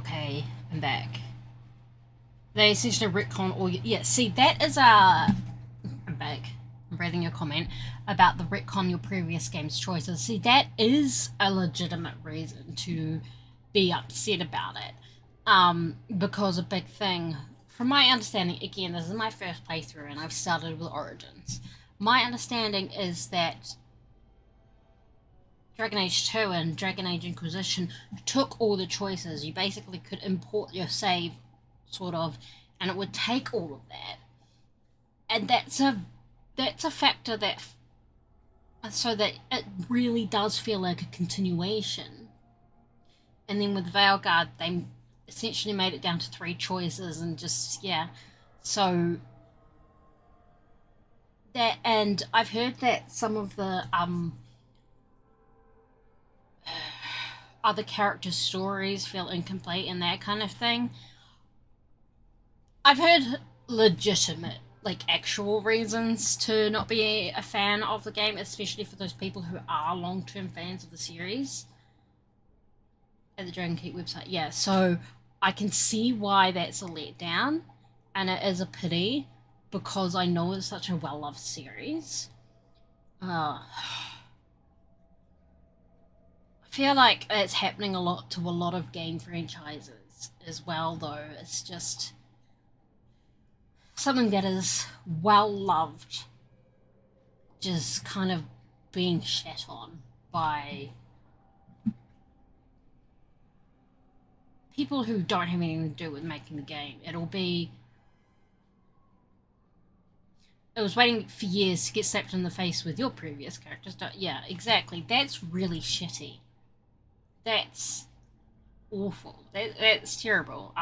Okay, I'm back. They essentially retcon all... Yeah, see, that is a... I'm back. I'm reading your comment about the retcon your previous game's choices. See, that is a legitimate reason to be upset about it. Because a big thing... From my understanding, again, this is my first playthrough and I've started with Origins. My understanding is that Dragon Age 2 and Dragon Age Inquisition took all the choices. You basically could import your save, sort of, and it would take all of that. And that's a factor that... So that it really does feel like a continuation. And then with Veilguard, they essentially made it down to 3 choices and just, yeah. So... That, and I've heard that some of the, other characters' stories feel incomplete and that kind of thing. I've heard legitimate, like, actual reasons to not be a fan of the game, especially for those people who are long-term fans of the series. At the Dragon Keep website, yeah, so I can see why that's a letdown, and it is a pity, because I know it's such a well-loved series. I feel like it's happening a lot to a lot of game franchises as well, though. It's just something that is well-loved just kind of being shat on by people who don't have anything to do with making the game. It'll be... It was waiting for years to get slapped in the face with your previous characters. Yeah, exactly. That's really shitty. That's awful. That's terrible.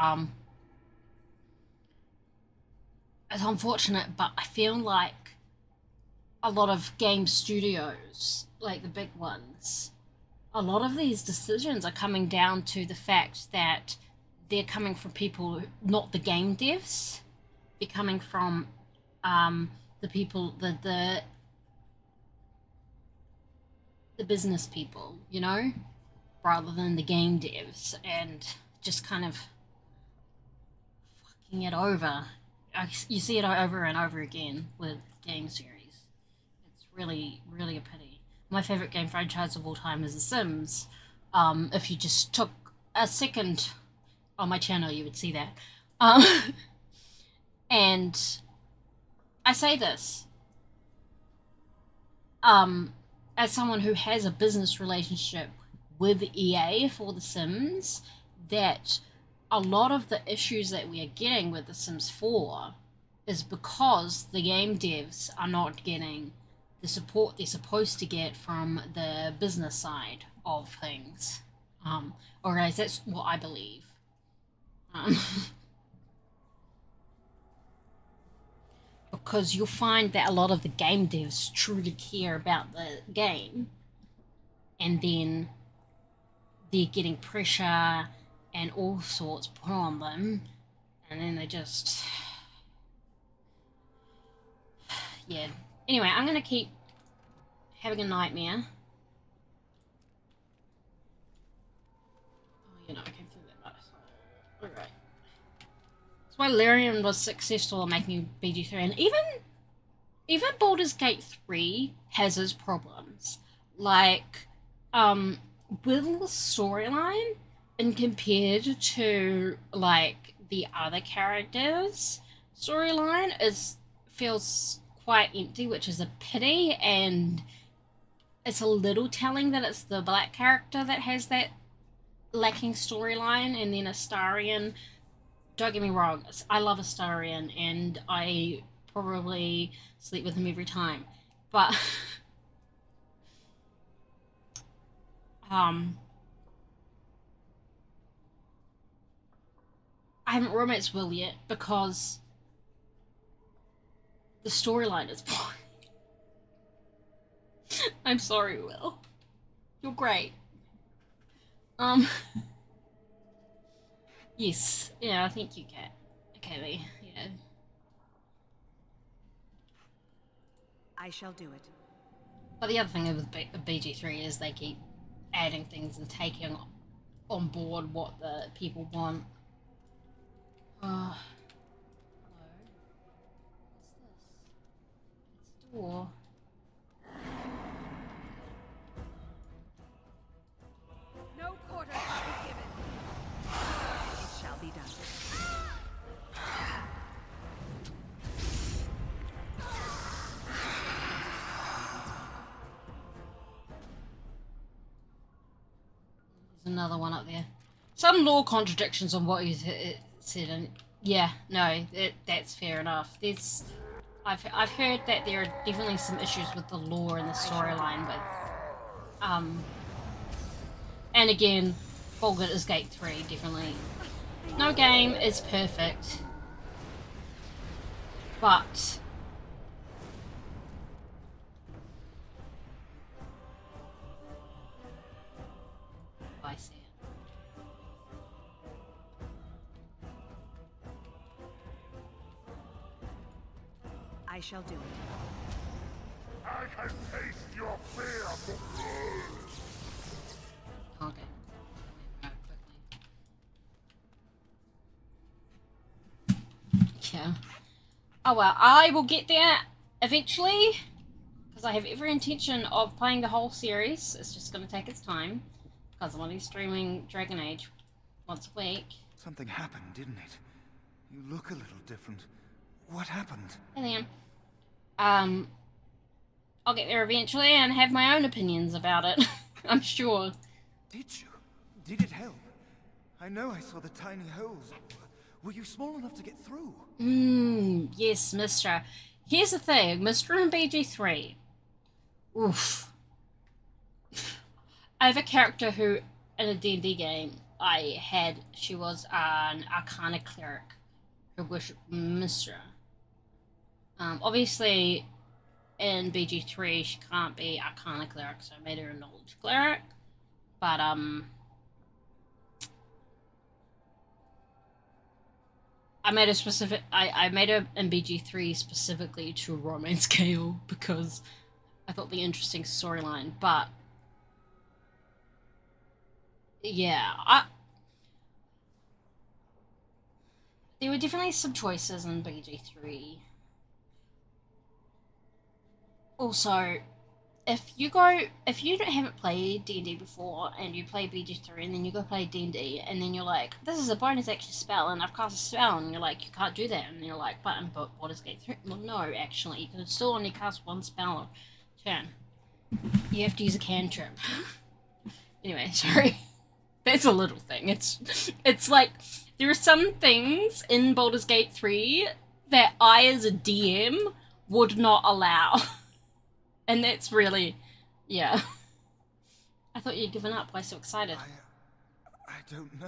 It's unfortunate, but I feel like a lot of game studios, like the big ones, a lot of these decisions are coming down to the fact that they're coming from people, not the game devs. They're coming from the people, the business people, you know, rather than the game devs, and just kind of fucking it over. You see it over and over again with game series. It's really, really a pity. My favourite game franchise of all time is The Sims. If you just took a second on my channel, you would see that. And I say this as someone who has a business relationship with EA for The Sims, that a lot of the issues that we are getting with The Sims 4 is because the game devs are not getting the support they're supposed to get from the business side of things. Or at least that's what I believe. Because you'll find that a lot of the game devs truly care about the game, and then they're getting pressure and all sorts put on them, and then they just... Yeah. Anyway, I'm gonna keep having a nightmare. Oh, you know, I came through that last time. Alright. That's why Lyrian was successful in making BG3, and even Baldur's Gate 3 has its problems. Like, with the storyline, and compared to, like, the other characters' storyline, feels quite empty, which is a pity, and it's a little telling that it's the black character that has that lacking storyline, and then Astarion. Don't get me wrong, I love Astarion, and I probably sleep with him every time, but I haven't romanced Will yet because the storyline is boring. I'm sorry, Will. You're great. Yes. Yeah, I think you get. Okay, Lee. Yeah.
I shall do it.
But the other thing with BG3 is they keep adding things and taking on board what the people want. Hello. What's this? It's a door.
No quarter shall be given. It shall be done.
There's another one up there. Some law contradictions on what he said, and yeah, no, that's fair enough. I've heard that there are definitely some issues with the lore and the storyline with, and again, Baldur's Gate 3, definitely. No game is perfect, but I see it.
I shall do it.
I can taste your fear for
Okay. Yeah. Oh well, I will get there eventually, because I have every intention of playing the whole series. It's just going to take its time, because I'm only streaming Dragon Age once a week.
Something happened, didn't it? You look a little different. What happened?
And then, I'll get there eventually and have my own opinions about it. I'm sure.
Did you? Did it help? I know I saw the tiny holes. Were you small enough to get through?
Yes, Mister. Here's the thing, Mister and BG3. Oof. I have a character who, in a D&D game, she was an Arcana cleric who worshipped Mistra. Obviously, in BG3, she can't be Arcana cleric, so I made her a knowledge cleric. But, I made her in BG3 specifically to romance Gale because I thought the interesting storyline, but yeah, there were definitely some choices in BG3. Also, if you haven't played D&D before and you play BG3 and then you go play D&D and then you're like, this is a bonus action spell and I've cast a spell, and you're like, you can't do that, and you're like, but what is Gate 3? Well, no, actually, you can still only cast one spell a turn. You have to use a cantrip. Anyway, sorry. That's a little thing. It's like, there are some things in Baldur's Gate 3 that I, as a DM, would not allow. And that's really, yeah. I thought you'd given up. Why so excited?
I don't know.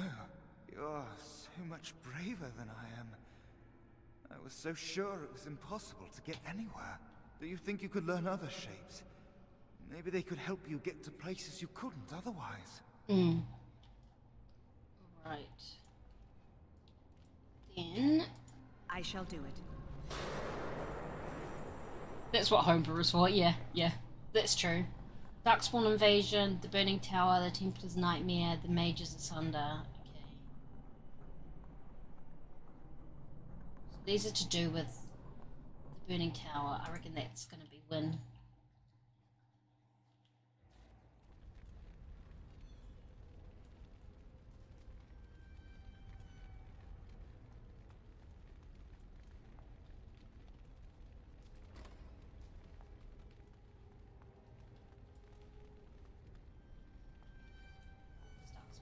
You're so much braver than I am. I was so sure it was impossible to get anywhere. Do you think you could learn other shapes? Maybe they could help you get to places you couldn't otherwise.
Right. Then
I shall do it.
That's what Homebrew is for. Yeah, that's true. Darkspawn Invasion, the Burning Tower, the Templar's Nightmare, the Mages Asunder. Okay. So these are to do with the Burning Tower. I reckon that's going to be win.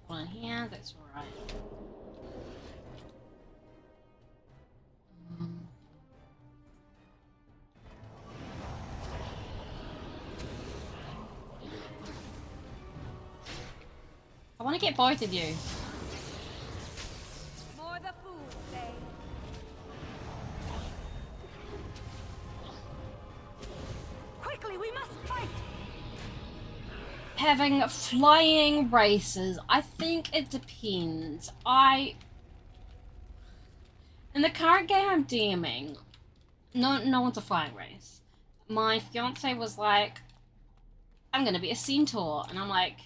One here, that's alright. I want to get both of you.
More the fools say. Quickly, we must fight!
Having flying races, I think it depends. In the current game I'm DMing, no one's a flying race. My fiance was like, I'm gonna be a centaur, and I'm like,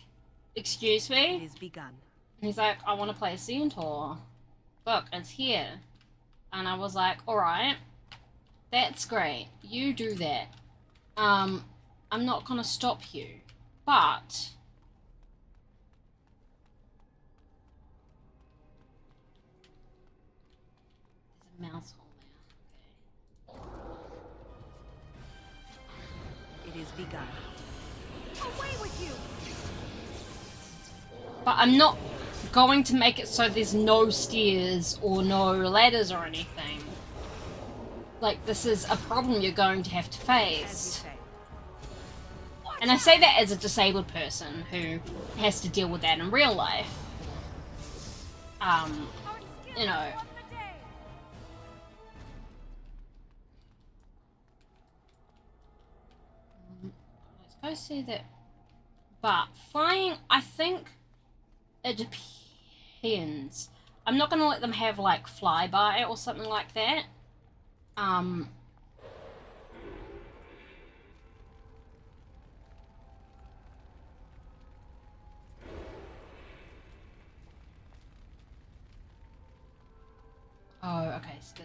excuse me?
It is begun.
And he's like, I want to play a centaur. Look, it's here. And I was like, alright, that's great. You do that. I'm not gonna stop you. But there's a mouse hole there.
It is begun.
Away with you!
But I'm not going to make it so there's no stairs or no ladders or anything. Like, this is a problem you're going to have to face. And I say that as a disabled person who has to deal with that in real life. You know. Let's go see that. But flying, I think it depends. I'm not gonna let them have like flyby or something like that. Oh, okay, so let's go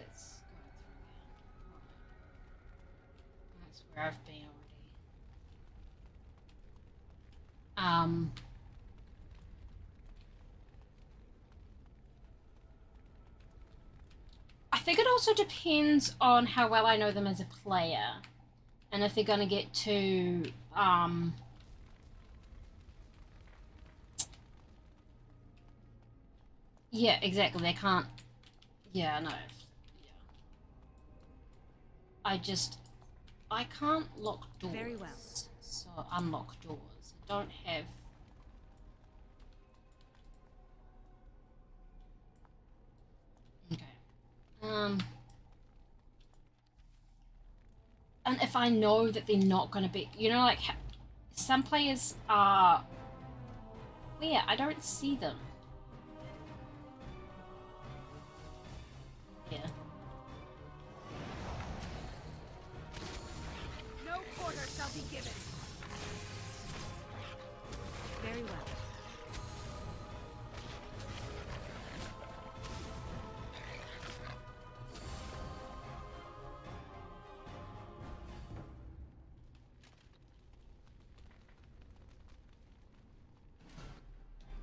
through there. That's where I've been already. I think it also depends on how well I know them as a player. And if they're gonna get too, yeah, exactly, they can't... Yeah, no. Yeah. I can't lock doors.
Very well.
So unlock doors. I don't have... Okay. And if I know that they're not gonna be... You know, like, some players are... Where? I don't see them. Yeah.
No quarter shall be given.
Very well.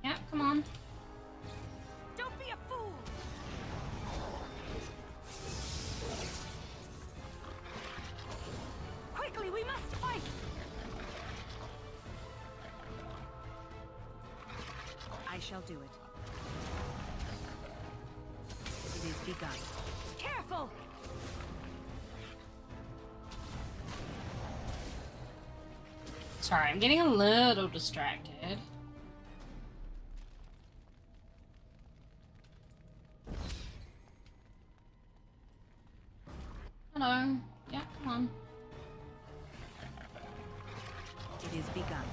Yeah, come on.
Don't be a fool! Quickly, we must fight!
I shall do it. It is begun.
Careful!
Sorry, I'm getting a little distracted. Hello. Yeah, come on.
It is begun.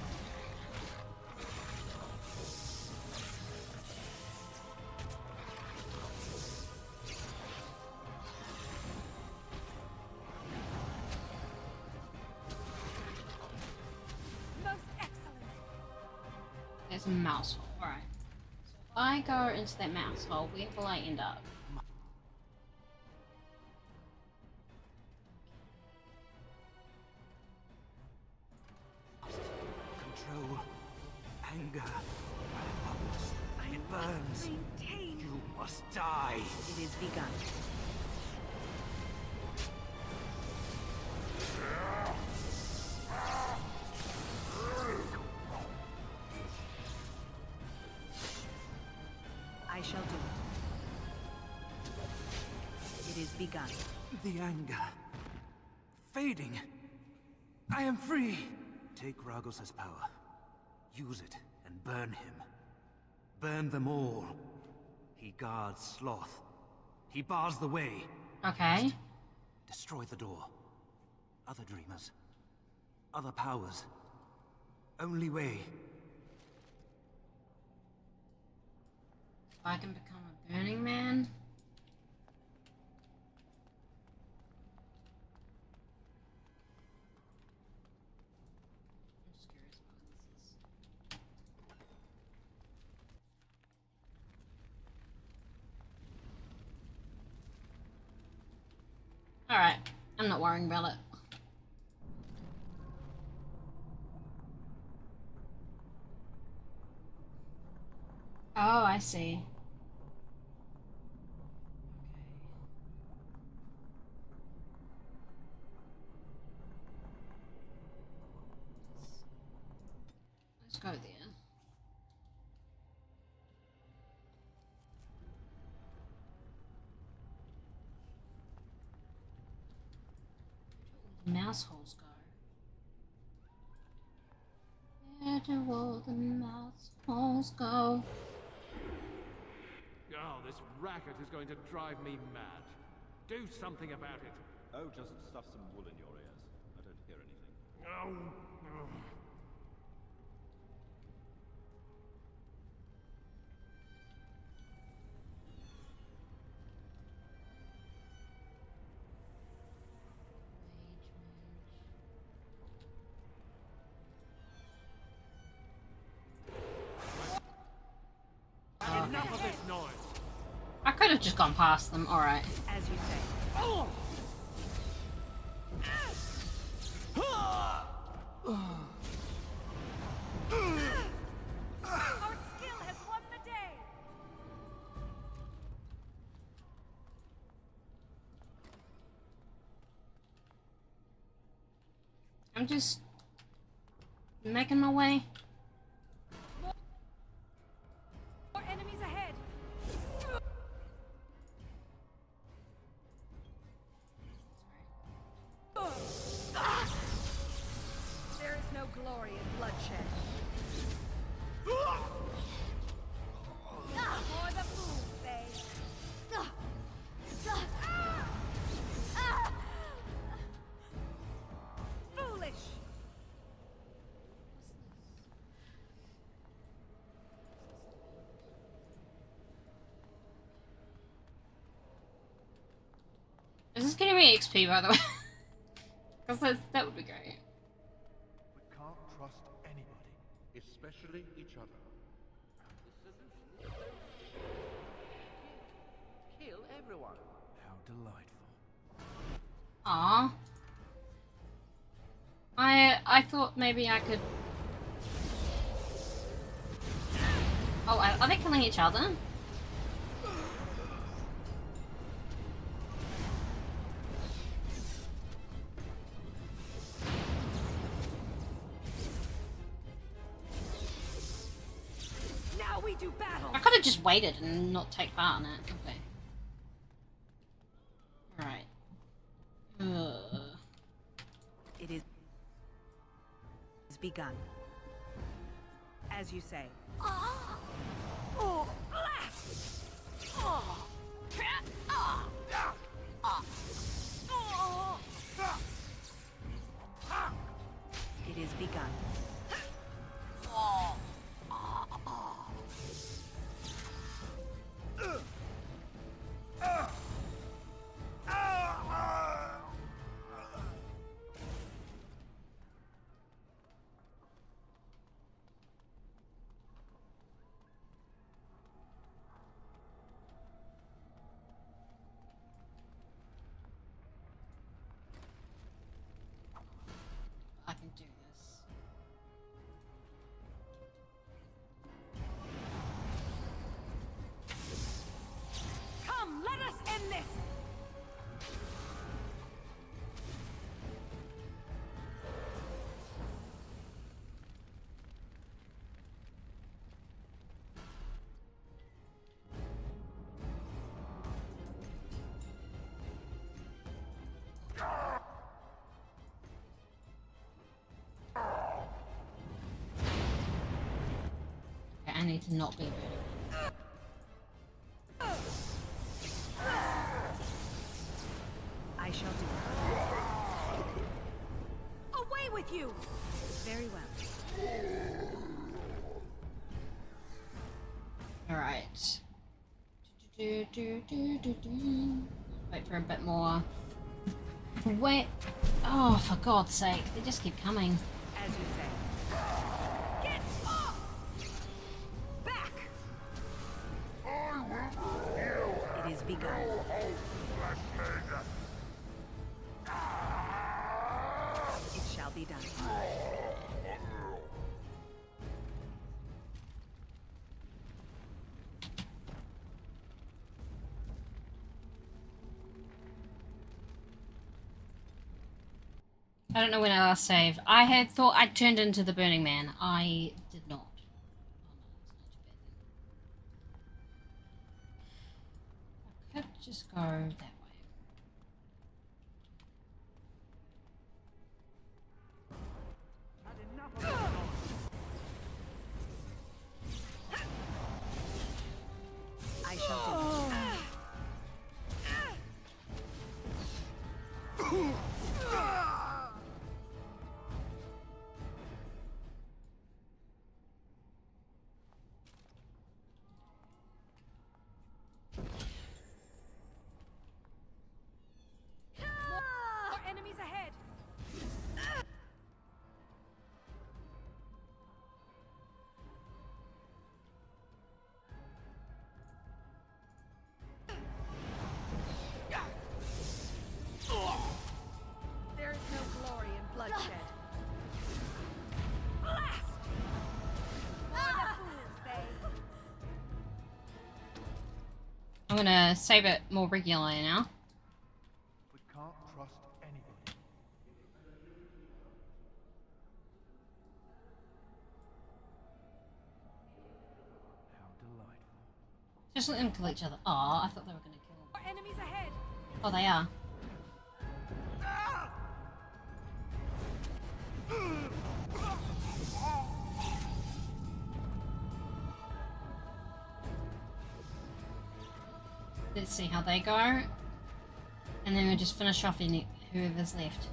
Most excellent!
There's a mouse hole. Alright. So if I go into that mouse hole, where will I end up?
Control. Anger. It bubbles. It burns.
Maintain.
You must die.
It is begun. I shall do it. It is begun.
The anger. Fading. I am free. Take Ragos' power. Use it and burn him. Burn them all. He guards Sloth. He bars the way.
Okay.
Destroy the door. Other dreamers. Other powers. Only way.
If I can become a Burning Man. I'm just curious what this is. Alright, I'm not worrying about it. Oh, I see. Let's go there. Mouse holes go. Where do all the mouse holes go?
Oh, this racket is going to drive me mad. Do something about it.
Oh, just stuff some wool in your ears. I don't hear anything.
Oh. Enough of this noise.
I could have just gone past them, alright.
As you say.
Oh!
Our skill has won the day.
I'm just making my way.
More enemies ahead. There is no glory in bloodshed. For the fools, they. Foolish.
Is this gonna be XP, by the way? Because that would be great.
We can't trust anybody, especially each other. The solution is kill everyone.
How delightful.
Aww. I thought maybe I could... Oh, are they killing each other?
Now we do battle.
I could have just waited and not take part in it. Okay. Alright.
It is begun. As you say.
Oh, blast! Oh.
It is begun.
I can do this.
Come, let us end this.
Okay, I need to not be rude.
I shall do it.
Away with you.
Very well.
Alright. Wait for a bit more. Wait. Oh, for God's sake. They just keep coming.
As you say.
Get off! Back!
It is begun.
I don't know when I last saved. I had thought I'd turned into the Burning Man. I did not. I could just go that way.
I shall do it.
More enemies ahead. There is no glory in bloodshed. Blast! For the fools, they.
I'm gonna save it more regularly now.
We can't trust anybody. How delightful.
Just let them kill each other. Oh, I thought they were gonna kill.
More enemies ahead.
Oh, they are. Let's see how they go. And then we'll just finish off whoever's left.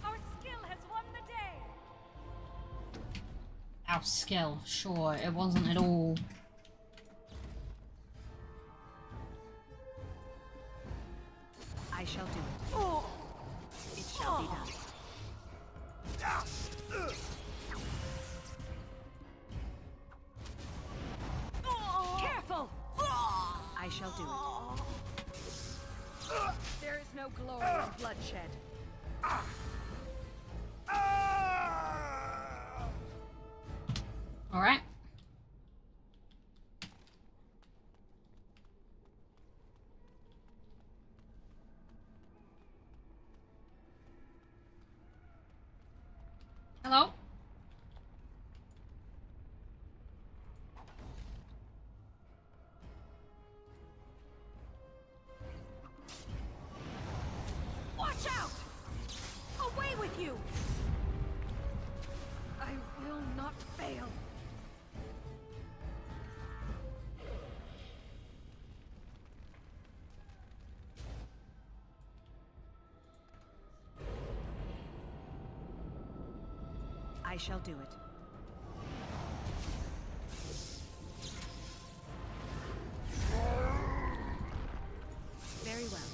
Our skill has won the day.
Our skill, sure, it wasn't at all.
I shall do it. It shall be done.
Careful!
I shall do it.
There is no glory in bloodshed.
All right. Hello?
Watch out! Away with you! I will not fail.
I shall do it. Very well.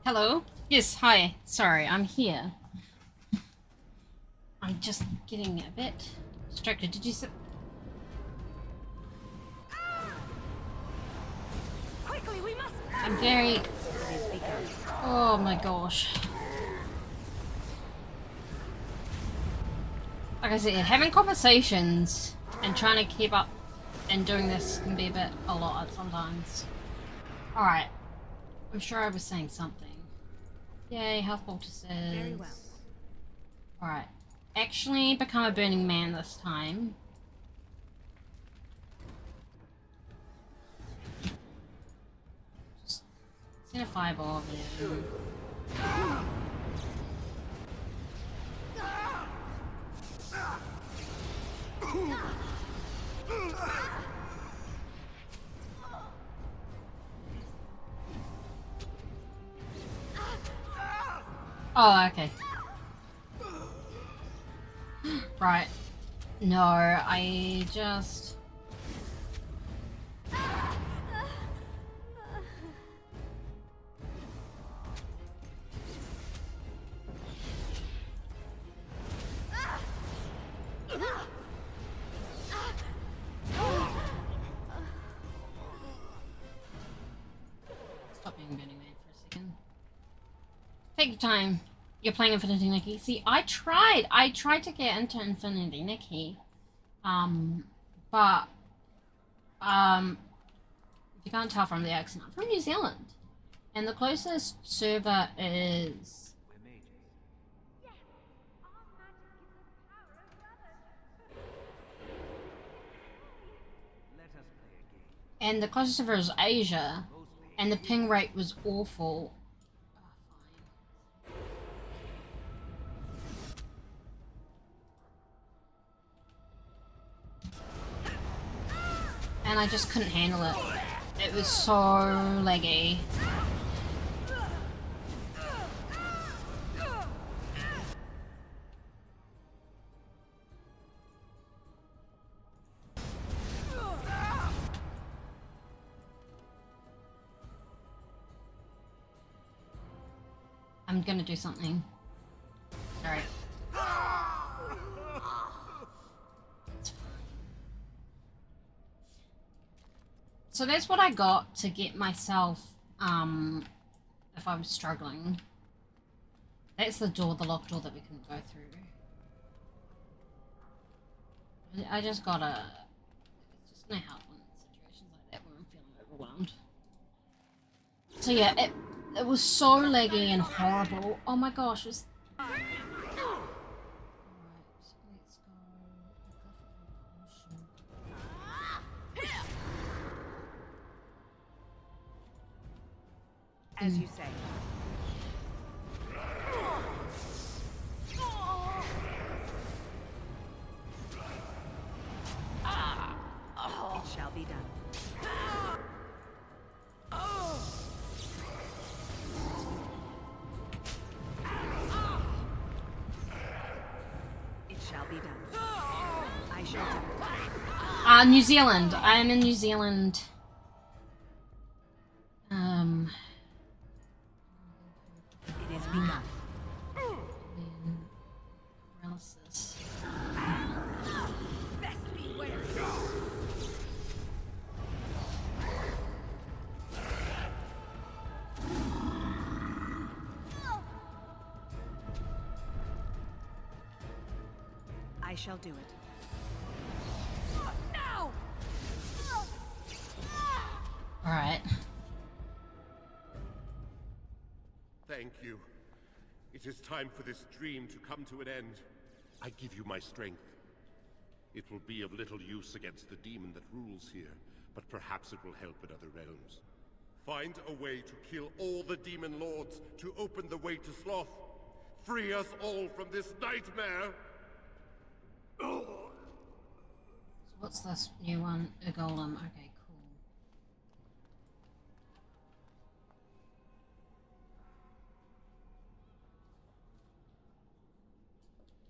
Hello? Yes, hi. Sorry, I'm here. I'm just getting a bit distracted. Did you say...
Quickly, we must.
I'm very... Oh my gosh. Like I said, having conversations and trying to keep up and doing this can be a lot sometimes. Alright. I'm sure I was saying something. Yay, health poultices.
Very well.
Alright. Actually become a burning man this time. Just send a fireball over there. Oh, okay. Right. No, I just... Stop being burning man for a second. Take your time. You're playing Infinity Nikki. See, I tried to get into Infinity Nikki. But if you can't tell from the accent, I'm from New Zealand. And the closest server is and the closest server is Asia, and the ping rate was awful. And I just couldn't handle it. It was so laggy. I'm gonna do something. Sorry. So that's what I got to get myself, if I was struggling. That's the door, the locked door that we couldn't go through. I just gotta... It's just gonna help in situations like that where I'm feeling overwhelmed. So yeah, it was so laggy and horrible. Oh my gosh, it's...
As you say. It shall be done. It shall be done. I shall do it.
New Zealand. I am in New Zealand.
It is begun.
Paralysis.
Best be wary.
I shall do it.
No!
Alright.
Thank you. It is time for this dream to come to an end. I give you my strength. It will be of little use against the demon that rules here, but perhaps it will help in other realms. Find a way to kill all the demon lords to open the way to Sloth. Free us all from this nightmare!
So what's this new one? A golem. Okay, cool.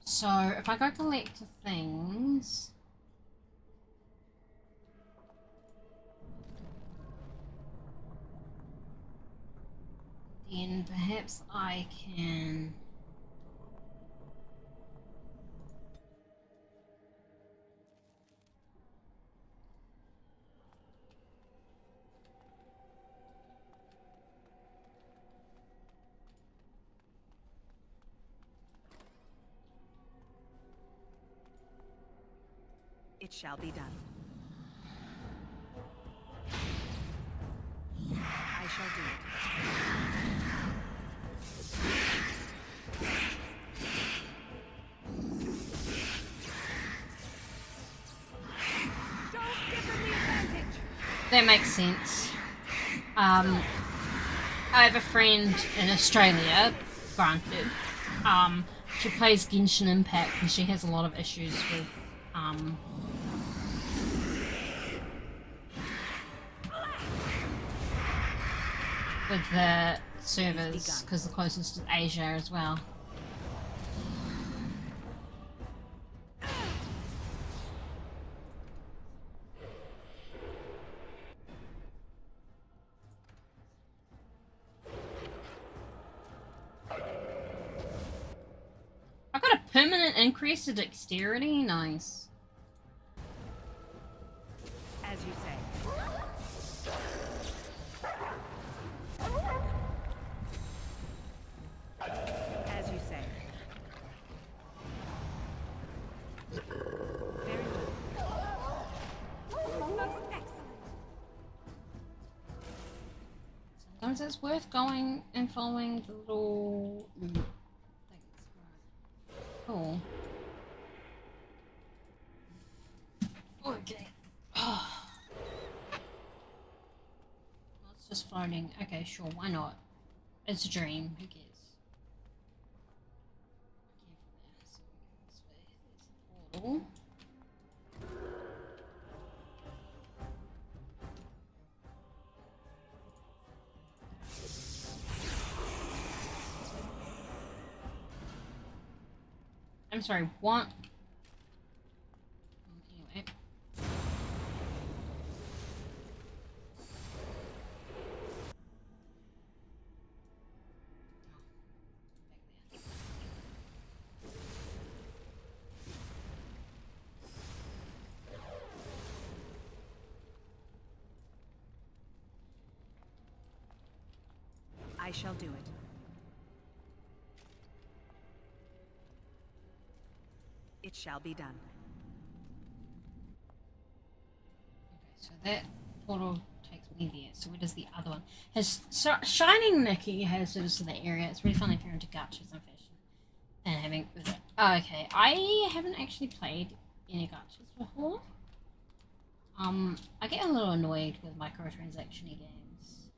So if I go collect things, then perhaps I can...
It shall be done. I shall do it.
Don't give them the advantage.
That makes sense. I have a friend in Australia, granted. She plays Genshin Impact and she has a lot of issues with the servers, because the closest is Asia as well. I got a permanent increase to dexterity, nice.
As you say.
realize it's worth going and following the little things. Cool. Okay. Oh. It's just floating. Okay, sure, why not? It's a dream, who cares? Portal. I'm sorry, what? Anyway.
I shall do it. It shall be done.
Okay, so that portal takes me there. So where does the other one? Shining Nikki has service to the area. It's really fun if you're into gachas and fashion. And having... Oh, okay, I haven't actually played any gachas before. I get a little annoyed with microtransaction-y games.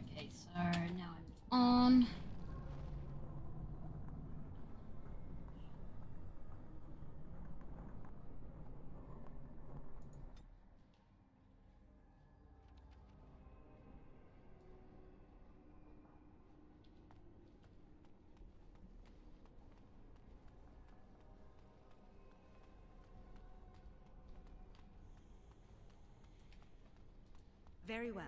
Okay, so now I'm on...
Very well.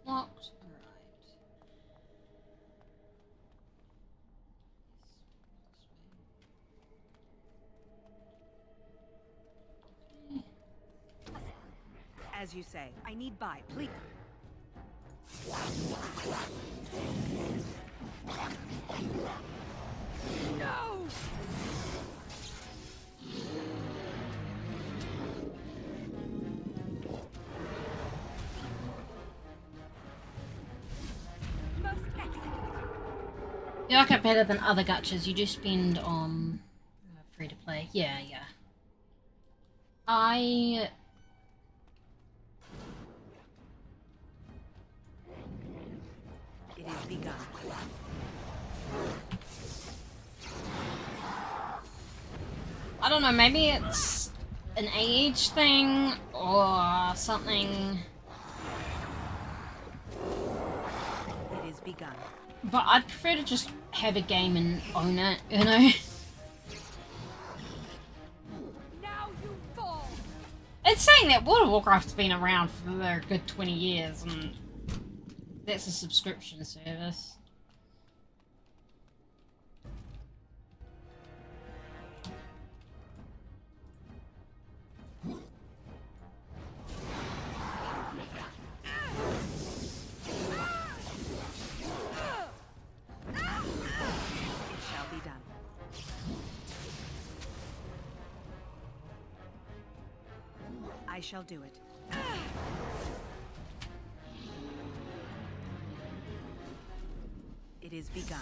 Locked. As you say, I need buy, please. No!
You like it better than other gachas you do spend on free to play. Yeah, yeah.
It is begun.
I don't know, maybe it's an age thing or something.
It is begun.
But I'd prefer to just have a game and own it, you know?
Now you fall.
It's saying that World of Warcraft's been around for a good 20 years, and that's a subscription service.
I shall do it. It is begun.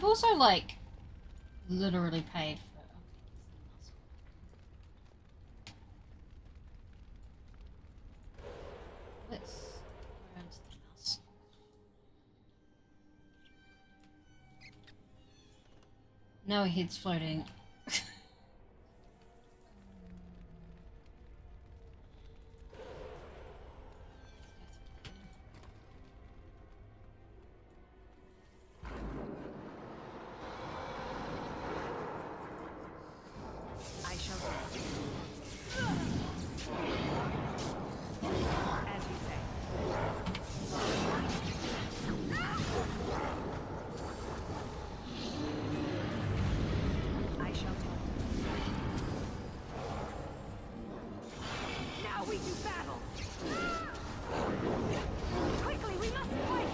I've also, like, literally paid for this. Where's the mouse? No, head's floating.
I shall do. As you say. I shall do.
Now we do battle! Quickly, we must fight!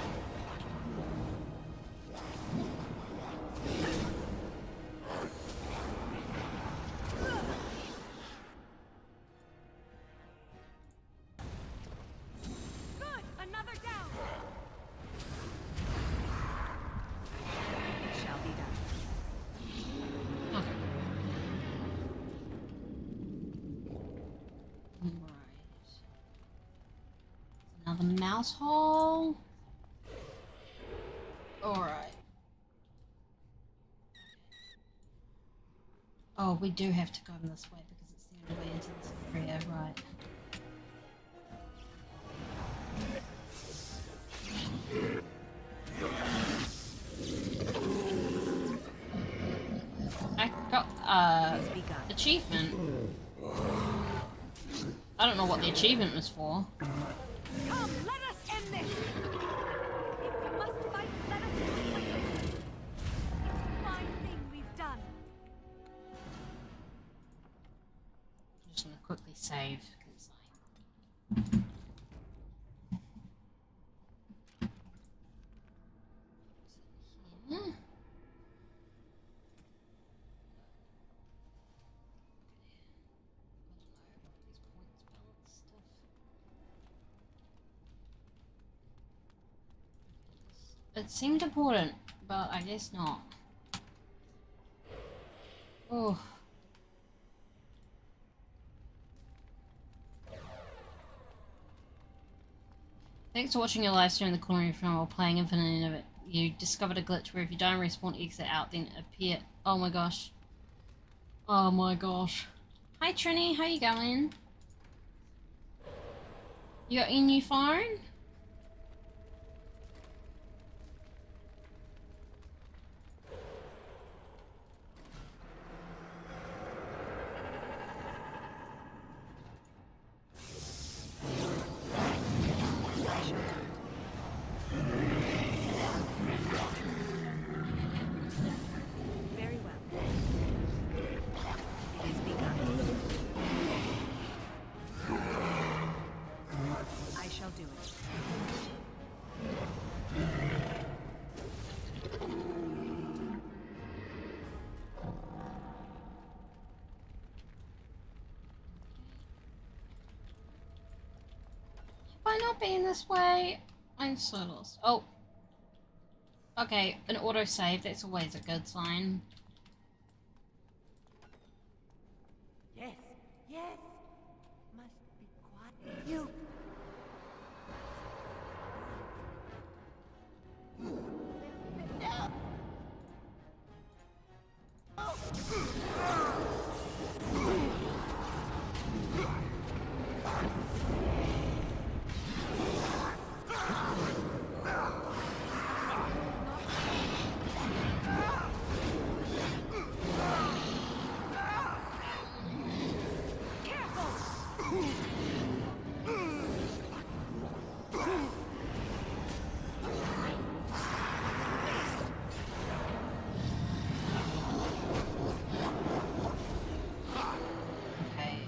Good! Another down!
It shall be done.
Another mouse hole. Alright. Oh, we do have to go in this way because it's the only way into this area, right. I got, achievement. I don't know what the achievement was for.
Come, let us end this! If we must fight, let us do it quickly! It's a fine thing we've done.
I'm just gonna quickly save. 'Cause here. It seemed important, but I guess not. Oh. Thanks for watching your live stream in the corner of your phone while playing Infinite of it. You discovered a glitch where if you die and respawn, exit out, then appear. Oh my gosh. Oh my gosh. Hi Trini, how you going? You got your new phone?
Very well. It is begun. I shall do it.
Have I not been this way? I'm so lost. Oh. Okay, an autosave, that's always a good sign.
Yes, yes. Must be quiet. You.
Okay.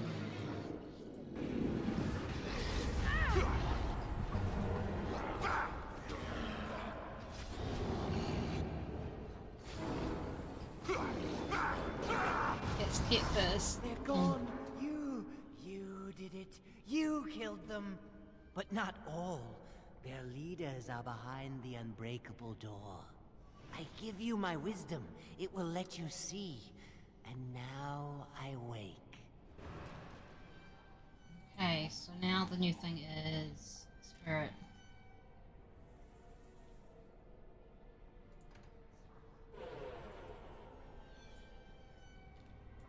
Let's get this.
They're gone. You did it. You killed them. But not all. Their leaders are behind the unbreakable door. I
I give you my wisdom. It will let you see. And now I wake.
Okay, so now the new thing is spirit.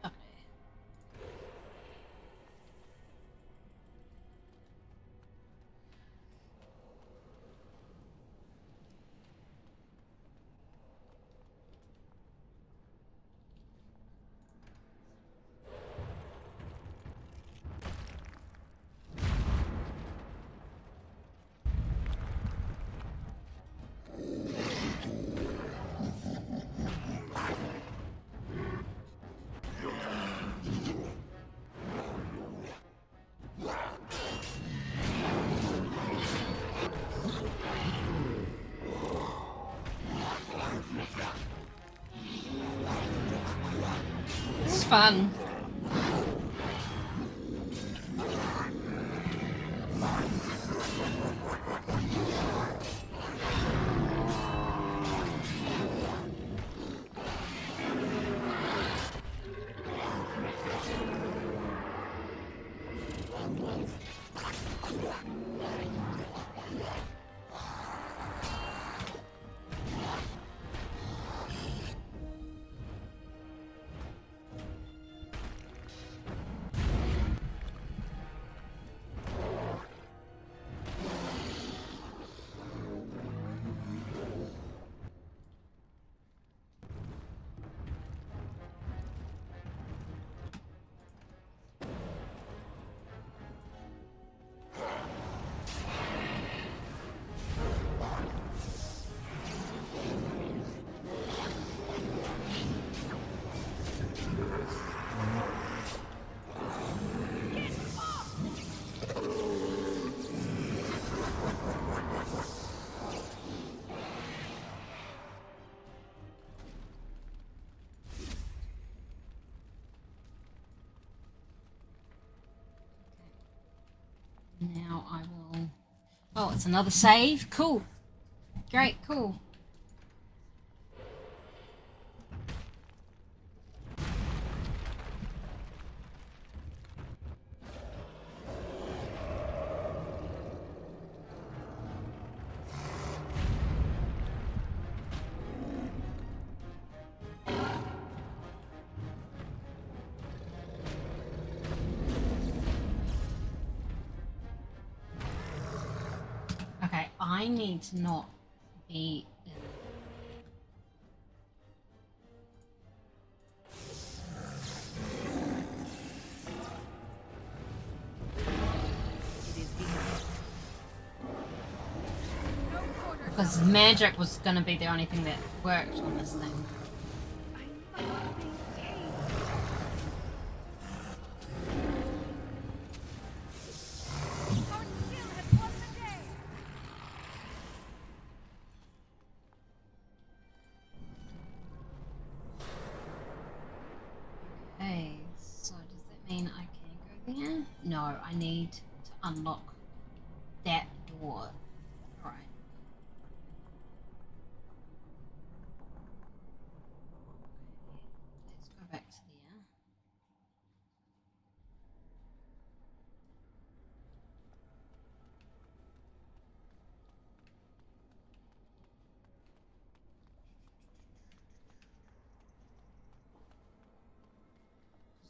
Okay. This is fun. Now I will... Oh, it's another save? Cool. Great, cool. Okay, I need to not be... Because magic was going to be the only thing that worked on this thing. Okay, so does that mean I can go there? No, I need to unlock that door. Alright. Let's go back to there.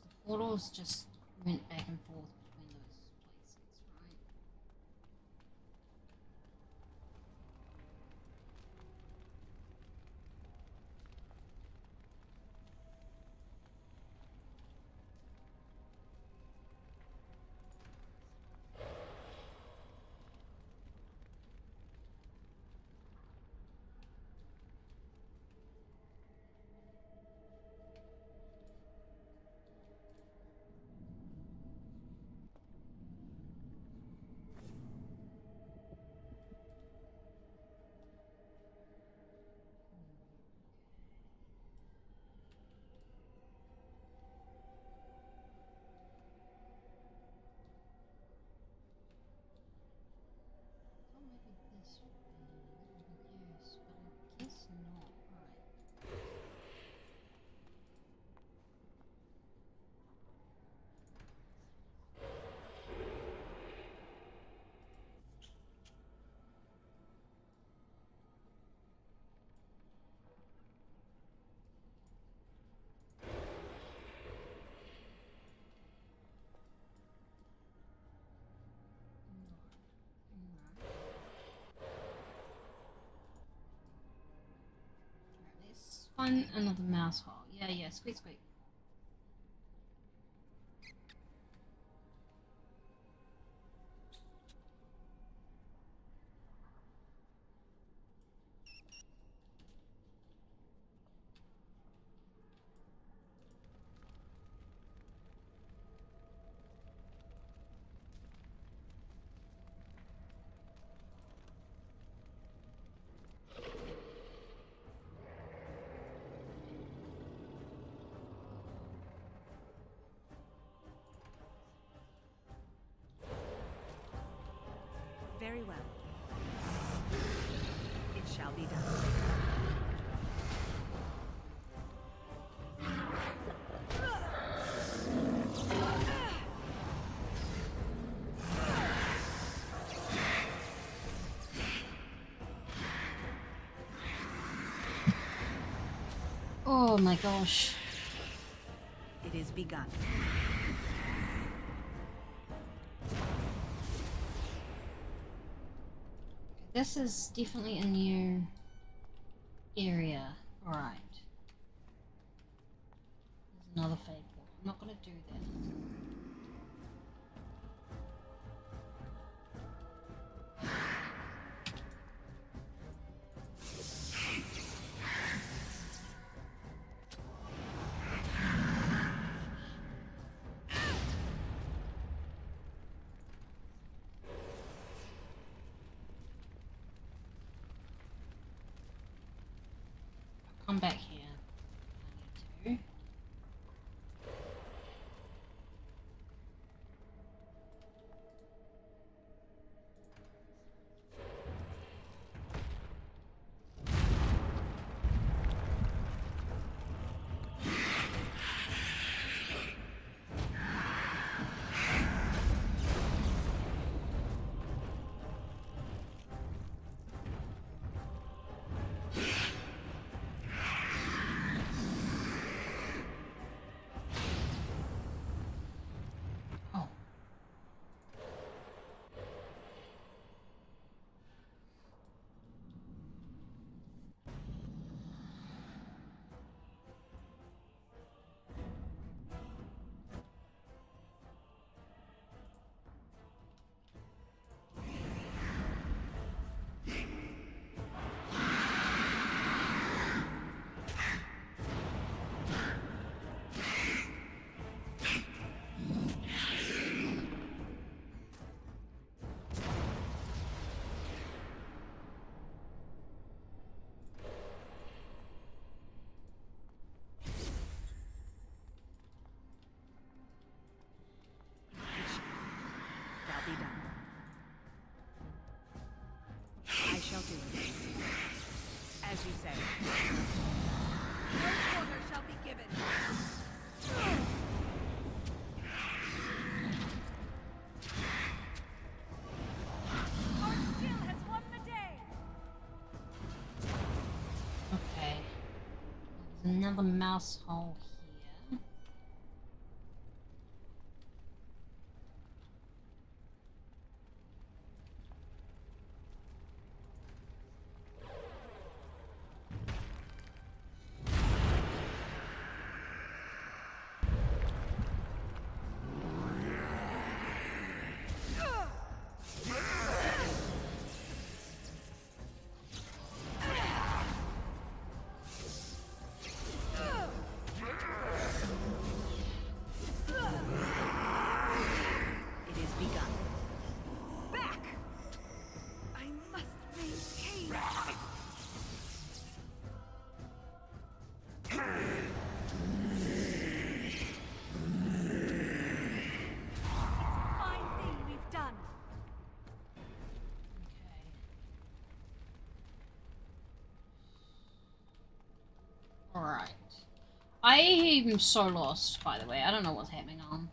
The portals just went back and forth between those places, right? Find another mouse hole. Yeah, squeak, squeak.
Very well. It shall be done.
Oh my gosh.
It is begun.
This is definitely a new area. Alright. There's another fade wall. I'm not gonna do that. Come back here. I need to.
Be done. I shall do it. As you say.
No order shall be given. Our skill has won the day.
Okay. There's another mouse hole here. Alright. I am so lost, by the way. I don't know what's happening on.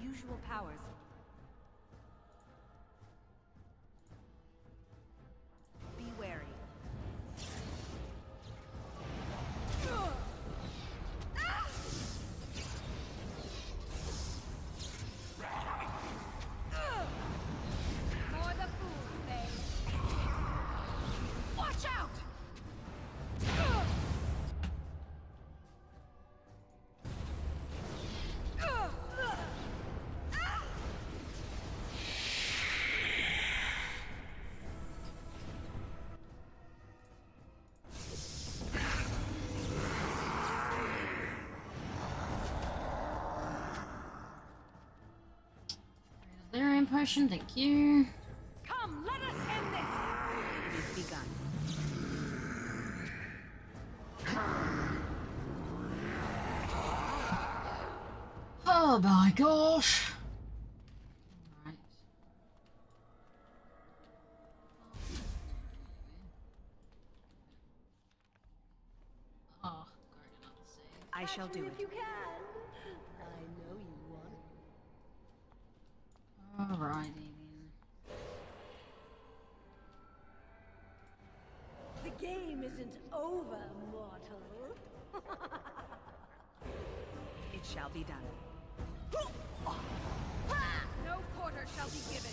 unusual powers. Be wary. More the fools, they. Watch out!
Delirium potion, thank you.
Come, let us end this! It is begun.
Oh my gosh. Alright. Oh, great, another save.
I shall do it.
If you can. I know you want.
Alrighty then.
The game isn't over, mortal.
It shall be done.
No quarter shall be given.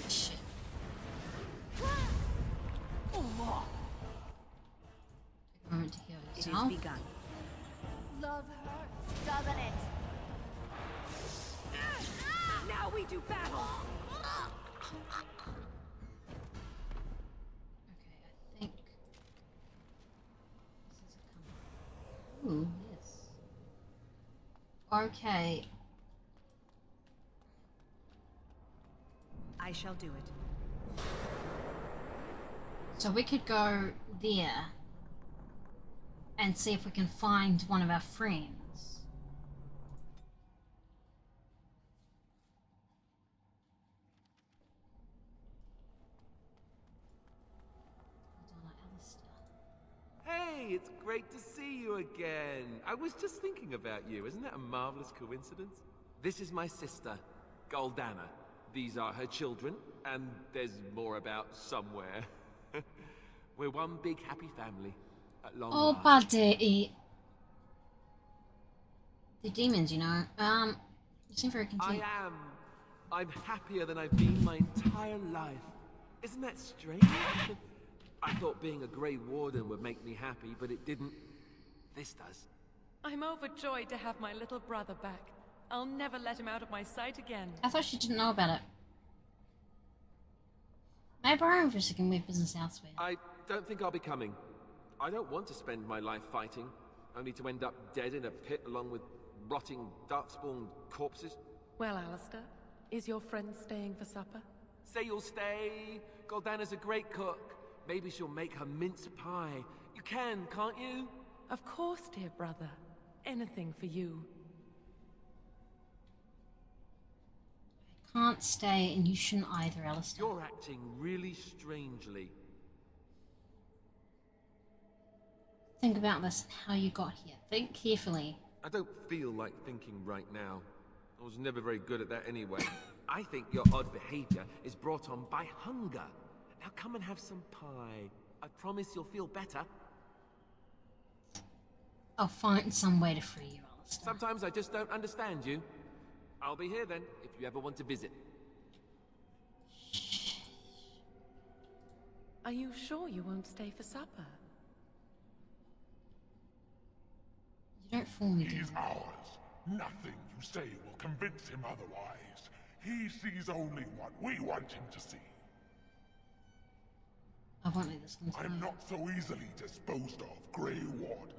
Shit.
Oh.
Take a moment to heal
It is
yourself.
begun.
Love hurts, doesn't it? Now we do battle.
Okay, I think this is a Ooh, yes. Okay.
I shall do it.
So we could go there and see if we can find one of our friends.
Hey, it's great to see you again. I was just thinking about you. Isn't that a marvelous coincidence? This is my sister, Goldana. These are her children, and there's more about somewhere. We're one big happy family. At long
Oh,
last.
buddy. The demons, you know. You seem very content.
I am. I'm happier than I've been my entire life. Isn't that strange? I thought being a Grey Warden would make me happy, but it didn't. This does.
I'm overjoyed to have my little brother back. I'll never let him out of my sight again.
I thought she didn't know about it. Maybe I'm for a second with business elsewhere.
I don't think I'll be coming. I don't want to spend my life fighting, only to end up dead in a pit along with rotting, darkspawn corpses.
Well, Alistair, is your friend staying for supper?
Say you'll stay. Goldana's a great cook. Maybe she'll make her mince pie. You can, can't you?
Of course, dear brother. Anything for you.
I can't stay, and you shouldn't either, Alistair.
You're acting really strangely.
Think about this and how you got here. Think carefully.
I don't feel like thinking right now. I was never very good at that anyway. I think your odd behavior is brought on by hunger. Now come and have some pie. I promise you'll feel better.
I'll find some way to free you, Alistair.
Sometimes I just don't understand you. I'll be here then, if you ever want to visit.
Are you sure you won't stay for supper?
You don't fool me, do you?
He's ours. Nothing you say will convince him otherwise. He sees only what we want him to see.
I won't let this continue.
I'm not so easily disposed of, Grey Warden.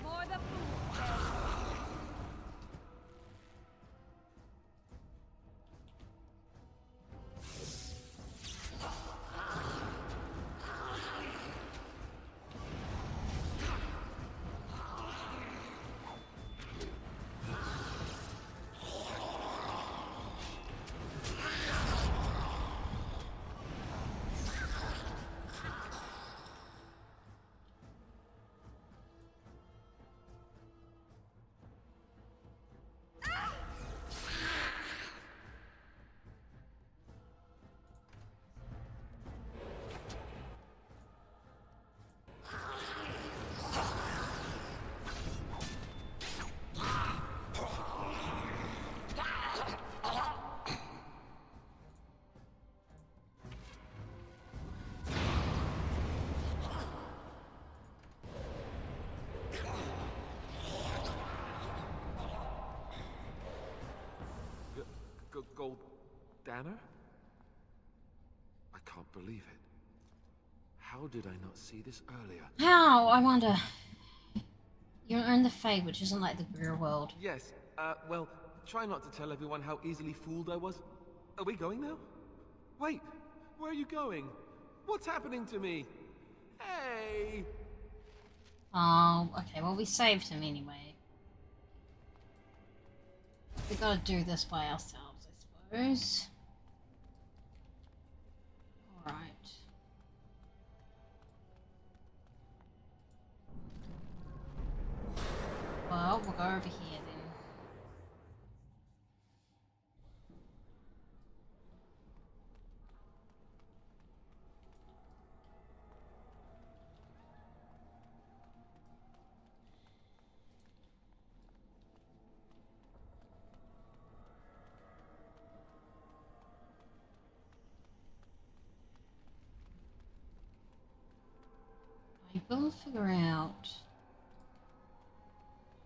For the fools,
Goldanner? I can't believe it. How did I not see this earlier?
How? I wonder. You're in the Fae, which isn't like the real world.
Yes, well, try not to tell everyone how easily fooled I was. Are we going now? Wait, where are you going? What's happening to me? Hey!
Oh, okay, well we saved him anyway. We gotta do this by ourselves, I suppose. Alright. Well, we'll go over here then. I will figure out.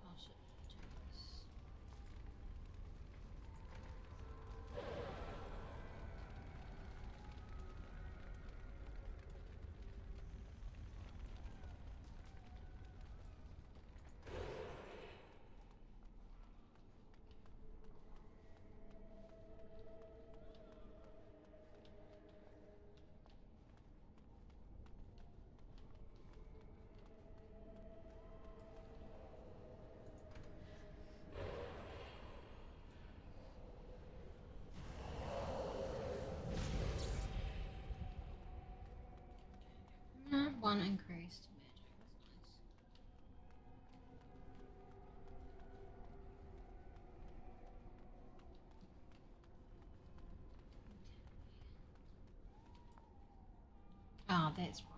Oh shit. One increased magic. That's nice. Oh, that's right.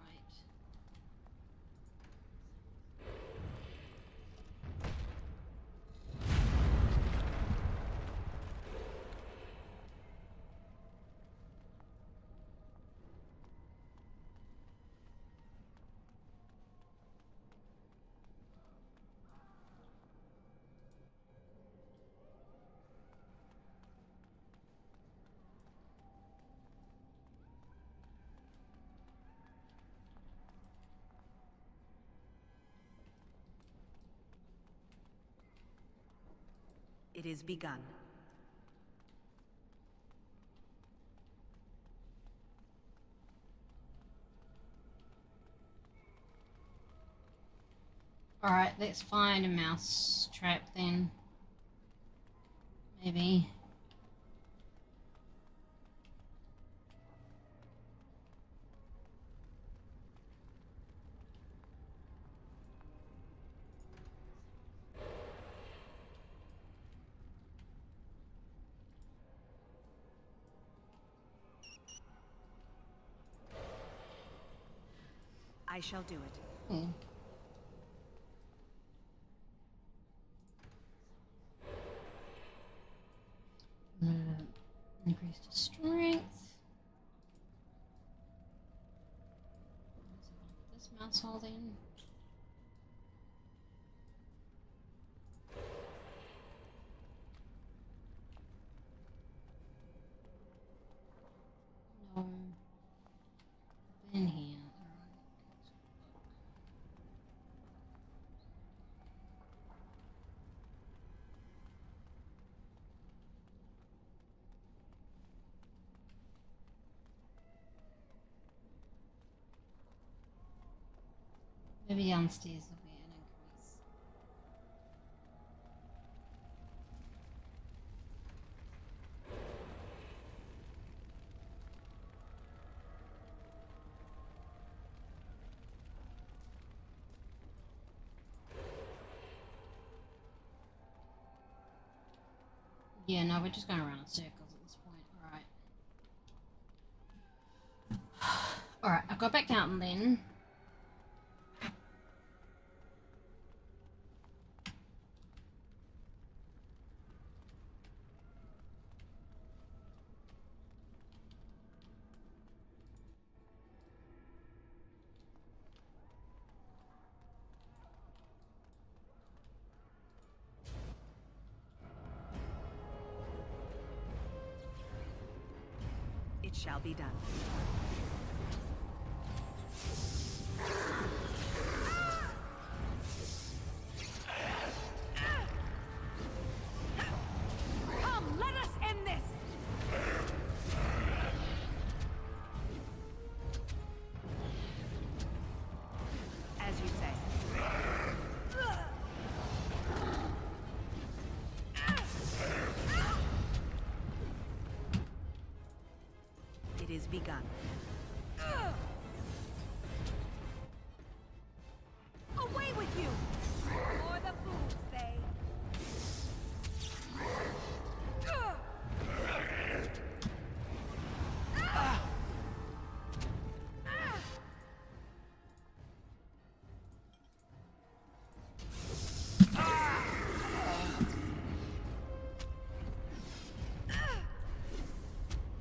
It is begun.
Alright, let's find a mouse trap then. Maybe.
I shall do it.
Hmm. Increase the strength. This mouse hole then. No. In here. Maybe downstairs will be an increase. Yeah, no, we're just going around in circles at this point. Alright. Alright, I'll go back down then.
It shall be done.
Come, let us end this!
As you say. It is begun.
Away with you! For the fools, they.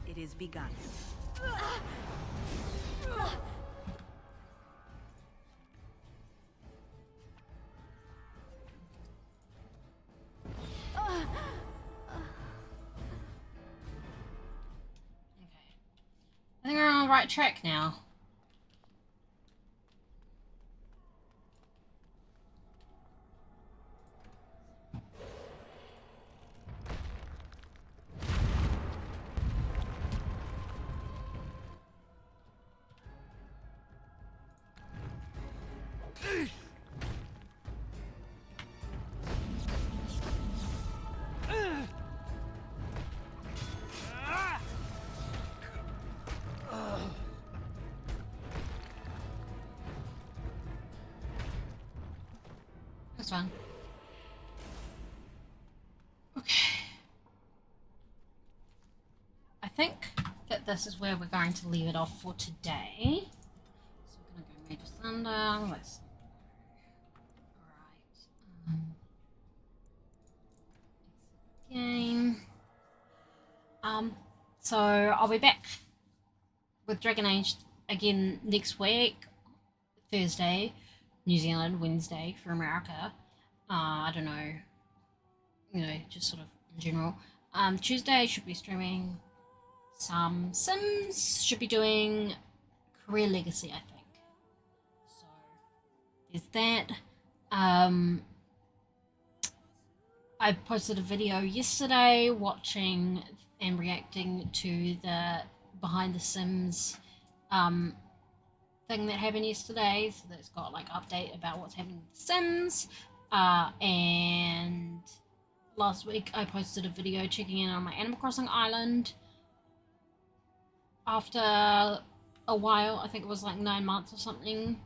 It is begun.
I think we're on the right track now. That's fun. Okay. I think that this is where we're going to leave it off for today. So we're going to go Major Thunder. Let's. Alright. Game. So I'll be back with Dragon Age again next week, Thursday, New Zealand, Wednesday for America. I don't know, just sort of in general. Tuesday should be streaming some Sims, should be doing Career Legacy, I think. So there's that. I posted a video yesterday watching and reacting to the Behind the Sims thing that happened yesterday. So that's got like update about what's happening with the Sims. And last week I posted a video checking in on my Animal Crossing island after a while. I think it was like 9 months or something.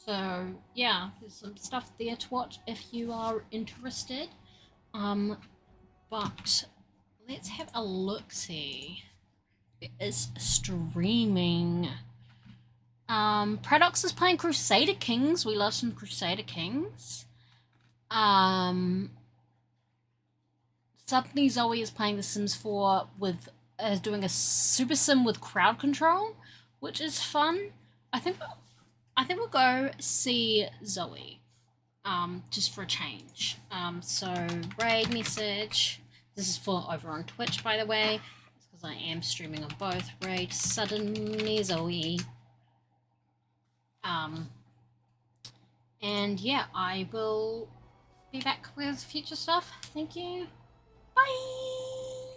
So yeah, there's some stuff there to watch if you are interested. But let's have a look-see. It is streaming. Paradox is playing Crusader Kings. We love some Crusader Kings. Suddenly Zoe is playing The Sims 4 with doing a super sim with crowd control, which is fun. I think we'll go see Zoe, just for a change. So raid message. This is for over on Twitch, by the way, because I am streaming on both. Raid suddenly Zoe. And yeah, I will be back with future stuff. Thank you. Bye!